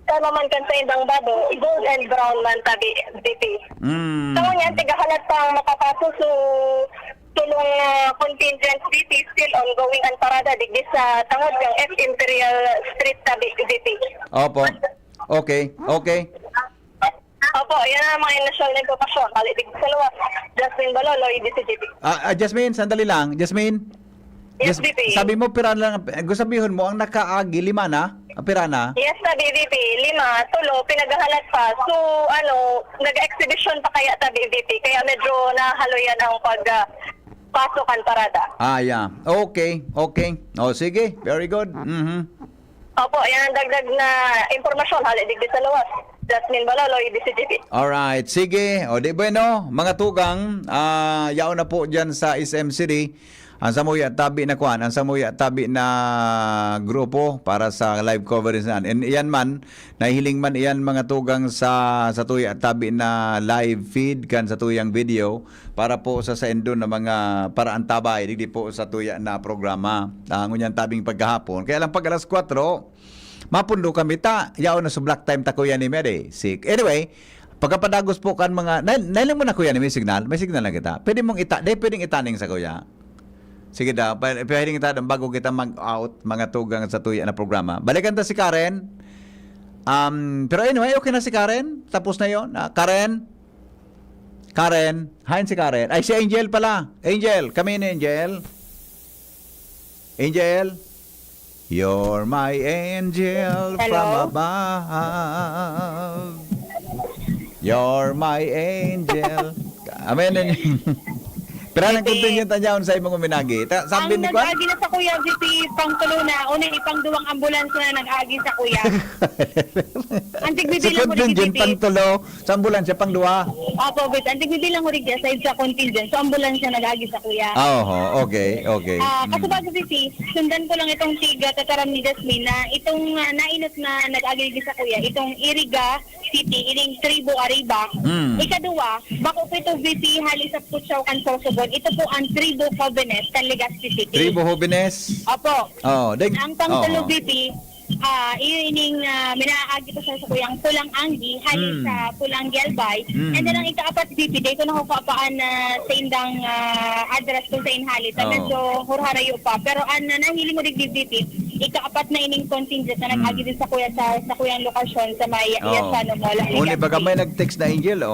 tema man kan sa indang bado, gold and brown man tabi VP. So yan, tigahalat pang makapasok so tulong contingent VP still ongoing ang parada digdi sa tangod ng F Imperial Street tabi VP. Opo. Okay. Opo, yan ang mga national negosasyon. Halidig sa luwas. Jasmine Baloloy, DCGP. Jasmine, sandali lang. Jasmine? Yes, VP. Sabi mo, pirana lang. Gusto sabihin mo, ang nakaagi, 5 na? Pirana? Yes, tabi VP. 5, tulo, pinagahalat pa. So, nag-exhibition pa kaya tabi VP. Kaya medyo nahaloyan ang pagpasukan parada. Yeah. Okay. O, sige. Very good. Opo, yan ang dagdag na impormasyon. Halidig sa luwas. Jasmine Baloloy, DCGP. Alright, sige. O di bueno, mga tugang, yaon na po dyan sa SM City. ang samuya tabi na kuan, ang samuya tabi na grupo para sa live coverage nan. And iyan man nahiling man iyan mga tugang sa tuya tabi na live feed kan sa tuyang video para po sa endon na mga paraan tabay digdi po sa tuya na programa. Ngunyan tabing pagkahapon. Kaya lang pag alas 4 mapundo kami ta, yaon na sa black time ta kuya ni Mede. Sick. Anyway, pagkapadagos po kan mga, nailang mo na kuya ni may signal na kita. Pwede mong pwedeng itaning sa kuya. Sige daw, pwedeng itaning bago kita mag-out mga tugang sa tuya na programa. Balikan ta si Karen. Pero anyway, okay na si Karen. Tapos na yon. Karen, hi si Karen. Ay, si Angel pala. Angel, kami ni Angel. Angel, you're my angel from above. You're my angel. Amen. Pero nang contingent niya sa imong uminagi. Sabi ni Ang Kwan? nag-agi na sa kuya, VP, pang tulo na. Una, ipang duwang ambulans na nag-agi sa kuya. Antig Sa bibilang ko rin, contingent VP. pantulo, sa ambulansya pang duwa. Opo, VP. Antig bibilang ko rin aside sa contingent. So, ambulans na nag-agi sa kuya. Okay. Kasi bago, VP, sundan ko lang itong tiga tataram ni Jasmine na itong nainot na nag-agi sa kuya, itong Iriga City, ining Tribo Arriba. Ikaduwa, bako po ito, VP, halis sa Putsaw kan Sorsogon. Ito po ang Tribo Covenes, kan Legazpi City. Tribo Jóvenes. Opo. Ang pangtulo, Oo. VP, ining minaagi ko sa kuyang Pulang Anggi, halis sa Pulang Gelbay. And then ang ikaapat, VP, day ko na kupapaan sa indang address ko sa inhalit. Medyo hurharayo pa. Pero nahiling mo rin, VP, ikaapat na ining contingent na nag-agi din sa kuyang lokasyon sa may Yasano Mall. Uni baga may nag-text na Angel,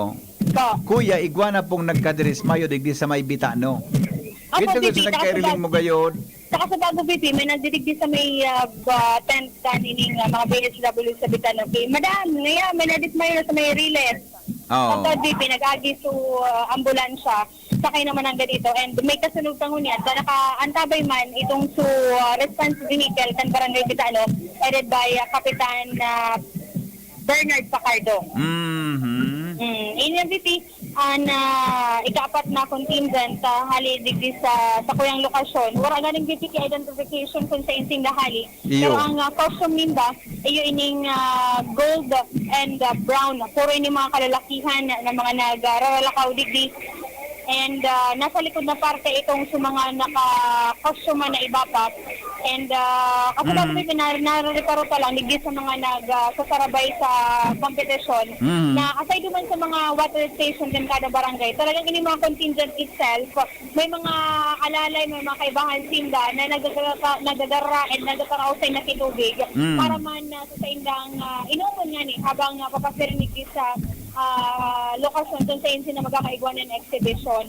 Po. Kuya, iguana pong nagkadiris mayo digdi sa may bitano. Opo, Ito VP, gusto nagkairiling mo gayod. Saka sa bago, VP, may nagdidigdi sa may tent kanining mga BSW sa Bitano. Okay, madam, ngayon, may nadismayo na sa may Riles. Opo, VP, nag-agi sa ambulansya. Sakay naman ang ganito. And may kasunod kang hunyan. Na naka-antabay man itong response vehicle kan Barangay Bitano, headed by Kapitan Bernard Pacardo. Inyong VP, ikaapat na contingent hali sa kuyang lokasyon. Wala ganing VP identification kung sa insing lahali. Pero ang costume nimba, iyo ining gold and brown. Puro ining mga kalalakihan na mga nag-raralakaw digdi. And nasa likod na parte itong sa mga naka-costume na iba pa. And kasunod ko narariparo pa lang digdi sa mga nagsasarabay sa competition na aside naman sa mga water station din kada barangay, talagang ini mga contingent itself, may mga alalay, may mga kaibahan sinda na nagdadara and nagdadarausay na kitubig para man sa indang inuman nga ni habang papasirinig sa lokasyon dun sa insin na magkakaigwanan exhibition.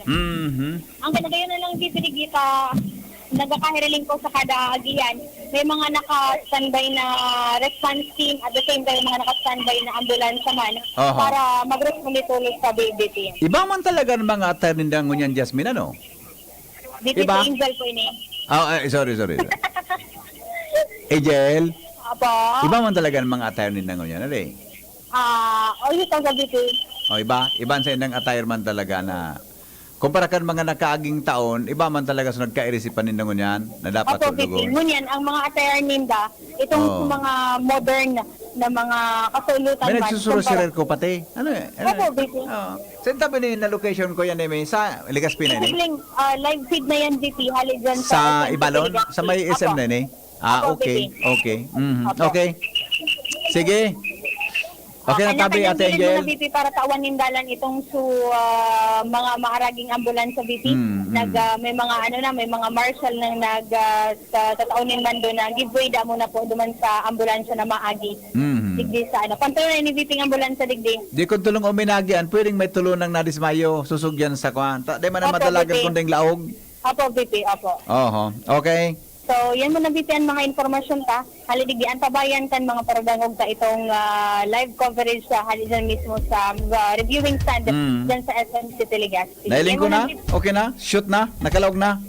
Ang kanagayon na lang dipinigita nagkakahiriling ko sa kada agihan, may mga naka-standby na response team at the same time mga naka-standby na ambulansya man para mag-respond tuloy sa BBT. Iba man talaga ng mga attorney ng ngunyan, Jasmine, ano? BBT Iba? Angel po ini. Sorry. Angel, Apo. iba man talaga ng mga attorney ng ngunyan, ano eh? Ito sa BBT. Iba sa indang attire man talaga na kumpara kan mga nakaaging taon, iba man talaga sa nagkairisipan nindang ngunyan na dapat Opo, BBT. Ngunyan, ang mga attire ninda, itong mga modern na mga kasulutan may man. nagsusurusirer ko pati. Ano eh? Opo, BBT. Saan tabi na location ko yan eh? Sa Legazpi na eh? Live feed na yan, BBT. Hali dyan Sa Ibalon? Sa may SM na eh? Okay. Okay. Sige. Okay na tabi, Ate Angel. BP para tawan nindalan itong mga maaraging ambulansya BP. May mga may mga marshal nang tataunin man doon na giveaway da mo na po duman sa ambulansya na maagi. Digdi sa Pantuloy ni BP ng ambulansya digdi. Di ko tulong uminagian, pwedeng may tulunang nadismayo, susugyan sa kwan. Di man na madalagan kunding laog. Apo, BP, apo. Okay. So, yan mo na bipian mga informasyon ta. Halidigyan tabayan kan mga paradangog sa itong live coverage sa halidan mismo sa reviewing stand dyan sa SM City Legazpi. Nailing ko na? Okay na? Shoot na? Nakalaog na?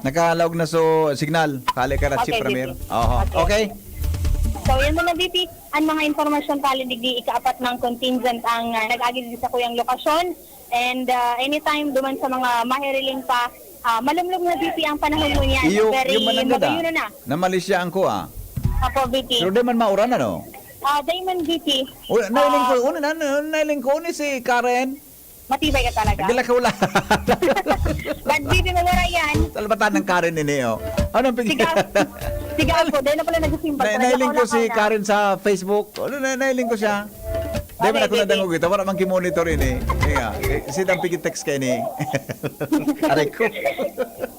Nakalaog na so signal. Kali ka na, Chief Ramir. Okay. So, yan mo na, BP. Ang mga informasyon halidigdi ikaapat ng contingent ang nag-agi sa kuyang lokasyon. And anytime duman sa mga mahiriling pa Malumlum na VP ang panahon mo niyan. Iyo, Very yung mananggada. magayon na. Na Malaysia ang ko Apo, VP. Pero di man mauran ano? Diamond VP. Nailing ko ni si Karen. Matibay ka talaga. Gila ka wala. But VP, magwara yan. Talbatan ng Karen ini Anong Sigaw po. Dahil na pala nagsisimpat. Nailing ko si Karen sa Facebook. Nailing ko siya. Dahil man ako nadangog ito. Wala man kimonitor ini. Sidang pigit-text kayo ni. Aray ko.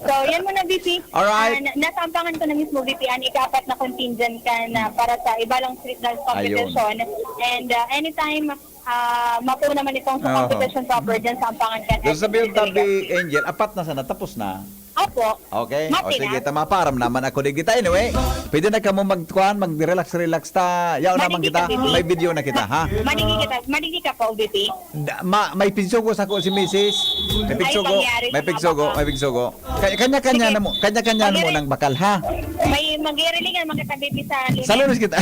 So, yan muna, VP. Alright. Nasampangan ko na mismo, VP, ang ikapat na contingent ka na para sa ibalang street dance competition. And anytime mapo naman itong sa competition proper, dyan sampangan ka. Doon sabi yung tabi, Angel, apat na sana, tapos na. Opo. Okay? Mati Sige, na. tama, param naman ako di kita. Anyway, pwede na ka mo mag-relax ta. Yaw naman Manigi kita. ka, VP. May video na kita, ha? Manigi ka po, VP. May pigsugo sa ko si Mrs. May pigsugo. pangyari May sa pigsugo. baka. May pigsugo. Kanya-kanya Sige. na mo. Kanya-kanya na mo ng bakal, ha? May mag-irelingan mga VP sa lunes. Sa lunes kita.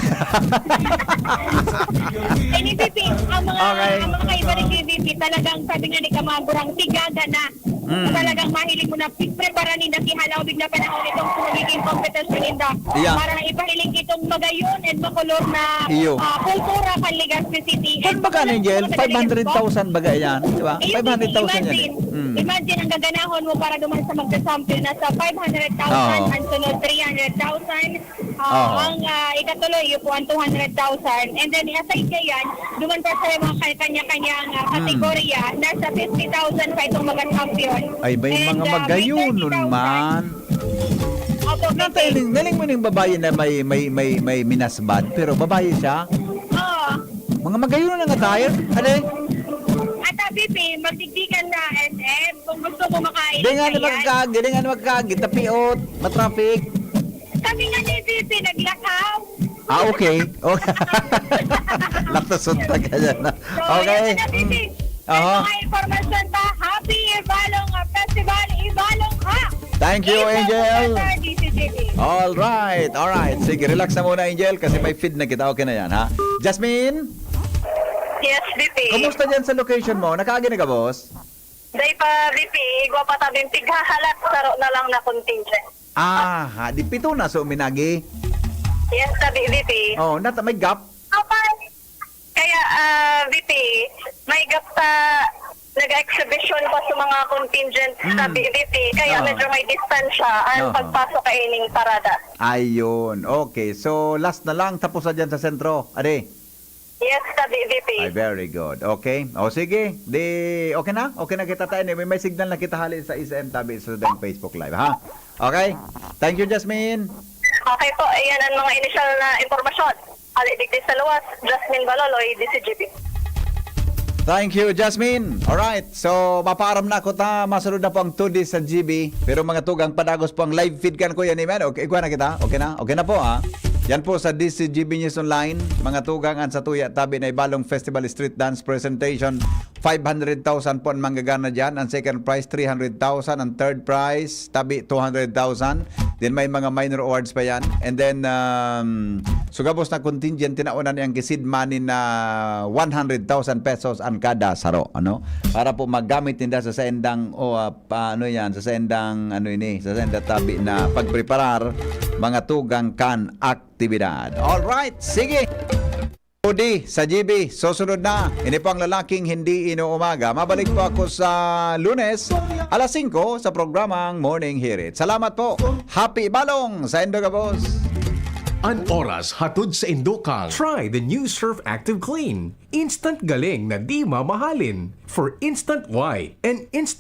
Any VP, ang mga kaiba ni VP, talagang sabi nga ni Kamagurang, tigaga na. Talagang mahilig mo na prepara ni nakihalaw bigla panahon itong magiging competition inda. Yeah. Para ipahiling itong magayon and makulor na Iyo. kultura kan Legazpi City. Kung baka ni Angel, 500,000 baga yan, di ba? Iyo, 500,000 yan. imagine, imagine ang gaganahon mo para duman sa magsasample na sa 500,000, Oo. ang sunod 300,000, Oo. ang ikatuloy yung po ang 200,000. And then aside kay yan, duman pa sa mga kanya-kanyang kategorya, nasa 50,000 pa itong mga champion. Ay, ba yung mga magayon nun man? Opo, Naling mo yung babae na may minasbad, pero babae siya. Oo. Mga magayon na nga tayo. Ano eh? At VP, magdigdigan na SM kung gusto mo makain. Di nga na magkagit, tapiot, matraffic. Kami nga ni VP, naglakaw. Okay. Laktasunta ka dyan. So, Okay. yan na VP. Aha. Mga informasyon pa, Happy Ibalong Festival, Ibalong ha! Thank you, Angel. DCGP. All right. Sige, relax na muna, Angel, kasi may feed na kita. Okay na yan, ha? Jasmine, Yes, VP. kumusta dyan sa location mo? Nakaagi na ka, boss? Day pa, VP, igwa pa tabing tighahalat, saro na lang na contingent. Di pito na so uminagi. Yes, tabi, VP. Oh, may gap. Okay. Kaya, VP, may gap sa nag-exhibition pa sa mga contingent sa VP. Kaya medyo may distansya ang pagpasok kay ining parada. Ayun. Okay. So, last na lang. Tapos na dyan sa sentro. Ade. Yes, tabi, VP. Ay, very good. Okay. O, sige. Okay na? Okay na kita tayo. May signal na kita halin sa ISM tabi sa Facebook Live, ha? Okay? Thank you, Jasmine. Okay po, ayan ang mga initial na impormasyon. Alidigdig sa luwas, Jasmine Baloloy, DCGP. Thank you, Jasmine. Alright. So, mapaaram na ako masunod na po ang 2D sa GB. Pero mga tugang padagos po ang live feed kan ko yan, man. Okay, ikuha na kita. Okay na? Okay na po, ha? Yan po sa DCGB News Online. Mga tugangan sa Tuya Tabi na Ibalong Festival Street Dance Presentation. 500,000 po ang manggagana dyan. Ang second prize, 300,000. Ang third prize, tabi, 200,000. Then may mga minor awards pa yan. And then, sugabos na contingent, tinauna niyang kisid money na 100,000 pesos ang kada saro. Ano? Para po magamit nila sa sendang, sa sendang, sa sendang tabi na pagpreparar mga tugang kan aktibidad. Alright, sige. Udi sa GB, susunod na. Ini po ang lalaking hindi inuumaga. Mabalik po ako sa Lunes, alas 5 sa programang Morning Hirit. Salamat po. Happy Balong sa Indoga Boss. An oras hatod sa Indokang. Try the new Surf Active Clean. Instant galing na di mamahalin. For instant white and instant